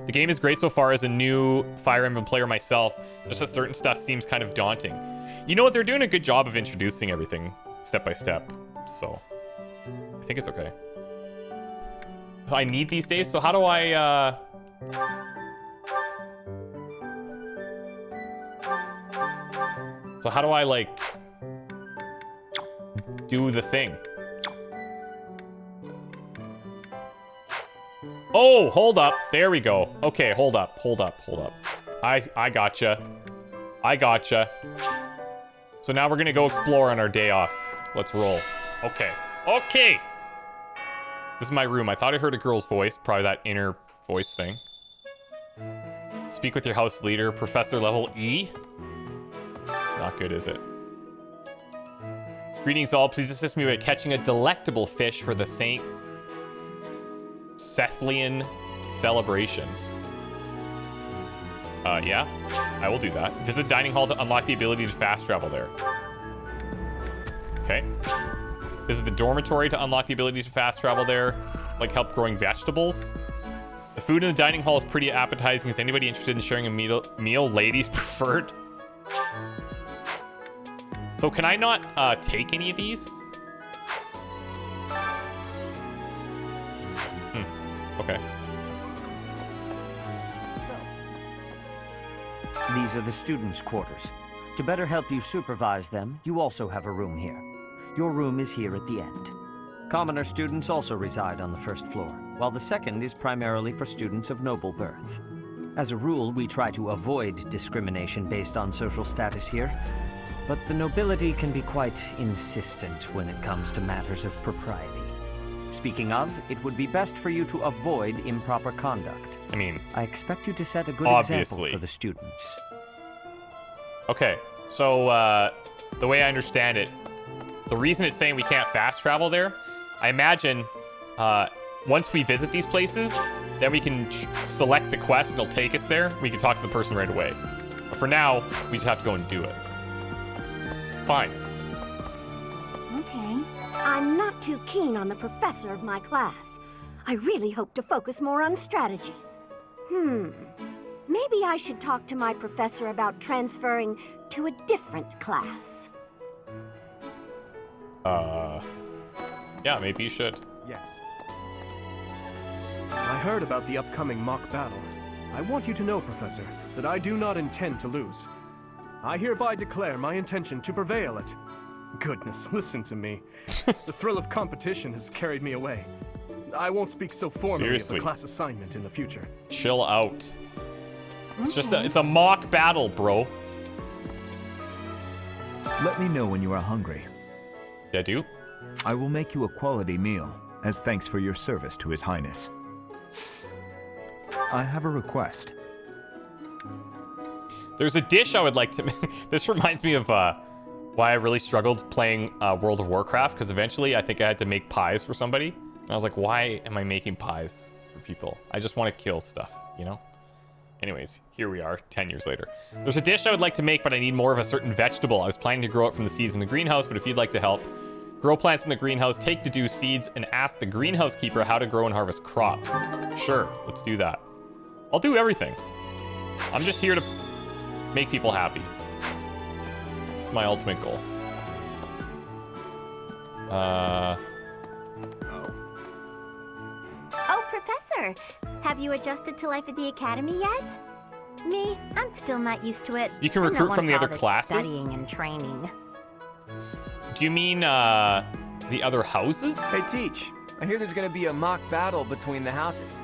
The game is great so far. As a new Fire Emblem player myself, just a certain stuff seems kind of daunting. You know what? They're doing a good job of introducing everything step by step. So, I think it's okay. I need these days, so how do I, So how do I, like, do the thing? Oh, hold up. There we go. Okay, hold up. I gotcha. So now we're gonna go explore on our day off. Let's roll. Okay. This is my room. I thought I heard a girl's voice. Probably that inner voice thing. Speak with your house leader. Professor level E. Not good, is it? Greetings all. Please assist me by catching a delectable fish for the St. Sethlian celebration. Yeah, I will do that. Visit dining hall to unlock the ability to fast travel there. Okay. Visit the dormitory to unlock the ability to fast travel there. Like help growing vegetables. The food in the dining hall is pretty appetizing. Is anybody interested in sharing a meal? Ladies preferred. So can I not take any of these? Okay. These are the students' quarters. To better help you supervise them, you also have a room here. Your room is here at the end. Commoner students also reside on the first floor, while the second is primarily for students of noble birth. As a rule, we try to avoid discrimination based on social status here, but the nobility can be quite insistent when it comes to matters of propriety. Speaking of, it would be best for you to avoid improper conduct. I mean, I expect you to set a good example for the students. Okay, so the way I understand it, the reason it's saying we can't fast travel there, I imagine once we visit these places, then we can select the quest and it'll take us there. We can talk to the person right away. But for now, we just have to go and do it. Fine. Okay. I'm not too keen on the professor of my class. I really hope to focus more on strategy. Maybe I should talk to my professor about transferring to a different class. Yeah, maybe you should. Yes. I heard about the upcoming mock battle. I want you to know, Professor, that I do not intend to lose. I hereby declare my intention to prevail at... Goodness, listen to me. The thrill of competition has carried me away. I won't speak so formally of the class assignment in the future. Chill out. It's just it's a mock battle, bro. Let me know when you are hungry. I do? I will make you a quality meal, as thanks for your service to His Highness. I have a request. There's a dish I would like to make. This reminds me of why I really struggled playing World of Warcraft, because eventually I think I had to make pies for somebody. And I was like, why am I making pies for people? I just want to kill stuff, you know? Anyways, here we are, 10 years later. There's a dish I would like to make, but I need more of a certain vegetable. I was planning to grow it from the seeds in the greenhouse, but if you'd like to help, grow plants in the greenhouse, take deduced seeds, and ask the greenhouse keeper how to grow and harvest crops. Sure, let's do that. I'll do everything. I'm just here to make people happy. It's my ultimate goal. Oh, Professor! Have you adjusted to life at the Academy yet? Me, I'm still not used to it. You can I'm not recruit one from the for all other this classes? Studying and training. Do you mean, the other houses? Hey, Teach. I hear there's gonna be a mock battle between the houses.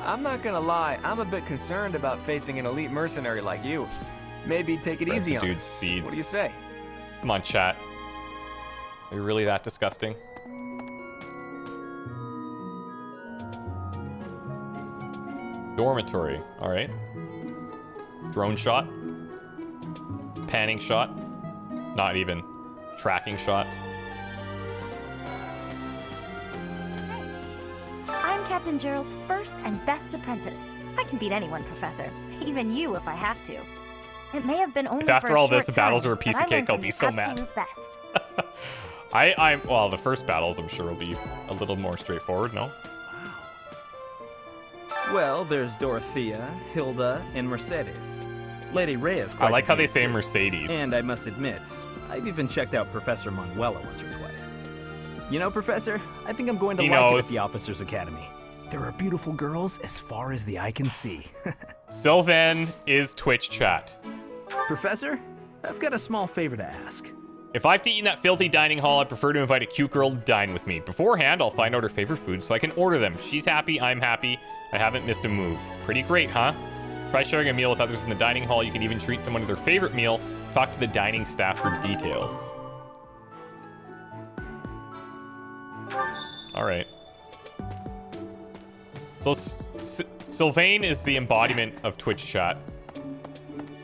I'm not gonna lie, I'm a bit concerned about facing an elite mercenary like you. Maybe take it easy on Dude, us. seeds. What do you say? Come on, chat. Are you really that disgusting? Dormitory. All right. Drone shot. Panning shot. Not even. Tracking shot. I'm Captain Gerald's first and best apprentice. I can beat anyone, Professor. Even you, if I have to. It may have been only If after for a all short this, the battles time, are a piece but of I learned cake, I'll from be the so mad. absolute best. Well, the first battles, I'm sure, will be a little more straightforward, no? Well, there's Dorothea, Hilda, and Mercedes. Lady Rhea's quite I like how they advanced say too. Mercedes. And I must admit, I've even checked out Professor Manuela once or twice. You know, Professor, I think I'm going to He like it knows. at the Officers Academy. There are beautiful girls as far as the eye can see. Sylvan is Twitch chat. Professor, I've got a small favor to ask. If I have to eat in that filthy dining hall, I'd prefer to invite a cute girl to dine with me. Beforehand, I'll find out her favorite food so I can order them. She's happy, I'm happy. I haven't missed a move. Pretty great, huh? Try sharing a meal with others in the dining hall. You can even treat someone to their favorite meal. Talk to the dining staff for details. All right. So Sylvain is the embodiment of Twitch chat.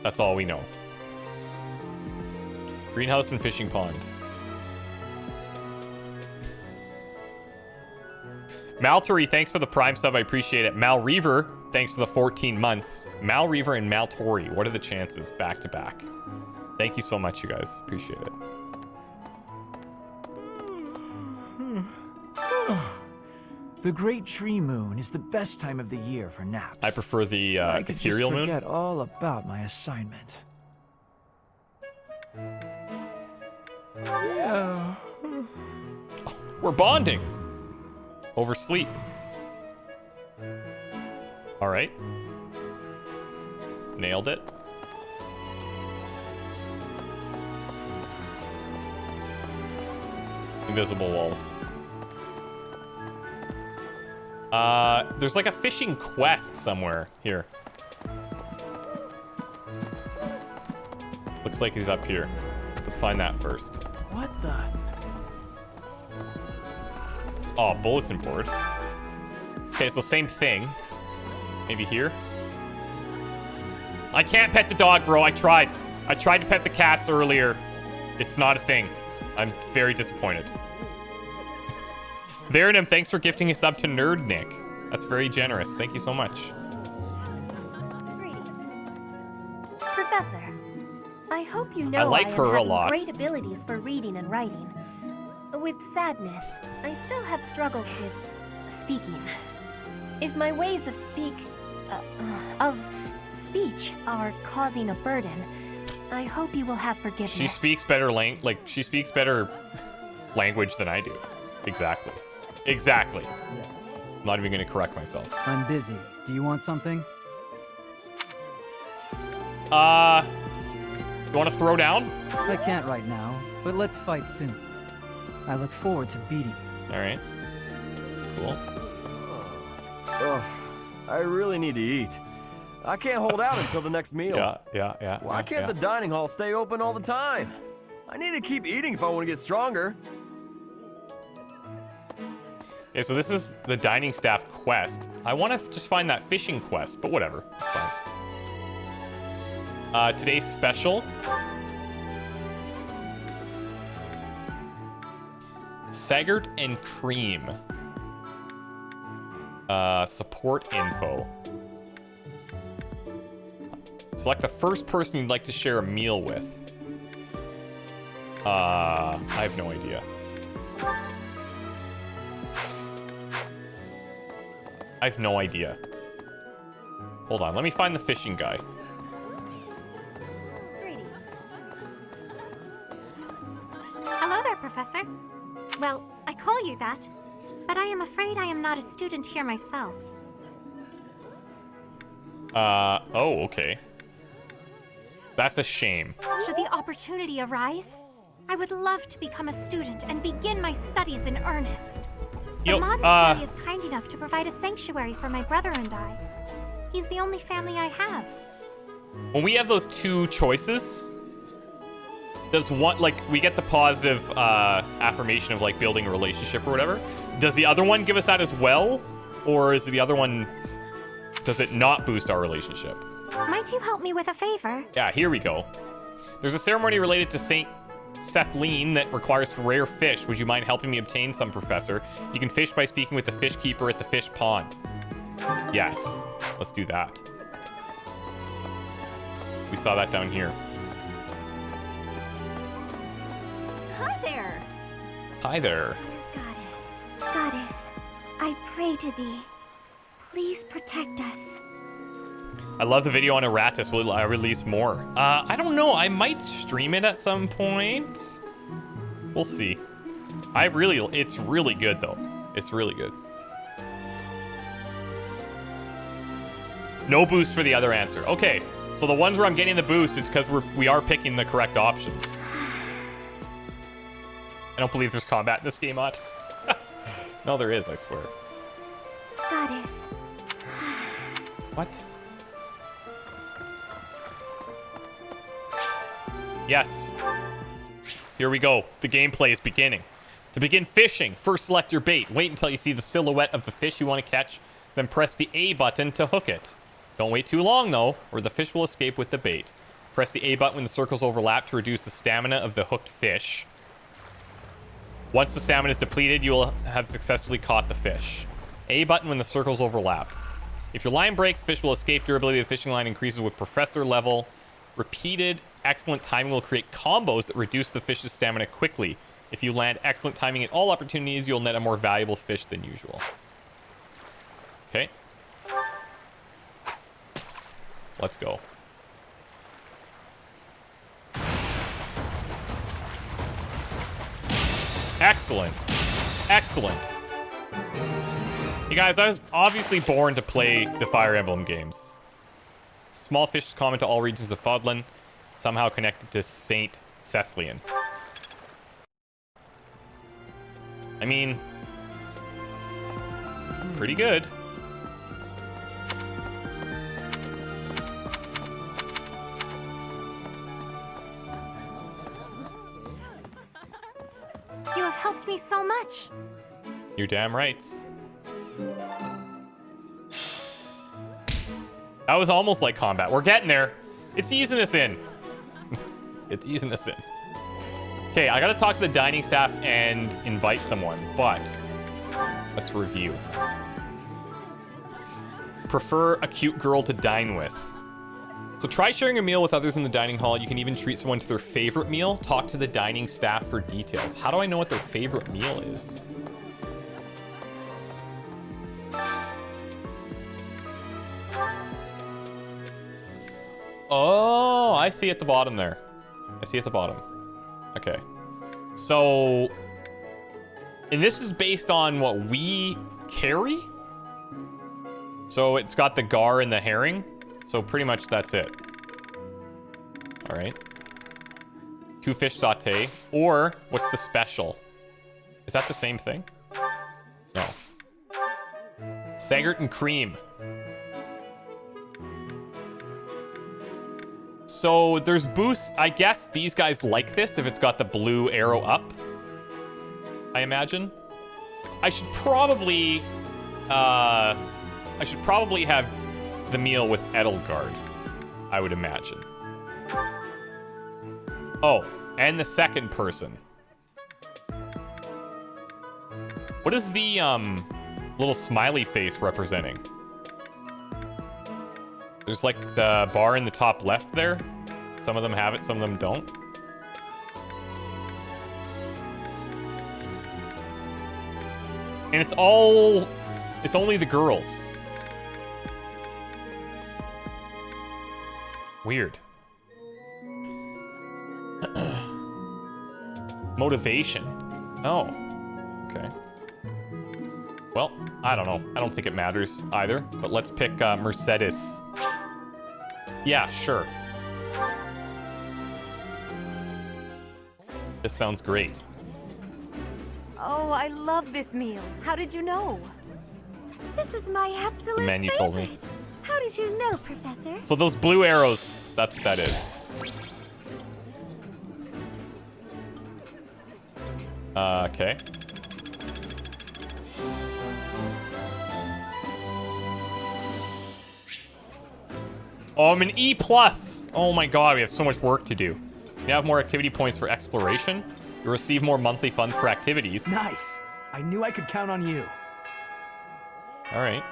That's all we know. Greenhouse and fishing pond. Maltori, thanks for the Prime sub. I appreciate it. Mal Reaver, thanks for the 14 months. Mal Reaver and Maltori, what are the chances back to back? Thank you so much, you guys. Appreciate it. The Great Tree Moon is the best time of the year for naps. I prefer the I could ethereal just moon. forget all about my assignment. Oh, we're bonding over sleep. All right. Nailed it. Invisible walls. There's like a fishing quest somewhere here. Looks like he's up here. Let's find that first. What the? Oh, bulletin board. Okay, so same thing. Maybe here. I can't pet the dog, bro. I tried. I tried to pet the cats earlier. It's not a thing. I'm very disappointed. Veridum, thanks for gifting a sub to Nerd Nick. That's very generous. Thank you so much. Professor, I hope you know I like her a having lot. great abilities for reading and writing. With sadness, I still have struggles with speaking. If my ways of speech are causing a burden, I hope you will have forgiveness. She speaks better she speaks better language than I do. Exactly. Exactly. Yes. I'm not even going to correct myself. I'm busy. Do you want something? You want to throw down? I can't right now, but let's fight soon. I look forward to beating you. All right. Cool. Ugh, I really need to eat. I can't hold out until the next meal. Yeah. Why can't the dining hall stay open all the time? I need to keep eating if I want to get stronger. Okay, so this is the dining staff quest. I want to just find that fishing quest, but whatever. It's fine. Today's special. Saggart and Cream. Support info. Select the first person you'd like to share a meal with. I have no idea. I have no idea. Hold on, let me find the fishing guy. Hello there, Professor. Well, I call you that, but I am afraid I am not a student here myself. Oh, okay. That's a shame. Should the opportunity arise, I would love to become a student and begin my studies in earnest. The monastery is kind enough to provide a sanctuary for my brother and I. He's the only family I have. When we have those two choices, does one, like, we get the positive affirmation of, like, building a relationship or whatever. Does the other one give us that as well? Or is the other one, does it not boost our relationship? Might you help me with a favor? Yeah, here we go. There's a ceremony related to Saint Sethlene that requires rare fish. Would you mind helping me obtain some, Professor? You can fish by speaking with the fish keeper at the fish pond. Yes, let's do that. We saw that down here. Hi there. Hi there. Goddess, I pray to thee. Please protect us. I love the video on Erratus. Will I release more? I don't know. I might stream it at some point. We'll see. It's really good though. It's really good. No boost for the other answer. Okay, so the ones where I'm getting the boost is because we are picking the correct options. I don't believe there's combat in this game, Ott. No, there is, I swear. Goddess. What? Yes. Here we go. The gameplay is beginning. To begin fishing, first select your bait. Wait until you see the silhouette of the fish you want to catch, then press the A button to hook it. Don't wait too long, though, or the fish will escape with the bait. Press the A button when the circles overlap to reduce the stamina of the hooked fish. Once the stamina is depleted, you will have successfully caught the fish. A button when the circles overlap. If your line breaks, fish will escape. Durability of the fishing line increases with professor level. Repeated excellent timing will create combos that reduce the fish's stamina quickly. If you land excellent timing at all opportunities, you'll net a more valuable fish than usual. Okay. Let's go. Excellent. Excellent. Hey guys, I was obviously born to play the Fire Emblem games. Small fish is common to all regions of Fodlan, somehow connected to Saint Sethlene. I mean, it's pretty good. You have helped me so much. You're damn right. That was almost like combat. We're getting there. It's easing us in. It's easing us in. Okay, I gotta talk to the dining staff and invite someone, but let's review. Prefer a cute girl to dine with. So try sharing a meal with others in the dining hall. You can even treat someone to their favorite meal. Talk to the dining staff for details. How do I know what their favorite meal is? Oh, I see at the bottom there. I see at the bottom. Okay. So, and this is based on what we carry. So it's got the gar and the herring. So pretty much that's it. All right. 2 fish sauté. Or what's the special? Is that the same thing? No. Saggart and cream. So there's boosts. I guess these guys like this if it's got the blue arrow up. I imagine. I should probably have the meal with Edelgard, I would imagine. Oh, and the second person. What is the little smiley face representing? There's like the bar in the top left there. Some of them have it, some of them don't. And it's only the girls. Weird. Motivation. Oh, okay. Well, I don't know. I don't think it matters either, but let's pick Mercedes. Yeah, sure. This sounds great. Oh, I love this meal. How did you know? This is my absolute The menu told me. How did you know, Professor? So those blue arrows, that's what that is. Okay. Oh, I'm an E+. Oh my god, we have so much work to do. We have more activity points for exploration. You receive more monthly funds for activities. Nice. I knew I could count on you. All right.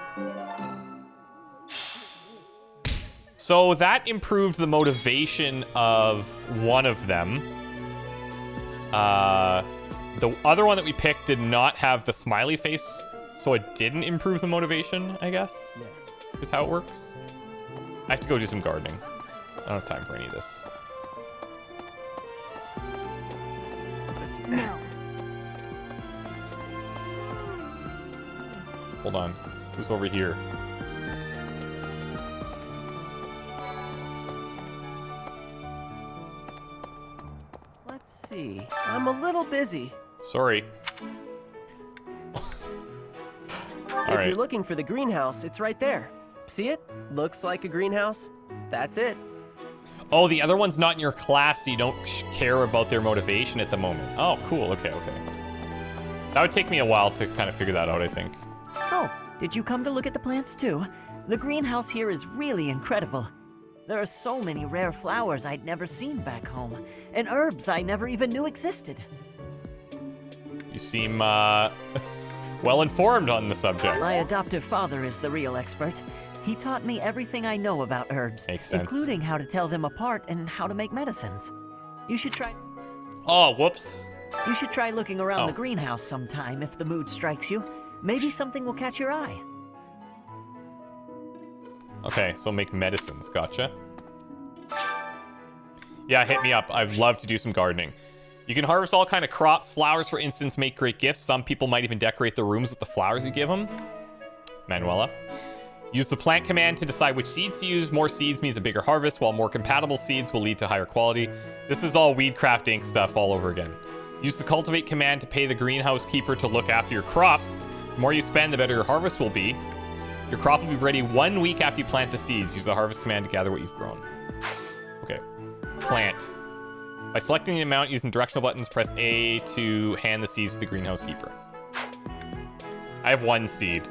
So that improved the motivation of one of them. The other one that we picked did not have the smiley face, so it didn't improve the motivation, I guess. Yes. Is how it works. I have to go do some gardening. I don't have time for any of this. No. Hold on. Who's over here? Let's see. I'm a little busy. Sorry. If you're looking for the greenhouse, it's right there. See it? Looks like a greenhouse. That's it. Oh, the other one's not in your class, so you don't care about their motivation at the moment. Oh, cool. Okay, okay. That would take me a while to kind of figure that out, I think. Oh, did you come to look at the plants too? The greenhouse here is really incredible. There are so many rare flowers I'd never seen back home, and herbs I never even knew existed. You seem, well informed on the subject. My adoptive father is the real expert. He taught me everything I know about herbs, Makes sense. including how to tell them apart and how to make medicines. You should try... Oh, whoops. You should try looking around Oh. the greenhouse sometime if the mood strikes you. Maybe something will catch your eye. Okay, so make medicines. Gotcha. Yeah, hit me up. I'd love to do some gardening. You can harvest all kind of crops. Flowers, for instance, make great gifts. Some people might even decorate their rooms with the flowers you give them. Manuela. Use the plant command to decide which seeds to use. More seeds means a bigger harvest, while more compatible seeds will lead to higher quality. This is all Weedcraft Inc. stuff all over again. Use the cultivate command to pay the greenhouse keeper to look after your crop. The more you spend, the better your harvest will be. Your crop will be ready 1 week after you plant the seeds. Use the harvest command to gather what you've grown. Okay. Plant. By selecting the amount using directional buttons, press A to hand the seeds to the greenhouse keeper. I have 1 seed.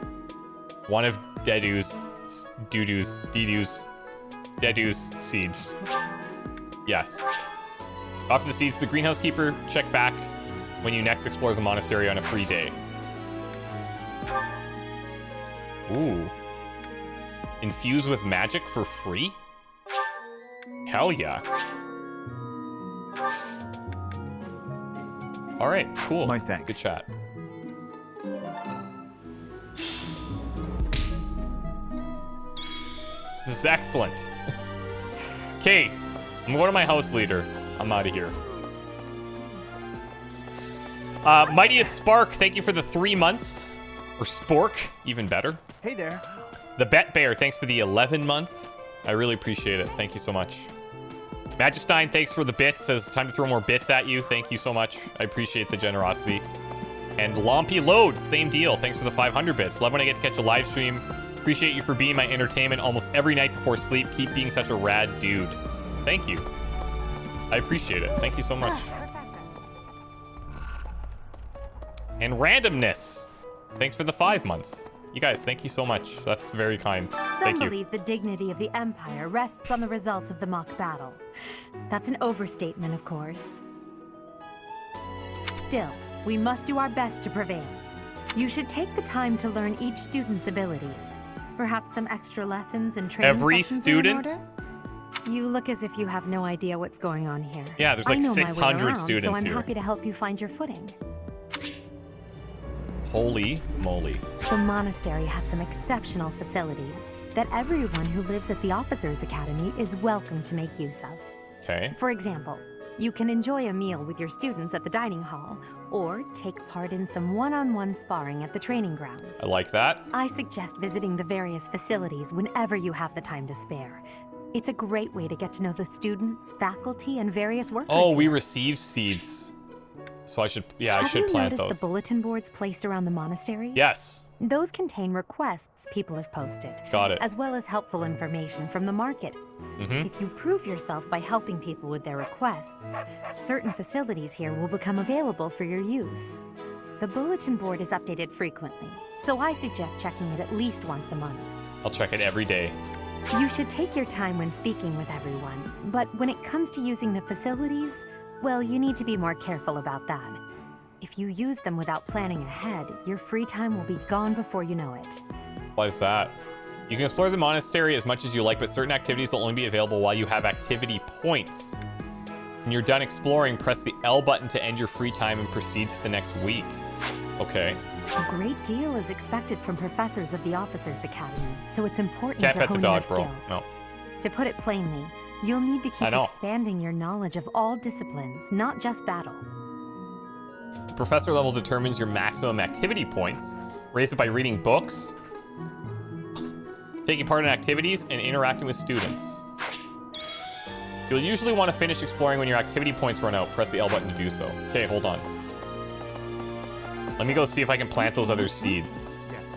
One of Dedu's seeds. Yes. Offer the seeds to the greenhouse keeper. Check back when you next explore the monastery on a free day. Ooh. Infuse with magic for free? Hell yeah. Alright, cool. My thanks. Good chat. This is excellent. Okay, I'm going to my house leader. I'm out of here. Mightiest Spark, thank you for the 3 months. Or Spork, even better. Hey there. The Bet Bear, thanks for the 11 months. I really appreciate it. Thank you so much. Magistine, thanks for the bits. Says time to throw more bits at you. Thank you so much. I appreciate the generosity. And Lompy Loads, same deal. Thanks for the 500 bits. Love when I get to catch a live stream. Appreciate you for being my entertainment almost every night before sleep. Keep being such a rad dude. Thank you. I appreciate it. Thank you so much. And randomness. Thanks for the 5 months. You guys, thank you so much. That's very kind. Some Thank you. believe the dignity of the Empire rests on the results of the mock battle. That's an overstatement, of course. Still, we must do our best to prevail. You should take the time to learn each student's abilities. Perhaps some extra lessons and training Every sessions student? are in order? You look as if you have no idea what's going on here. Yeah, there's like I know my way 600 around, students so I'm here. happy to help you find your footing. Holy moly. The monastery has some exceptional facilities that everyone who lives at the Officers' Academy is welcome to make use of. Okay. For example, you can enjoy a meal with your students at the dining hall, or take part in some one-on-one sparring at the training grounds. I like that. I suggest visiting the various facilities whenever you have the time to spare. It's a great way to get to know the students, faculty, and various workers. Oh, we here. receive seeds. So I should, yeah, I Have should you plant noticed those. the bulletin boards placed around the monastery? Yes. Those contain requests people have posted. Got it. As well as helpful information from the market. Mhm. If you prove yourself by helping people with their requests, certain facilities here will become available for your use. The bulletin board is updated frequently, so I suggest checking it at least once a month. I'll check it every day. You should take your time when speaking with everyone, but when it comes to using the facilities, well, you need to be more careful about that. If you use them without planning ahead, your free time will be gone before you know it. Why is that? You can explore the monastery as much as you like, but certain activities will only be available while you have activity points. When you're done exploring, press the L button to end your free time and proceed to the next week. Okay. A great deal is expected from professors of the Officers' Academy, so it's important Can't to pet the hone dog, your bro. skills. No. To put it plainly, you'll need to I keep know. expanding your knowledge of all disciplines, not just battle. Professor level determines your maximum activity points. Raise it by reading books, taking part in activities, and interacting with students. You'll usually want to finish exploring when your activity points run out. Press the L button to do so. Okay, hold on. Let me go see if I can plant those other seeds. Yes.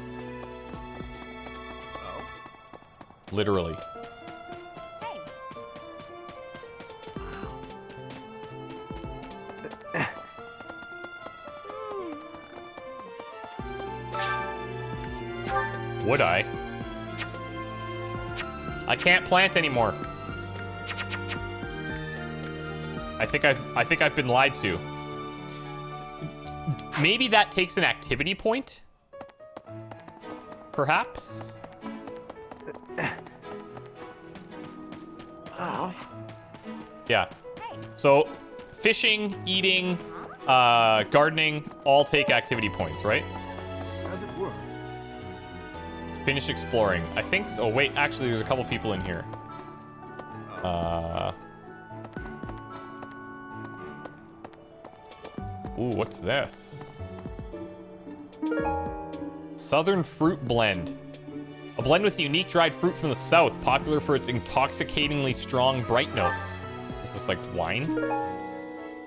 Literally. Would I? I can't plant anymore. I think I've been lied to. Maybe that takes an activity point? Perhaps? Yeah. So, fishing, eating, gardening, all take activity points, right? As it were. Finish exploring. I think so. Oh, wait, actually, there's a couple people in here. Ooh, what's this? Southern Fruit Blend. A blend with unique dried fruit from the south, popular for its intoxicatingly strong, bright notes. Is this like wine?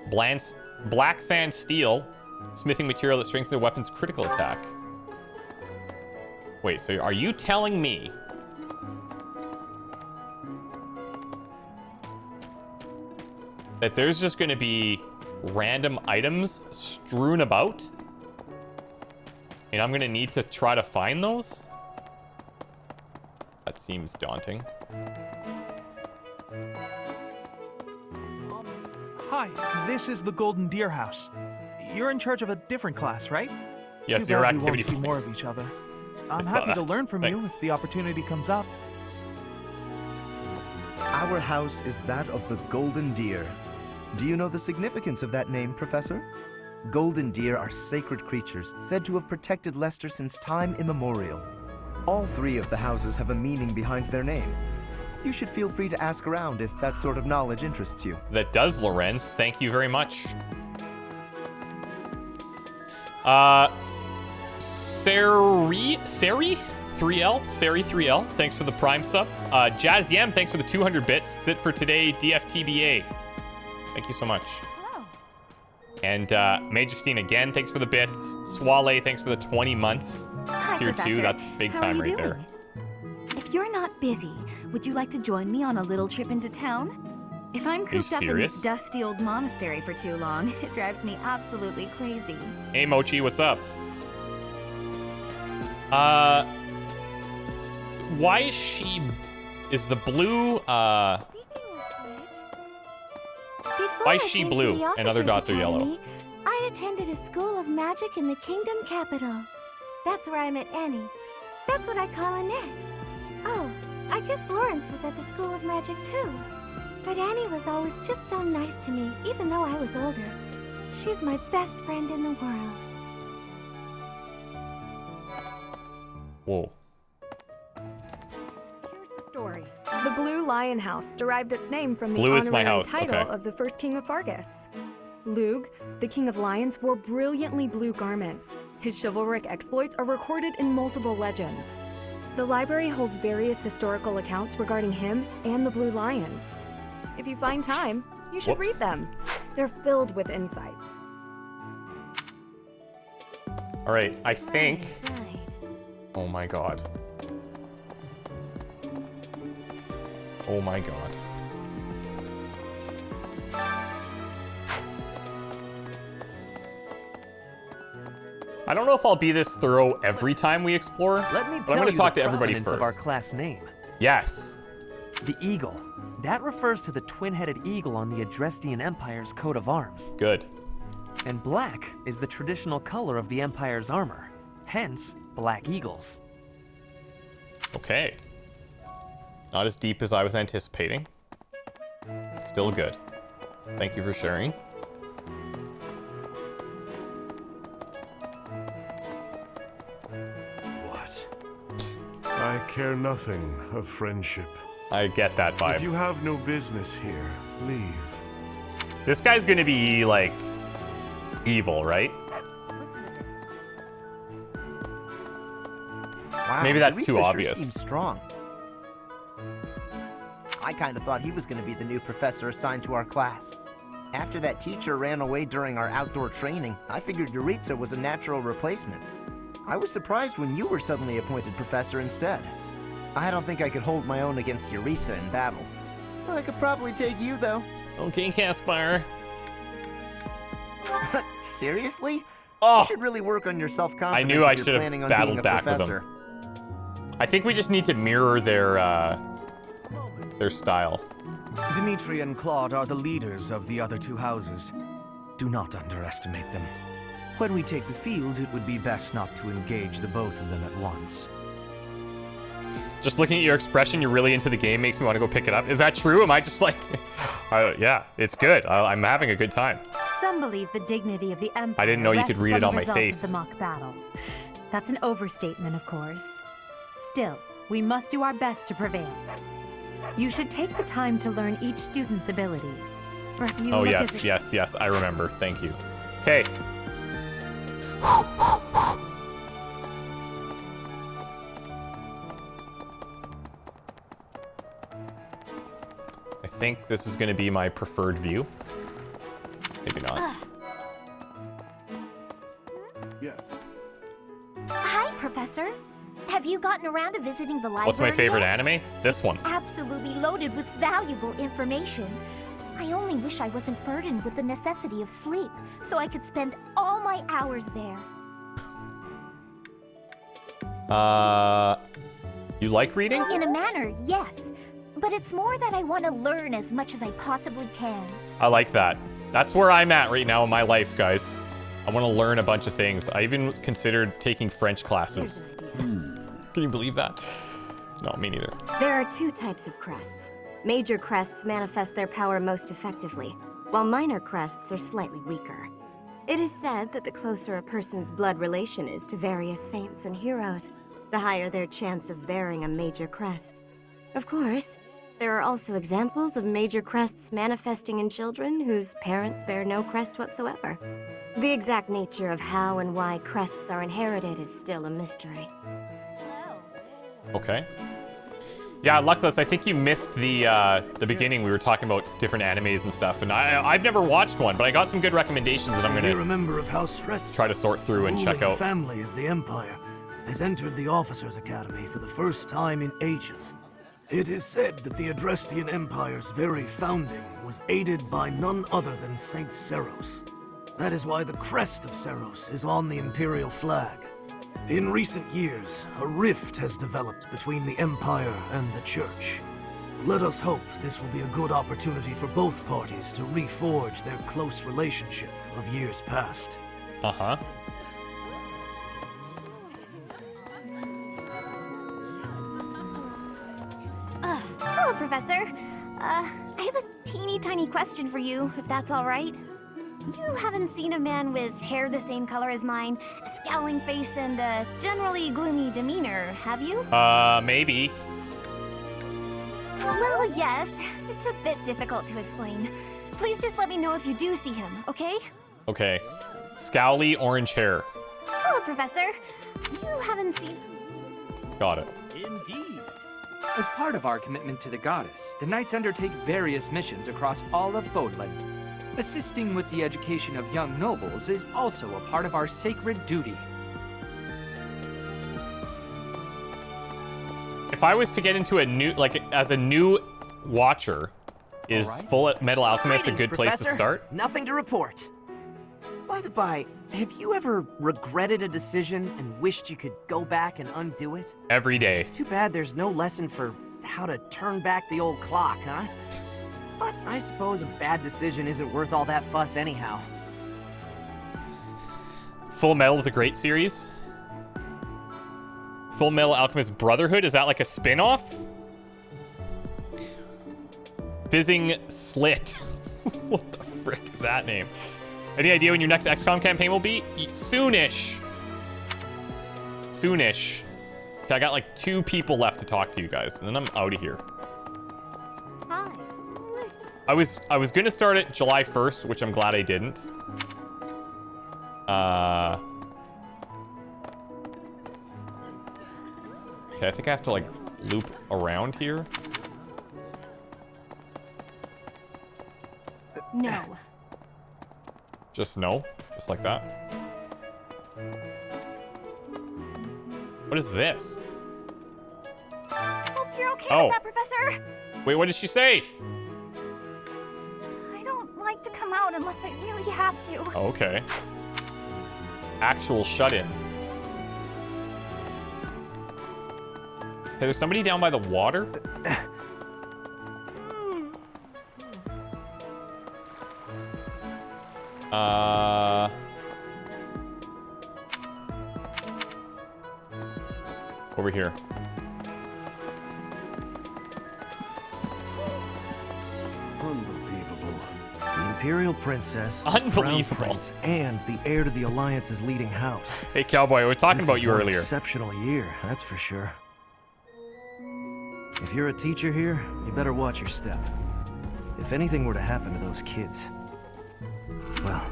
Black sand steel, smithing material that strengthens the weapon's critical attack. Wait, so are you telling me that there's just going to be random items strewn about? And I'm going to need to try to find those? That seems daunting. Hi, this is the Golden Deer House. You're in charge of a different class, right? Yes, Too your bad we activity won't see more points. of each other. I'm I saw happy to that. learn from you Thanks. if the opportunity comes up. Our house is that of the Golden Deer. Do you know the significance of that name, Professor? Golden deer are sacred creatures said to have protected Leicester since time immemorial. All three of the houses have a meaning behind their name. You should feel free to ask around if that sort of knowledge interests you. That does, Lorenz. Thank you very much. Sari 3L, thanks for the Prime sub. Jazz Yem, thanks for the 200 bits. That's it for today, DFTBA. Thank you so much. And Majestine again, thanks for the bits. Swale, thanks for the 20 months. Hi, Tier Professor. 2, that's big How are time you right doing? there. If you're not busy, would you like to join me on a little trip into town? If I'm cooped up in serious? this dusty old monastery for too long, it drives me absolutely crazy. Hey Mochi, what's up? Why is she... Is the blue, Why is she blue and other dots are yellow? I attended a school of magic in the kingdom capital. That's where I met Annie. That's what I call Annette. Oh, I guess Lawrence was at the school of magic too. But Annie was always just so nice to me, even though I was older. She's my best friend in the world. Whoa. Here's the story. The Blue Lion House derived its name from the Blue is my honorary house, title okay. of the first king of Fargus. Lug, the king of lions, wore brilliantly blue garments. His chivalric exploits are recorded in multiple legends. The library holds various historical accounts regarding him and the Blue Lions. If you find time, you should read them. They're filled with insights. All right, I think... Oh my god. Oh my god. I don't know if I'll be this thorough every time we explore, Let me but tell I'm going you to talk the to everybody provenance first. of our class name. Yes. The eagle. That refers to the twin-headed eagle on the Adrestian Empire's coat of arms. Good. And black is the traditional color of the Empire's armor. Hence, black eagles. Okay. Not as deep as I was anticipating. Still good. Thank you for sharing. What? I care nothing of friendship. I get that vibe. If you have no business here, leave. This guy's gonna be, like, evil, right? Wow, Maybe that's Yuritsa too sure obvious. Seems strong. I kind of thought he was going to be the new professor assigned to our class. After that teacher ran away during our outdoor training, I figured Yuritsa was a natural replacement. I was surprised when you were suddenly appointed professor instead. I don't think I could hold my own against Yuritsa in battle. I could probably take you, though. Okay, Caspar. Seriously? Oh. You should really work on your self-confidence I knew I if should you're have planning on battled being a back with professor. him. I think we just need to mirror their style. Dimitri and Claude are the leaders of the other two houses. Do not underestimate them. When we take the field, it would be best not to engage the both of them at once. Just looking at your expression, you're really into the game, makes me want to go pick it up. Is that true? Am I just like... yeah, it's good. I'm having a good time. Some believe the dignity of the Empire I didn't know you could rests read it the on my results face. of the mock battle. That's an overstatement, of course. Still, we must do our best to prevail. You should take the time to learn each student's abilities. You Oh, look yes, as if- yes, I remember. Thank you. Okay. I think this is going to be my preferred view. Maybe not. Yes. Hi, Professor. Have you gotten around to visiting the library What's my favorite yet? anime? This one. Absolutely loaded with valuable information. I only wish I wasn't burdened with the necessity of sleep, so I could spend all my hours there. You like reading? In a manner, yes. But it's more that I want to learn as much as I possibly can. I like that. That's where I'm at right now in my life, guys. I want to learn a bunch of things. I even considered taking French classes. Can you believe that? No, me neither. There are two types of crests. Major crests manifest their power most effectively, while minor crests are slightly weaker. It is said that the closer a person's blood relation is to various saints and heroes, the higher their chance of bearing a major crest. Of course, there are also examples of major crests manifesting in children whose parents bear no crest whatsoever. The exact nature of how and why crests are inherited is still a mystery. Okay. Yeah, Luckless, I think you missed the beginning. We were talking about different animes and stuff, and I've never watched one, but I got some good recommendations that I'm You're a gonna member of House Rest. try to sort through and check ruling out. family of the Empire has entered the Officers' Academy for the first time in ages. It is said that the Adrestian Empire's very founding was aided by none other than Saint Seros. That is why the crest of Seros is on the Imperial flag. In recent years, a rift has developed between the Empire and the Church. Let us hope this will be a good opportunity for both parties to reforge their close relationship of years past. Uh-huh. Hello, Professor. I have a teeny tiny question for you, if that's all right. You haven't seen a man with hair the same color as mine, a scowling face, and a generally gloomy demeanor, have you? Maybe. Well, yes. It's a bit difficult to explain. Please just let me know if you do see him, okay? Okay. Scowly orange hair. Hello, Professor. You haven't seen... Got it. Indeed. As part of our commitment to the goddess, the knights undertake various missions across all of Fodlan. Assisting with the education of young nobles is also a part of our sacred duty. If I was to get into a new, like, as a new watcher, is Full Metal Alchemist a good place to start? Nothing to report. By the by, have you ever regretted a decision and wished you could go back and undo it? Every day. It's too bad there's no lesson for how to turn back the old clock, huh? But I suppose a bad decision isn't worth all that fuss anyhow. Full Metal is a great series. Full Metal Alchemist Brotherhood, is that like a spin-off? Fizzing Slit. What the frick is that name? Any idea when your next XCOM campaign will be? Soonish. Soonish. Okay, I got like 2 people left to talk to you guys, and then I'm out of here. Hi. Listen. I was gonna start it July 1st, which I'm glad I didn't. Okay, I think I have to like loop around here. No. Just no? Just like that? What is this? Hope you're okay Oh. with that, Professor. Wait, what did she say? I don't like to come out unless I really have to. Oh, okay. Actual shut-in. Hey, there's somebody down by the water? Over here. Unbelievable. The Imperial Princess, the Crown Unbelievable. Prince, and the heir to the Alliance's leading house. Hey, Cowboy, we were talking This about is you one earlier. Exceptional year, that's for sure. If you're a teacher here, you better watch your step. If anything were to happen to those kids, well,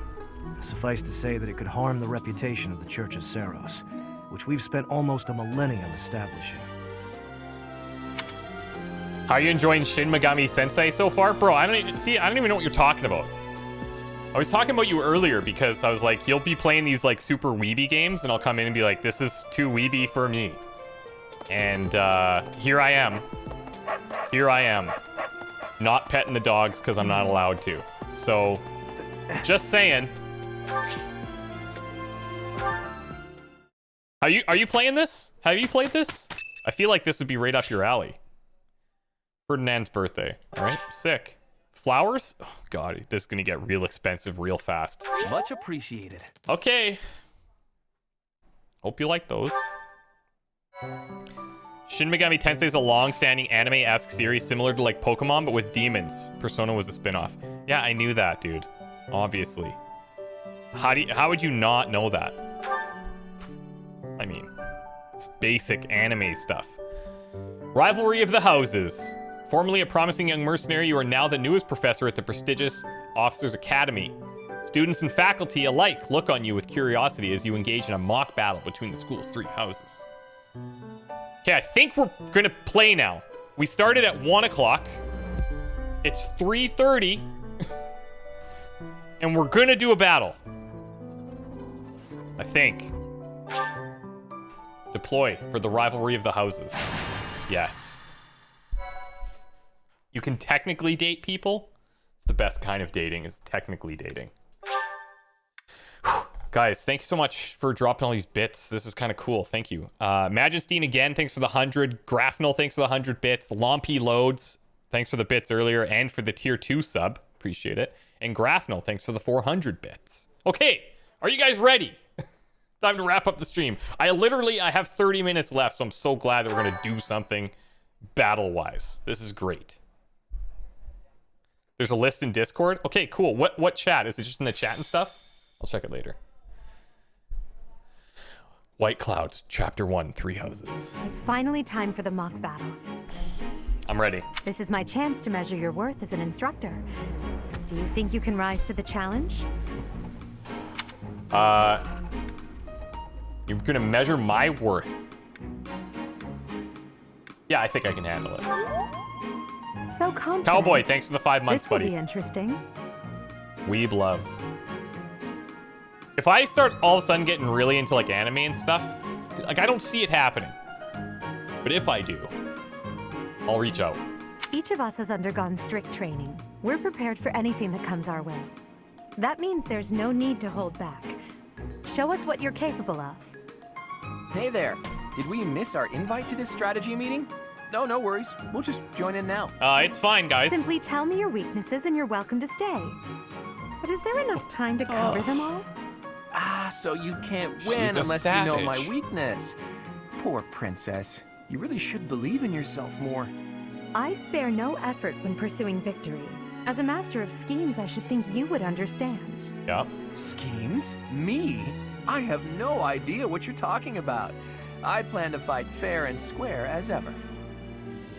suffice to say that it could harm the reputation of the Church of Seros, which we've spent almost a millennium establishing. How are you enjoying Shin Megami Sensei so far? Bro, I don't even know what you're talking about. I was talking about you earlier because I was like, you'll be playing these like super weeby games and I'll come in and be like, this is too weeby for me. And here I am. Here I am. Not petting the dogs because I'm not allowed to. So, just saying. Are you playing this? Have you played this? I feel like this would be right up your alley. Ferdinand's birthday. All right, sick. Flowers? Oh, God, this is going to get real expensive real fast. Much appreciated. Okay. Hope you like those. Shin Megami Tensei is a long-standing anime-esque series similar to like Pokemon, but with demons. Persona was a spin-off. Yeah, I knew that, dude. Obviously. How would you not know that? I mean, it's basic anime stuff. Rivalry of the Houses. Formerly a promising young mercenary, you are now the newest professor at the prestigious Officers Academy. Students and faculty alike look on you with curiosity as you engage in a mock battle between the school's 3 houses. Okay, I think we're gonna play now. We started at 1 o'clock. It's 3:30. And we're gonna do a battle. I think. Deploy for the rivalry of the houses. Yes. You can technically date people. It's the best kind of dating, is technically dating. Guys, thank you so much for dropping all these bits. This is kind of cool. Thank you. Majestine again, thanks for the 100. Graphnel, thanks for the 100 bits. Lompy Loads, thanks for the bits earlier and for the tier 2 sub. Appreciate it. And Graphnel, thanks for the 400 bits. Okay, are you guys ready? Time to wrap up the stream. I have 30 minutes left, so I'm so glad that we're going to do something battle-wise. This is great. There's a list in Discord. Okay, cool. What chat? Is it just in the chat and stuff? I'll check it later. White Clouds, Chapter 1, Three Houses. It's finally time for the mock battle. I'm ready. This is my chance to measure your worth as an instructor. Do you think you can rise to the challenge? You're gonna measure my worth. Yeah, I think I can handle it. So confident. Cowboy, thanks for the 5 months, buddy. This will be interesting. Weeb love. If I start all of a sudden getting really into like anime and stuff, like I don't see it happening. But if I do, I'll reach out. Each of us has undergone strict training. We're prepared for anything that comes our way. That means there's no need to hold back. Show us what you're capable of. Hey there. Did we miss our invite to this strategy meeting? No, no worries. We'll just join in now. It's fine, guys. Simply tell me your weaknesses and you're welcome to stay. But is there enough time to cover them all? So you can't win unless you know my weakness. Poor princess. You really should believe in yourself more. I spare no effort when pursuing victory. As a master of schemes, I should think you would understand. Yeah. Schemes? Me? I have no idea what you're talking about. I plan to fight fair and square as ever.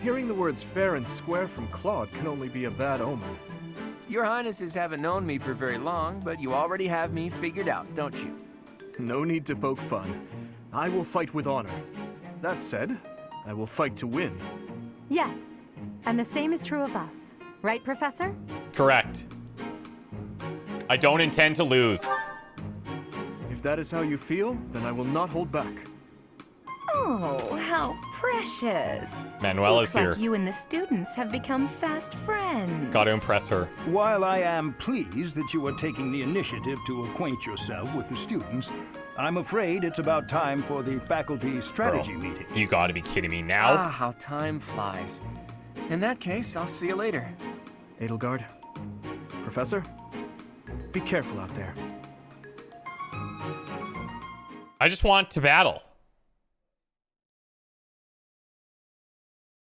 Hearing the words fair and square from Claude can only be a bad omen. Your Highnesses haven't known me for very long, but you already have me figured out, don't you? No need to poke fun. I will fight with honor. That said, I will fight to win. Yes, and the same is true of us. Right, Professor? Correct. I don't intend to lose. If that is how you feel, then I will not hold back. Oh, how precious. Manuela's Looks here. like you and the students have become fast friends. Gotta impress her. While I am pleased that you are taking the initiative to acquaint yourself with the students, I'm afraid it's about time for the faculty strategy meeting. You gotta be kidding me now. Ah, how time flies. In that case, I'll see you later. Edelgard, Professor, be careful out there. I just want to battle.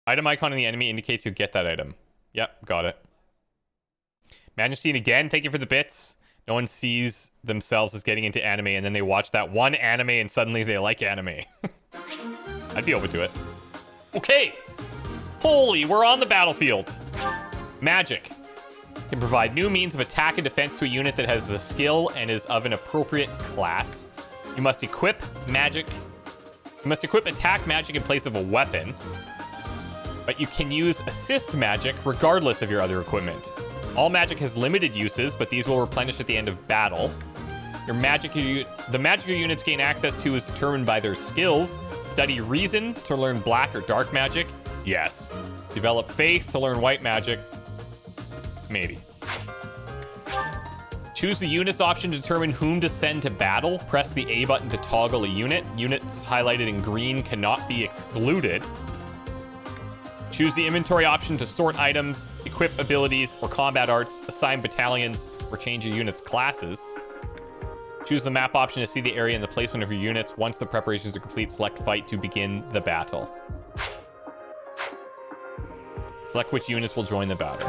Item icon in the enemy indicates you get that item. Yep, got it. Majestine again, thank you for the bits. No one sees themselves as getting into anime and then they watch that one anime and suddenly they like anime. I'd be open to it. Okay. Holy, we're on the battlefield. Magic can provide new means of attack and defense to a unit that has the skill and is of an appropriate class. You must equip magic. You must equip attack magic in place of a weapon. But you can use assist magic regardless of your other equipment. All magic has limited uses, but these will replenish at the end of battle. The magic your units gain access to is determined by their skills. Study Reason to learn black or dark magic. Yes. Develop Faith to learn white magic. Maybe. Choose the units option to determine whom to send to battle. Press the A button to toggle a unit. Units highlighted in green cannot be excluded. Choose the inventory option to sort items, equip abilities or combat arts, assign battalions, or change your unit's classes. Choose the map option to see the area and the placement of your units. Once the preparations are complete, select fight to begin the battle. Select which units will join the battle.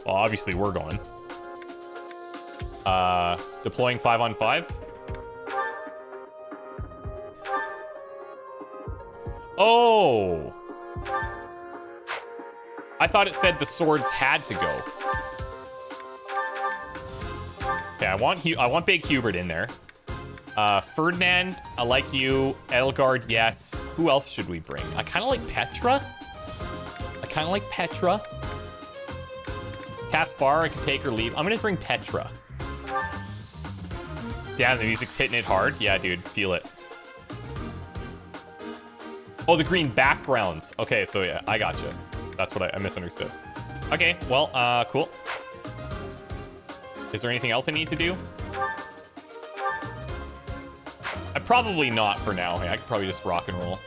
Well, obviously we're going. Deploying 5-on-5. Oh! I thought it said the swords had to go. Okay, I want Big Hubert in there. Ferdinand, I like you. Edelgard, yes. Who else should we bring? I kind of like Petra. Caspar, I can take or leave. I'm gonna bring Petra. Damn, the music's hitting it hard. Yeah, dude, feel it. Oh, the green backgrounds. Okay, so yeah, I gotcha. That's what I misunderstood. Okay, well, cool. Is there anything else I need to do? Probably not for now. Hey, I could probably just rock and roll.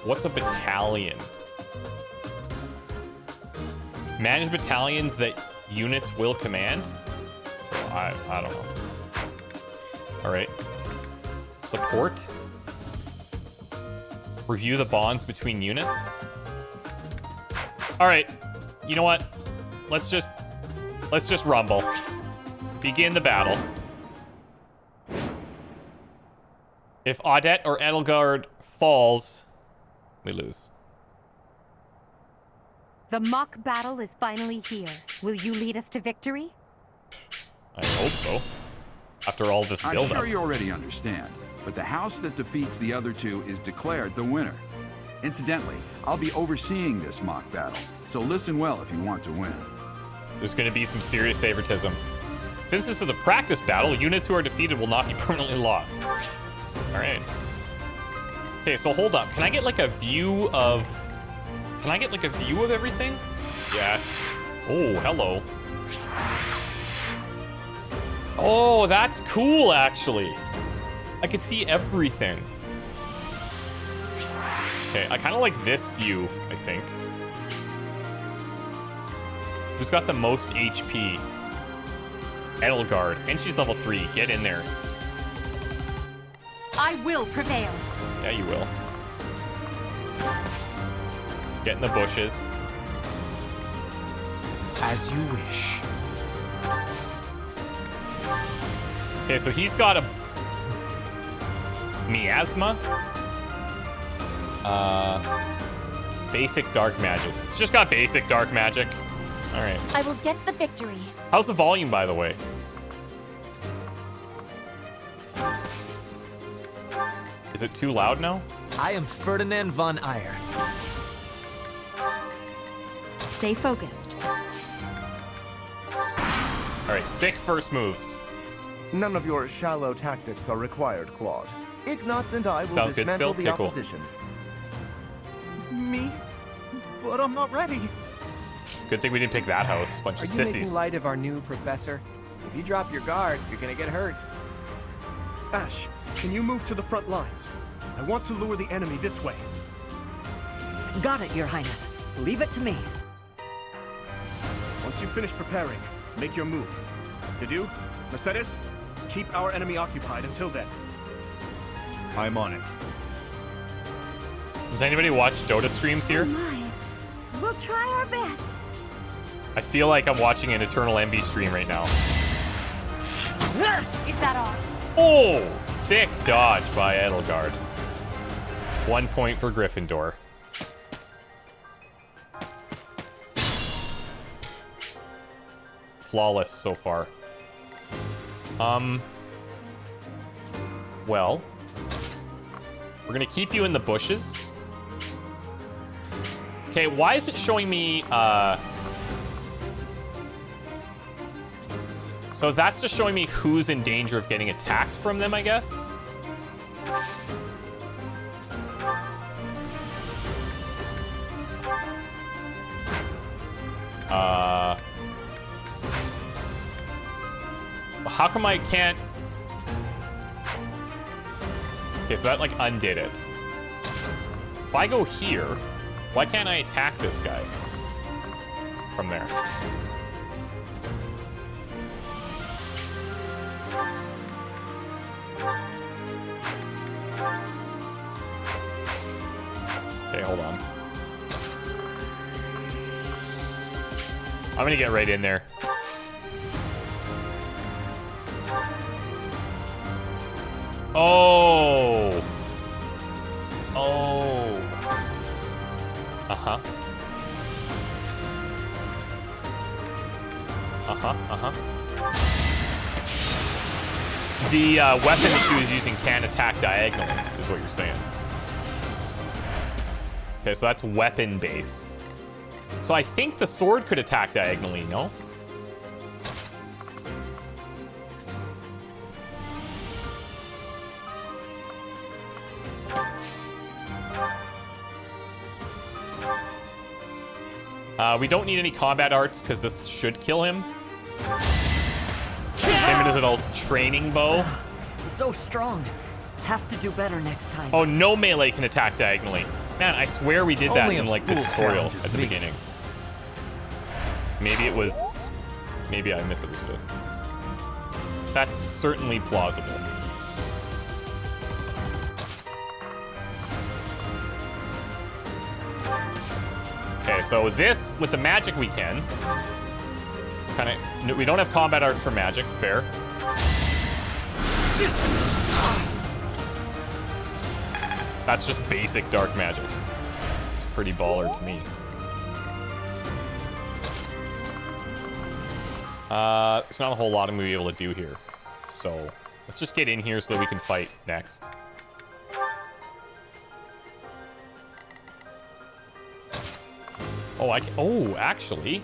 What's a battalion? Manage battalions that units will command? I don't know. All right. Support. Review the bonds between units. All right. You know what? Let's just rumble. Begin the battle. If Odette or Edelgard falls, we lose. The mock battle is finally here. Will you lead us to victory? I hope so. After all this I'm build-up. sure you already understand, but the house that defeats the other two is declared the winner. Incidentally, I'll be overseeing this mock battle, so listen well if you want to win. There's going to be some serious favoritism. Since this is a practice battle, units who are defeated will not be permanently lost. All right. Okay, so hold up. Can I get like a view of... Can I get like a view of everything? Yes. Oh, hello. Oh, that's cool, actually. I can see everything. Okay, I kind of like this view, I think. Who's got the most HP? Edelgard. And she's level 3. Get in there. I will prevail. Yeah, you will. Get in the bushes. As you wish. Okay, so he's got a miasma. Basic dark magic. It's just got basic dark magic. All right. I will get the victory. How's the volume, by the way? Is it too loud now? I am Ferdinand von Eyre. Stay focused. All right, sick first moves. None of your shallow tactics are required, Claude. Ignatz and I will Sounds good dismantle still? the Okay, cool. opposition. Me? But I'm not ready. Good thing we didn't pick that house. Bunch Are of you sissies. making light of our new professor? If you drop your guard, you're gonna get hurt. Ash, can you move to the front lines? I want to lure the enemy this way. Got it, Your Highness. Leave it to me. Once you finish preparing, make your move. Dedu, Mercedes, keep our enemy occupied until then. I'm on it. Does anybody watch Dota streams here? My, we'll try our best. I feel like I'm watching an Eternal Envy stream right now. Is that all? Oh, sick dodge by Edelgard. 1 point for Gryffindor. Flawless so far. Well, we're gonna keep you in the bushes. Okay, why is it showing me, so that's just showing me who's in danger of getting attacked from them, I guess? How come I can't... Okay, so that, like, undid it. If I go here, why can't I attack this guy from there? Okay, hold on. I'm gonna get right in there. Oh. Oh. Uh-huh. The weapon that she was using can attack diagonally, is what you're saying. Okay, so that's weapon-based. So I think the sword could attack diagonally, no? We don't need any combat arts because this should kill him. Him and his little training bow. So strong. Have to do better next time. Oh, no melee can attack diagonally. Man, I swear we did that Only in a like the fool tutorial at challenges the me. beginning. Maybe it was... Maybe I misunderstood. That's certainly plausible. Okay, so this, with the magic we can. We don't have combat arts for magic, fair. That's just basic dark magic. It's pretty baller to me. There's not a whole lot I'm gonna be able to do here. So let's just get in here so that we can fight next. Oh, actually,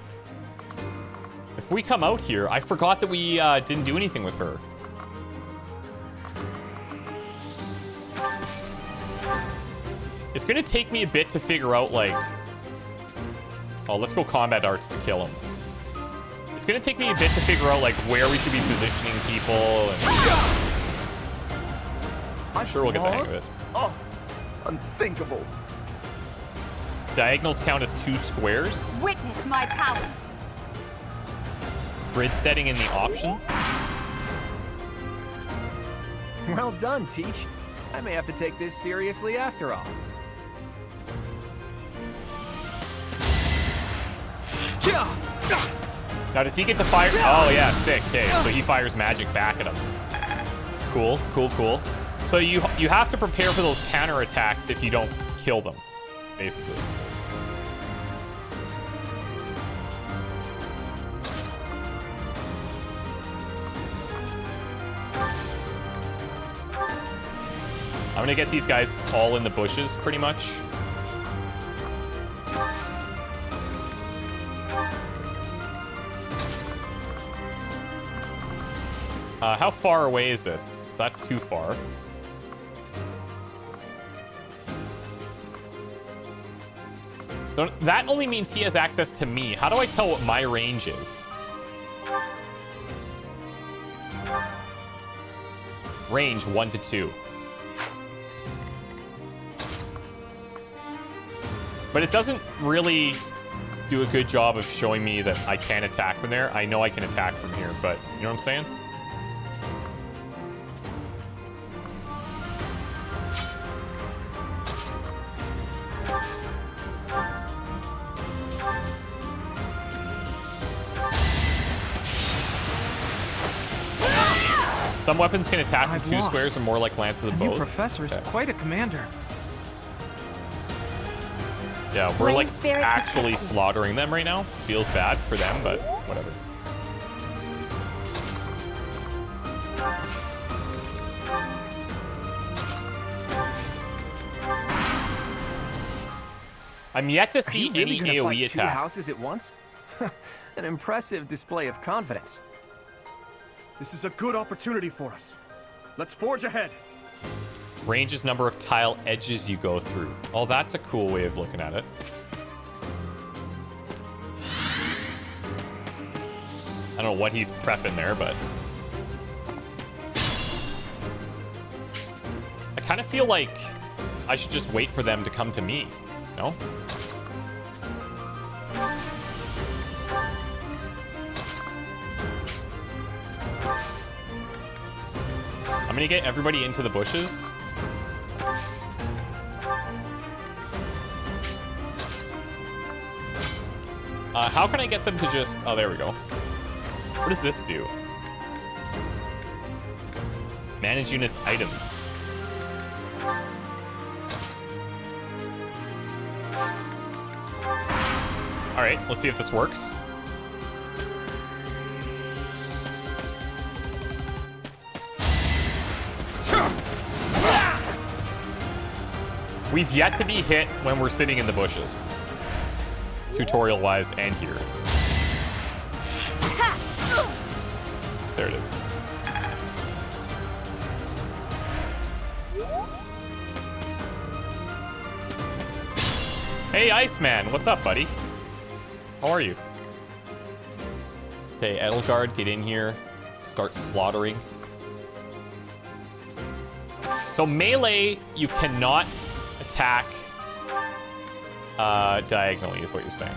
if we come out here, I forgot that we didn't do anything with her. It's gonna take me a bit to figure out, like... Oh, let's go combat arts to kill him. It's gonna take me a bit to figure out, like, where we should be positioning people, and... I'm sure we'll get the hang of it. Oh, unthinkable. Diagonals count as 2 squares. Witness my power. Grid setting in the options. Well done, Teach. I may have to take this seriously after all. Now, does he get to fire? Oh, yeah, sick. Okay, so he fires magic back at him. Cool, cool, cool. So you have to prepare for those counterattacks if you don't kill them, basically. I'm gonna get these guys all in the bushes, pretty much. How far away is this? So that's too far. That only means he has access to me. How do I tell what my range is? Range 1 to 2. But it doesn't really do a good job of showing me that I can attack from there. I know I can attack from here, but you know what I'm saying? Some weapons can attack from 2 squares or more, like lances of The new both. professor is quite a commander. Yeah, we're like Flame spirit actually protects me. slaughtering them right now. Feels bad for them, but whatever. I'm yet to see Are you really any gonna AoE fight 2 attacks. houses at once? An impressive display of confidence. This is a good opportunity for us. Let's forge ahead. Range is number of tile edges you go through. Oh, that's a cool way of looking at it. I don't know what he's prepping there, but... I kind of feel like I should just wait for them to come to me. No? I'm gonna get everybody into the bushes. How can I get them to just... Oh, there we go. What does this do? Manage units items. Alright, let's see if this works. We've yet to be hit when we're sitting in the bushes. Tutorial-wise and here. There it is. Hey, Iceman, what's up, buddy? How are you? Okay, Edelgard, get in here. Start slaughtering. So melee, you cannot attack diagonally, is what you're saying.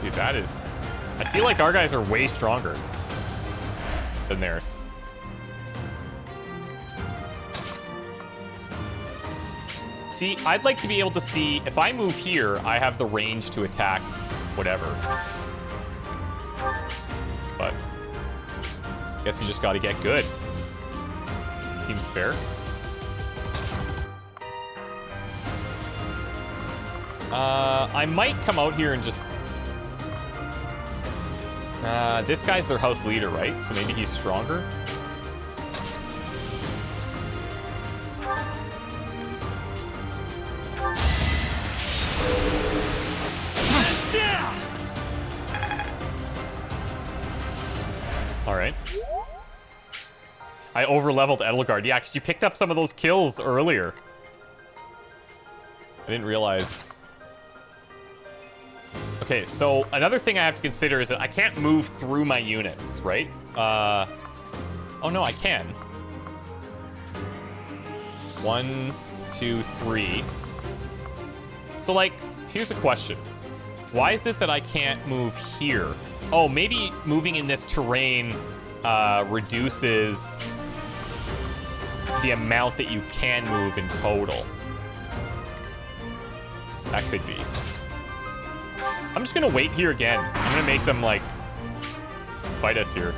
Dude, that is... I feel like our guys are way stronger than theirs. See, I'd like to be able to see... If I move here, I have the range to attack whatever. But... I guess you just gotta get good. Seems fair. I might come out here and just... this guy's their house leader, right? So maybe he's stronger. All right. I over-leveled Edelgard. Yeah, because you picked up some of those kills earlier. I didn't realize... Okay, so another thing I have to consider is that I can't move through my units, right? Oh no, I can. 1, 2, 3. So like, here's a question. Why is it that I can't move here? Oh, maybe moving in this terrain reduces the amount that you can move in total. That could be. I'm just gonna wait here again. I'm gonna make them, like, fight us here.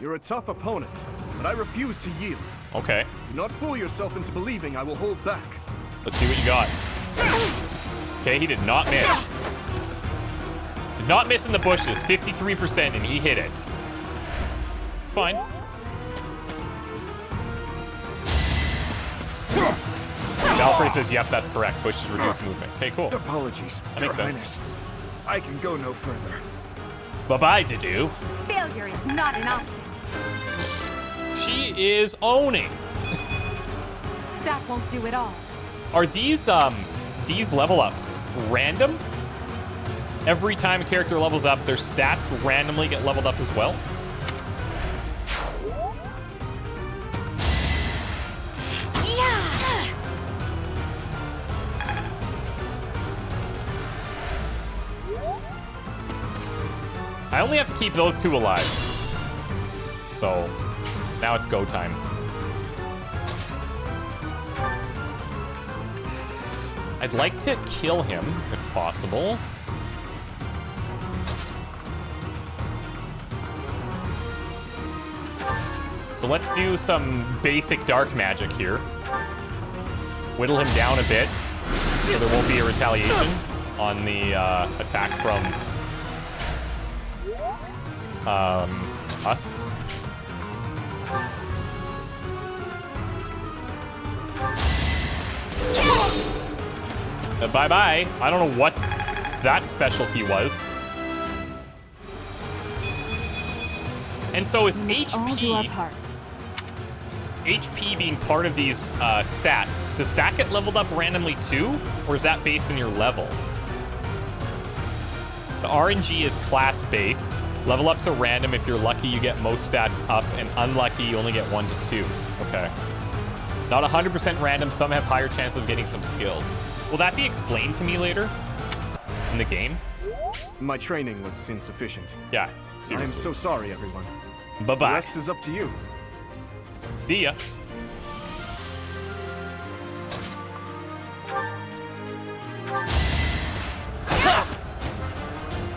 You're a tough opponent, but I refuse to yield. Okay. Do not fool yourself into believing I will hold back. Let's see what you got. Okay, he did not miss. Did not miss in the bushes. 53%, and he hit it. It's fine. Valkyrie says, yep, that's correct. Bushes reduce movement. Okay, cool. Apologies, That makes Your sense. Highness. I can go no further. Bye-bye, Dedue. Failure is not an option. She is owning. That won't do it all. Are these level ups random? Every time a character levels up, their stats randomly get leveled up as well? Yeah. I only have to keep those two alive. So, now it's go time. I'd like to kill him, if possible. So let's do some basic dark magic here. Whittle him down a bit, so there won't be a retaliation on the attack from us. Bye-bye. I don't know what that specialty was. And so is HP being part of these stats, does that get leveled up randomly too? Or is that based on your level? The RNG is class-based. Level ups are random. If you're lucky, you get most stats up, and unlucky, you only get 1 to 2. Okay. Not 100% random. Some have higher chance of getting some skills. Will that be explained to me later in the game? My training was insufficient. Yeah, seriously. I am so sorry, everyone. Bye-bye. The rest is up to you. See ya.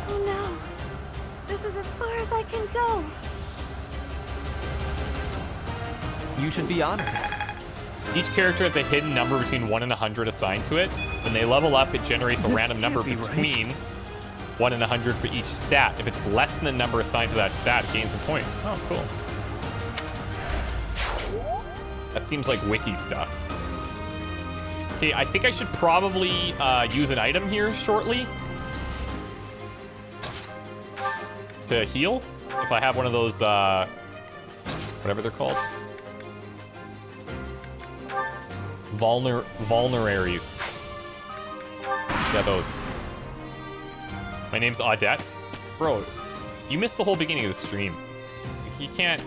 Oh no. This is as far as I can go. You should be honored. Each character has a hidden number between 1 and 100 assigned to it. When they level up, it generates a random number between 1 and 100 for each stat. If it's less than the number assigned to that stat, it gains a point. Oh, cool. That seems like wiki stuff. Okay, I think I should probably use an item here shortly to heal. If I have one of those, whatever they're called. Vulneraries. Yeah, those. My name's Audette. Bro, you missed the whole beginning of the stream. You can't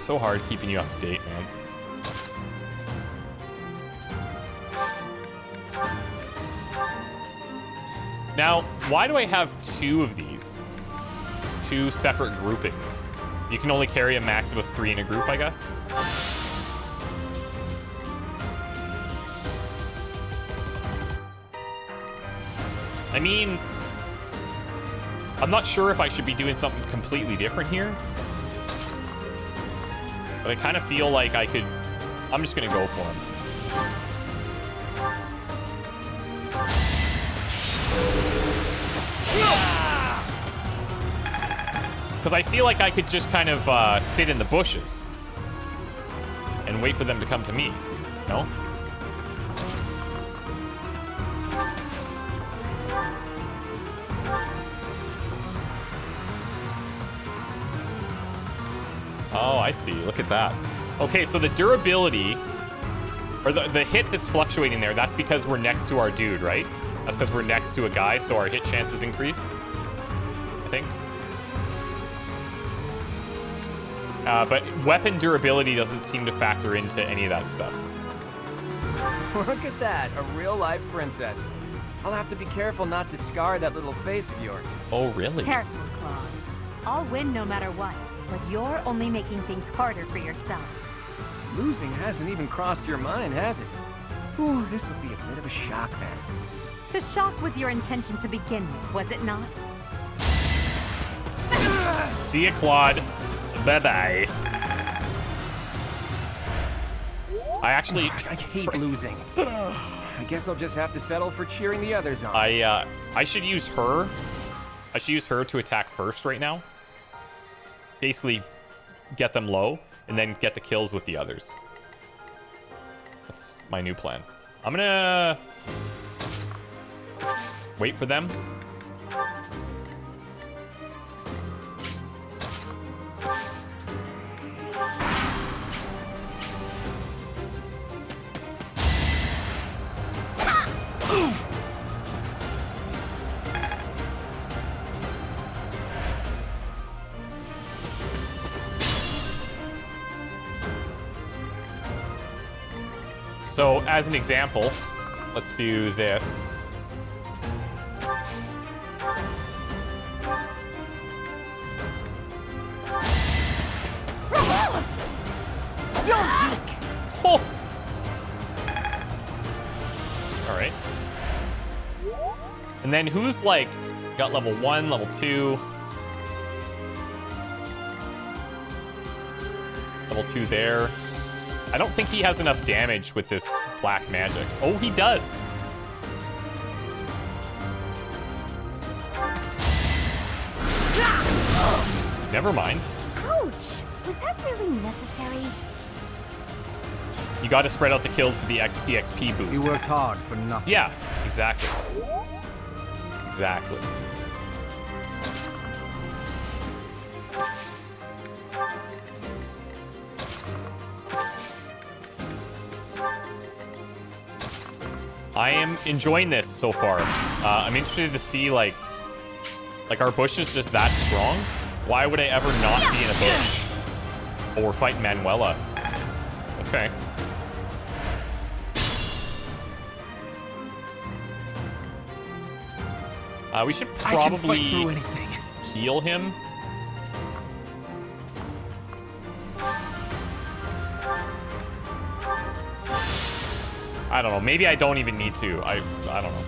So hard keeping you up to date, man. Now, why do I have 2 of these? 2 separate groupings. You can only carry a maximum of 3 in a group, I guess. I mean, I'm not sure if I should be doing something completely different here. But I kind of feel like I could... I'm just going to go for him. Because I feel like I could just kind of sit in the bushes and wait for them to come to me. No? Oh, I see. Look at that. Okay, so the durability, or the hit that's fluctuating there, that's because we're next to our dude, right? That's because we're next to a guy, so our hit chances increase, I think. But weapon durability doesn't seem to factor into any of that stuff. Look at that, a real-life princess. I'll have to be careful not to scar that little face of yours. Oh, really? Careful, Claude. I'll win no matter what, but you're only making things harder for yourself. Losing hasn't even crossed your mind, has it? Ooh, this will be a bit of a shock then. To shock was your intention to begin with, was it not? See ya, Claude. Bye-bye. I actually... I hate losing. I guess I'll just have to settle for cheering the others on. I should use her. I should use her to attack first right now. Basically, get them low, and then get the kills with the others. That's my new plan. I'm gonna... wait for them. So, as an example, let's do this. Oh. All right. And then who's like got level 1, level 2, level 2 there. I don't think he has enough damage with this black magic. Oh, he does. Never mind. Ouch! Was that really necessary? You got to spread out the kills to the XP boost. You worked hard for nothing. Yeah, exactly. Exactly. I am enjoying this so far. I'm interested to see, like our bush is just that strong. Why would I ever not be in a bush? Oh, we're fighting Manuela. Okay. We should probably heal him. I don't know. Maybe I don't even need to. I don't know.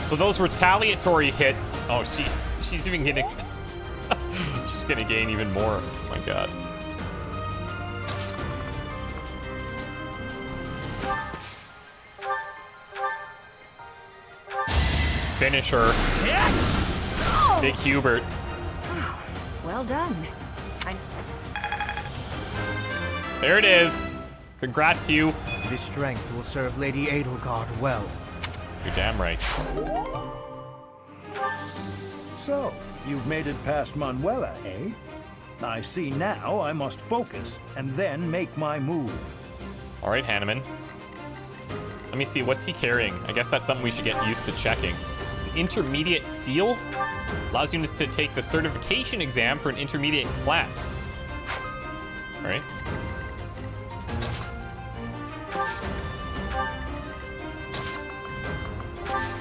So those retaliatory hits. Oh, she's even getting. She's gonna gain even more. Oh my god. Finish her. Big Hubert. Well done. There it is. Congrats, Hugh. This strength will serve Lady Edelgard well. You're damn right. So, you've made it past Manuela, eh? I see now I must focus and then make my move. All right, Hanneman. Let me see, what's he carrying? I guess that's something we should get used to checking. Intermediate seal? Allows units to take the certification exam for an intermediate class. All right.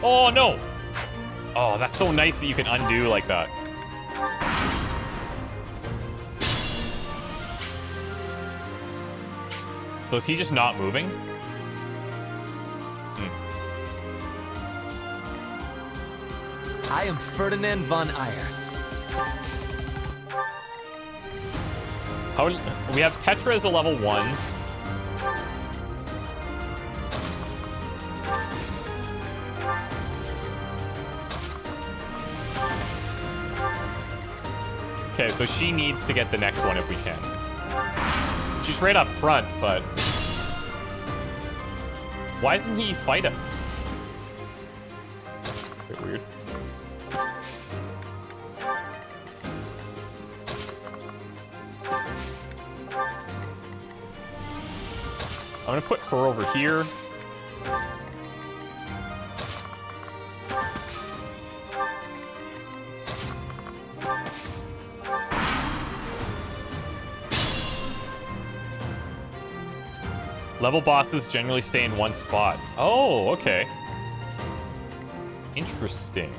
Oh, no! Oh, that's so nice that you can undo like that. So is he just not moving? I am Ferdinand von Eyre. How, we have Petra as a level 1. Okay, so she needs to get the next one if we can. She's right up front, but... Why doesn't he fight us? A bit weird. I'm gonna put her over here. Level bosses generally stay in one spot. Oh, okay. Interesting.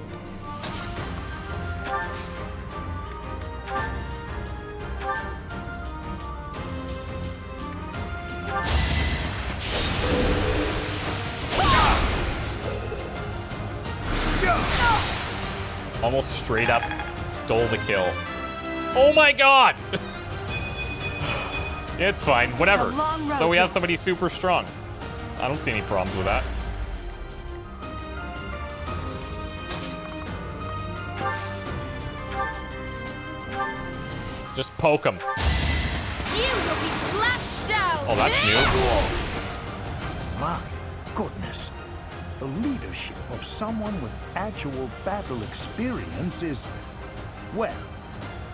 Almost straight up stole the kill. Oh my god! It's fine, whatever. So we have somebody super strong. I don't see any problems with that. Just poke him. You will be slapped down. Oh, that's new. My goodness. The leadership of someone with actual battle experience is, well,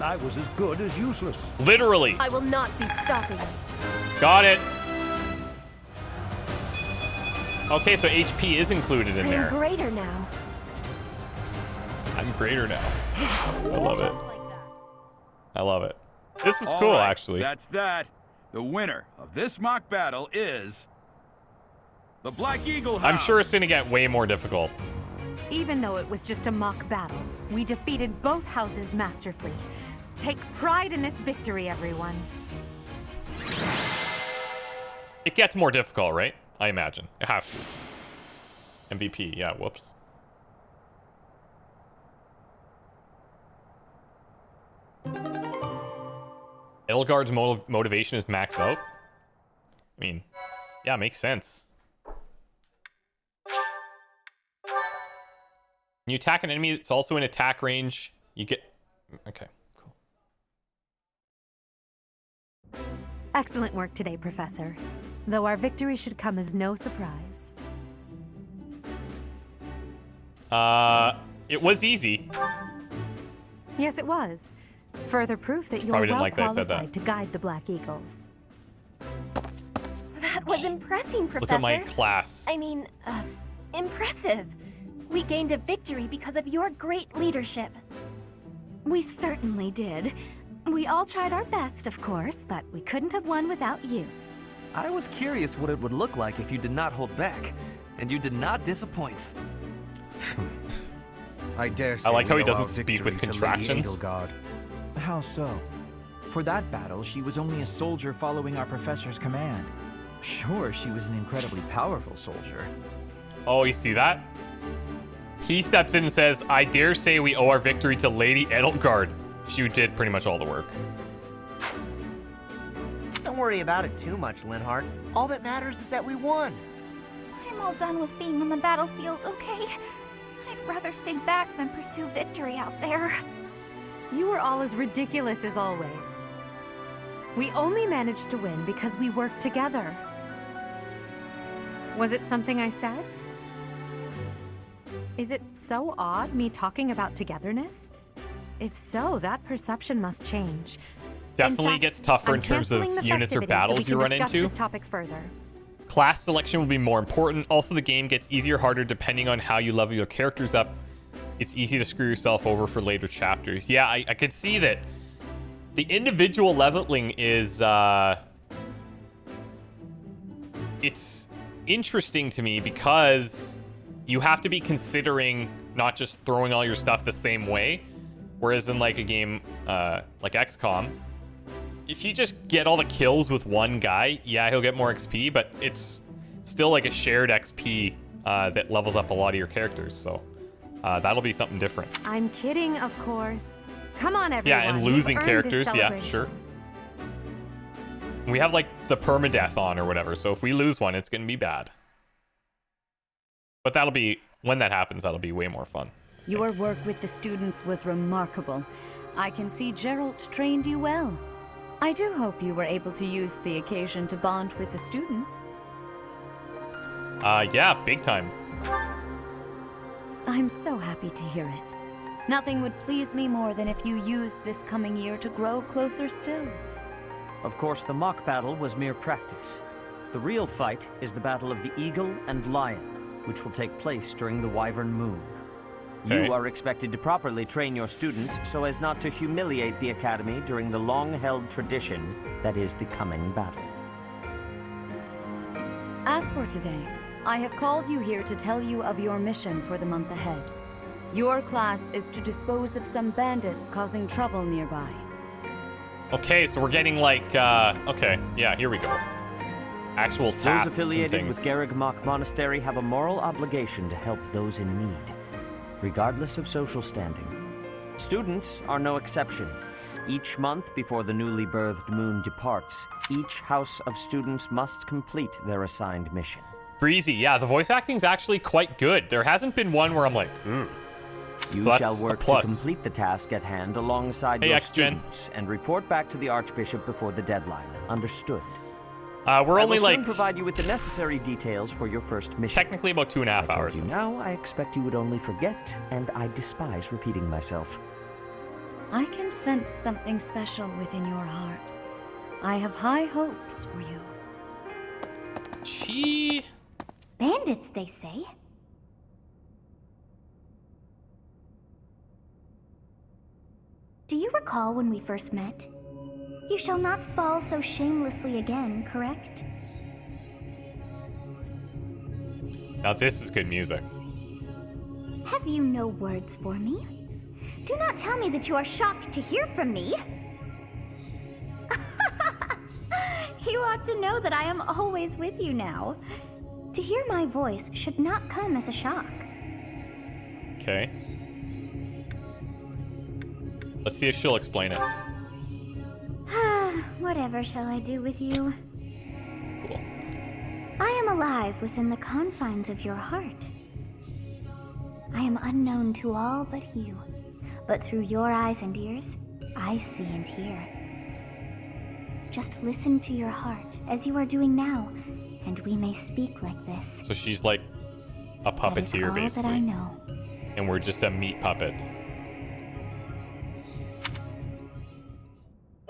I was as good as useless. Literally. I will not be stopping. Got it. Okay, so HP is included in there. I'm greater now. I'm greater now. I love it. I love it. This is All cool, right, actually. That's that. The winner of this mock battle is the Black Eagle House. I'm sure it's gonna get way more difficult. Even though it was just a mock battle, we defeated both houses masterfully. Take pride in this victory, everyone. It gets more difficult, right? I imagine. It has to. MVP, yeah, whoops. Edelgard's motivation is maxed out? I mean, yeah, makes sense. When you attack an enemy that's also in attack range, you get... Okay, cool. Excellent work today, Professor. Though our victory should come as no surprise. It was easy. Yes, it was. Further proof that you're Probably didn't well like that I said qualified that. to guide the Black Eagles. That was impressing, Professor. Look at my class. I mean, impressive. We gained a victory because of your great leadership. We certainly did. We all tried our best, of course, but we couldn't have won without you. I was curious what it would look like if you did not hold back, and you did not disappoint. I dare say I like how we he owe our doesn't speak victory with to Lady contractions. Edelgard. How so? For that battle, she was only a soldier following our professor's command. Sure, she was an incredibly powerful soldier. Oh, you see that? He steps in and says, I dare say we owe our victory to Lady Edelgard. She did pretty much all the work. Don't worry about it too much, Linhardt. All that matters is that we won. I'm all done with being on the battlefield, okay? I'd rather stay back than pursue victory out there. You were all as ridiculous as always. We only managed to win because we worked together. Was it something I said? Is it so odd, me talking about togetherness? If so, that perception must change. Definitely fact, gets tougher I'm in terms of canceling the units or festivities battles so we you can run discuss into. this topic further. Class selection will be more important. Also, the game gets easier or harder depending on how you level your characters up. It's easy to screw yourself over for later chapters. Yeah, I could see that. The individual leveling is, it's interesting to me because you have to be considering not just throwing all your stuff the same way. Whereas in like a game like XCOM, if you just get all the kills with one guy, yeah, he'll get more XP, but it's still like a shared XP that levels up a lot of your characters. So that'll be something different. I'm kidding, of course. Come on, everyone. Yeah, and losing You've earned this characters, yeah, celebration. sure. We have like the permadeath on or whatever, so if we lose one, it's gonna be bad. But that'll be, when that happens, that'll be way more fun. Your work with the students was remarkable. I can see Gerald trained you well. I do hope you were able to use the occasion to bond with the students. Yeah, big time. I'm so happy to hear it. Nothing would please me more than if you used this coming year to grow closer still. Of course, the mock battle was mere practice. The real fight is the Battle of the Eagle and Lion, which will take place during the Wyvern Moon. Okay. You are expected to properly train your students so as not to humiliate the Academy during the long-held tradition that is the coming battle. As for today, I have called you here to tell you of your mission for the month ahead. Your class is to dispose of some bandits causing trouble nearby. Okay, so we're getting like, okay, yeah, here we go. Actual tasks. Those affiliated and with things. Garreg Mach Monastery have a moral obligation to help those in need, regardless of social standing. Students are no exception. Each month before the newly birthed moon departs, each house of students must complete their assigned mission. Breezy, yeah, the voice acting's actually quite good. There hasn't been one where I'm like, ooh. You So shall that's a work to plus. complete the task at hand alongside Hey, your X-Gen. students and report back to the Archbishop before the deadline. Understood? We're I only will soon like provide you with the necessary details for your first mission. technically about 2.5 If I hours. told you now, I expect you would only forget, and I despise repeating myself. I can sense something special within your heart. I have high hopes for you. She... Bandits, they say. Do you recall when we first met? You shall not fall so shamelessly again, correct? Now this is good music. Have you no words for me? Do not tell me that you are shocked to hear from me. You ought to know that I am always with you now. To hear my voice should not come as a shock. Okay. Let's see if she'll explain it. Whatever shall I do with you? I am alive within the confines of your heart. I am unknown to all but you, but through your eyes and ears, I see and hear. Just listen to your heart, as you are doing now, and we may speak like this. So she's like a That is puppeteer, all basically. that I know. And we're just a meat puppet.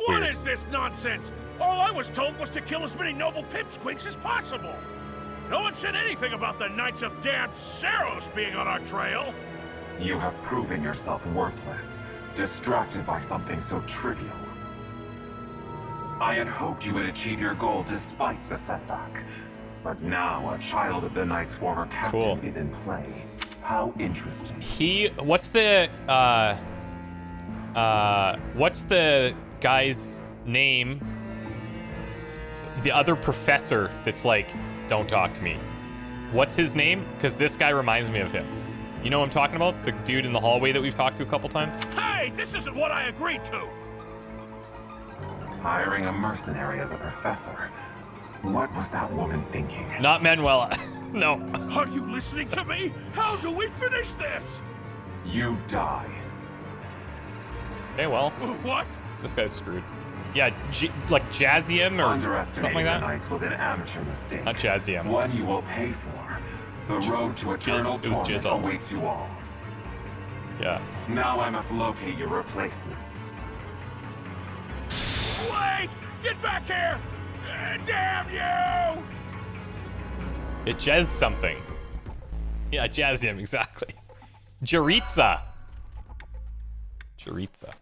What is this nonsense? All I was told was to kill as many noble pipsqueaks as possible. No one said anything about the Knights of damned Saros being on our trail. You have proven yourself worthless, distracted by something so trivial. I had hoped you would achieve your goal despite the setback. But now a child of the Knight's former captain is in play. How interesting. What's the guy's name? The other professor that's like, don't talk to me. What's his name? Because this guy reminds me of him. You know what I'm talking about? The dude in the hallway that we've talked to a couple times? Hey, this isn't what I agreed to. Hiring a mercenary as a professor. What was that woman thinking? Not Manuela. No. Are you listening to me? How do we finish this? You die. Okay, well. What? This guy's screwed. Yeah, like Jazzium or something like that? The Knights was an amateur mistake. Not Jazzium. One you will pay for. The road to eternal torment awaits you all. Yeah. Now I must locate your replacements. Wait! Get back here! Damn you! It jazzed something. Yeah, jazzed him, exactly. Jaritza. Jaritza.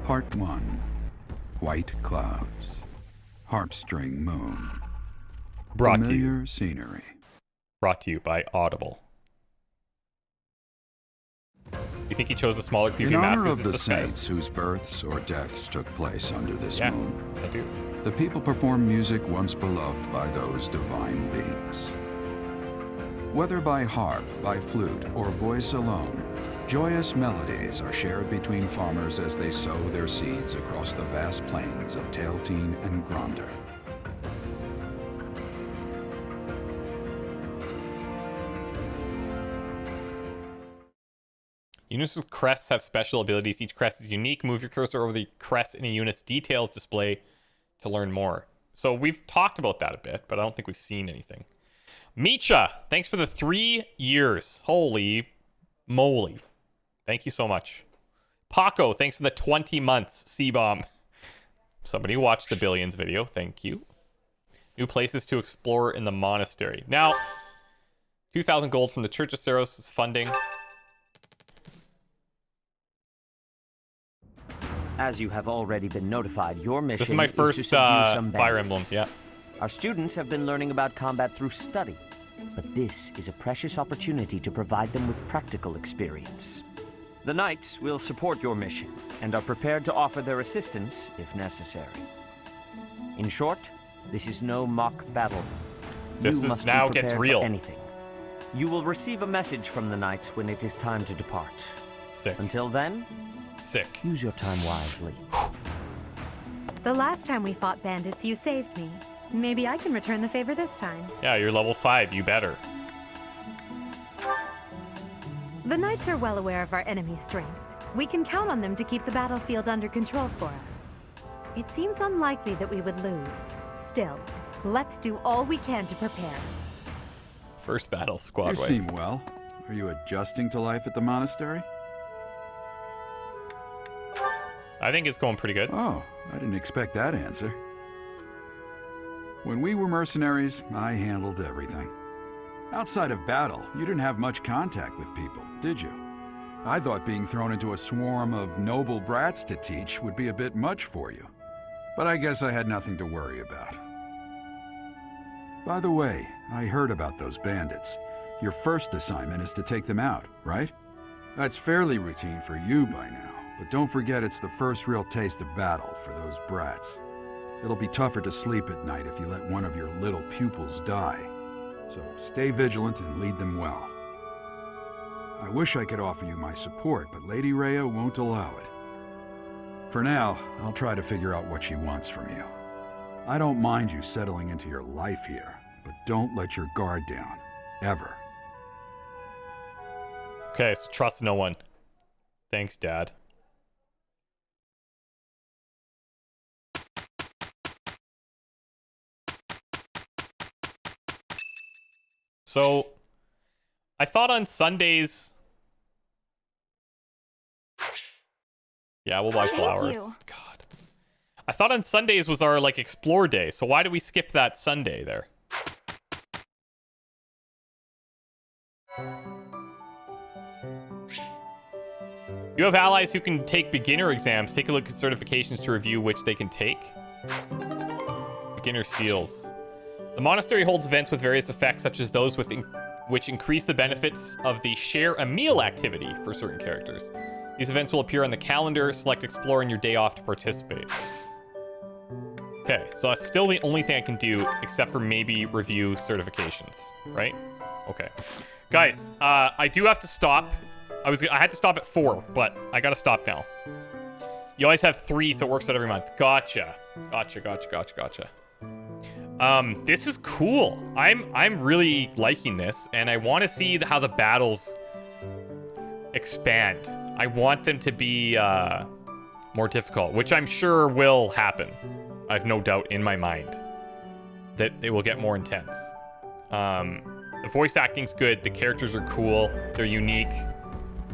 Part 1. White Clouds. Harpstring Moon. Brought to Familiar you. scenery. Brought to you by Audible. You think he chose a smaller PvP In mask honor as of his the disguise? saints whose births or deaths took place under this Yeah, moon, I do. the people perform music once beloved by those divine beings. Whether by harp, by flute, or voice alone, joyous melodies are shared between farmers as they sow their seeds across the vast plains of Tailteen and Gronder. Units with crests have special abilities. Each crest is unique. Move your cursor over the crest in a unit's details display to learn more. So we've talked about that a bit, but I don't think we've seen anything. Micha, thanks for the 3 years. Holy moly. Thank you so much. Paco, thanks for the 20 months. C-Bomb. Somebody watched the Billions video. Thank you. New places to explore in the monastery. Now, 2,000 gold from the Church of Saros is funding. As you have already been notified, your mission This is my first to subdue some Fire bandits. Emblem, yeah. Our students have been learning about combat through study, but this is a precious opportunity to provide them with practical experience. The Knights will support your mission and are prepared to offer their assistance if necessary. In short, this is no mock battle. This You is must now be gets prepared real. for anything. You will receive a message from the Knights when it is time to depart. Sick. Until then, sick. Use your time wisely. The last time we fought bandits, you saved me. Maybe I can return the favor this time. Yeah, you're level 5. You better. The Knights are well aware of our enemy's strength. We can count on them to keep the battlefield under control for us. It seems unlikely that we would lose. Still, let's do all we can to prepare. First battle, squad You way. seem well. Are you adjusting to life at the monastery? I think it's going pretty good. Oh, I didn't expect that answer. When we were mercenaries, I handled everything. Outside of battle, you didn't have much contact with people, did you? I thought being thrown into a swarm of noble brats to teach would be a bit much for you. But I guess I had nothing to worry about. By the way, I heard about those bandits. Your first assignment is to take them out, right? That's fairly routine for you by now. But don't forget it's the first real taste of battle for those brats. It'll be tougher to sleep at night if you let one of your little pupils die. So stay vigilant and lead them well. I wish I could offer you my support, but Lady Rhea won't allow it. For now, I'll try to figure out what she wants from you. I don't mind you settling into your life here, but don't let your guard down. Ever. Okay, so trust no one. Thanks, Dad. So, I thought on Sundays... Yeah, we'll buy flowers. God. I thought on Sundays was our, like, explore day, so why did we skip that Sunday there? You have allies who can take beginner exams. Take a look at certifications to review which they can take. Beginner seals. The monastery holds events with various effects, such as those which increase the benefits of the share a meal activity for certain characters. These events will appear on the calendar. Select explore on your day off to participate. Okay, so that's still the only thing I can do, except for maybe review certifications, right? Okay. Guys, I do have to stop. I had to stop at 4, but I gotta stop now. You always have 3, so it works out every month. Gotcha. Gotcha. This is cool. I'm really liking this, and I want to see how the battles expand. I want them to be more difficult, which I'm sure will happen. I have no doubt in my mind that they will get more intense. The voice acting's good. The characters are cool. They're unique.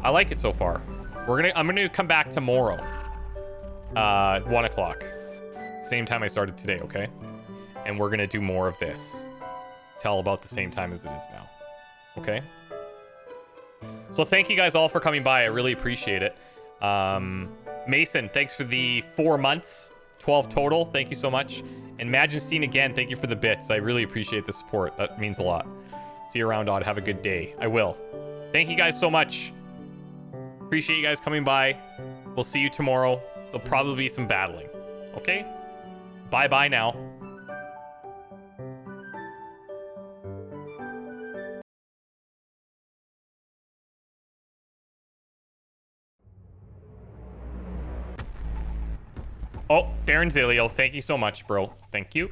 I like it so far. I'm gonna come back tomorrow. 1 o'clock. Same time I started today, okay? And we're gonna do more of this. Till about the same time as it is now. Okay? So thank you guys all for coming by. I really appreciate it. Mason, thanks for the 4 months. 12 total. Thank you so much. And Majesteen again, thank you for the bits. I really appreciate the support. That means a lot. See you around, Odd. Have a good day. I will. Thank you guys so much. Appreciate you guys coming by. We'll see you tomorrow. There'll probably be some battling. Okay? Bye-bye now. Oh, Baron Zilio, thank you so much, bro. Thank you.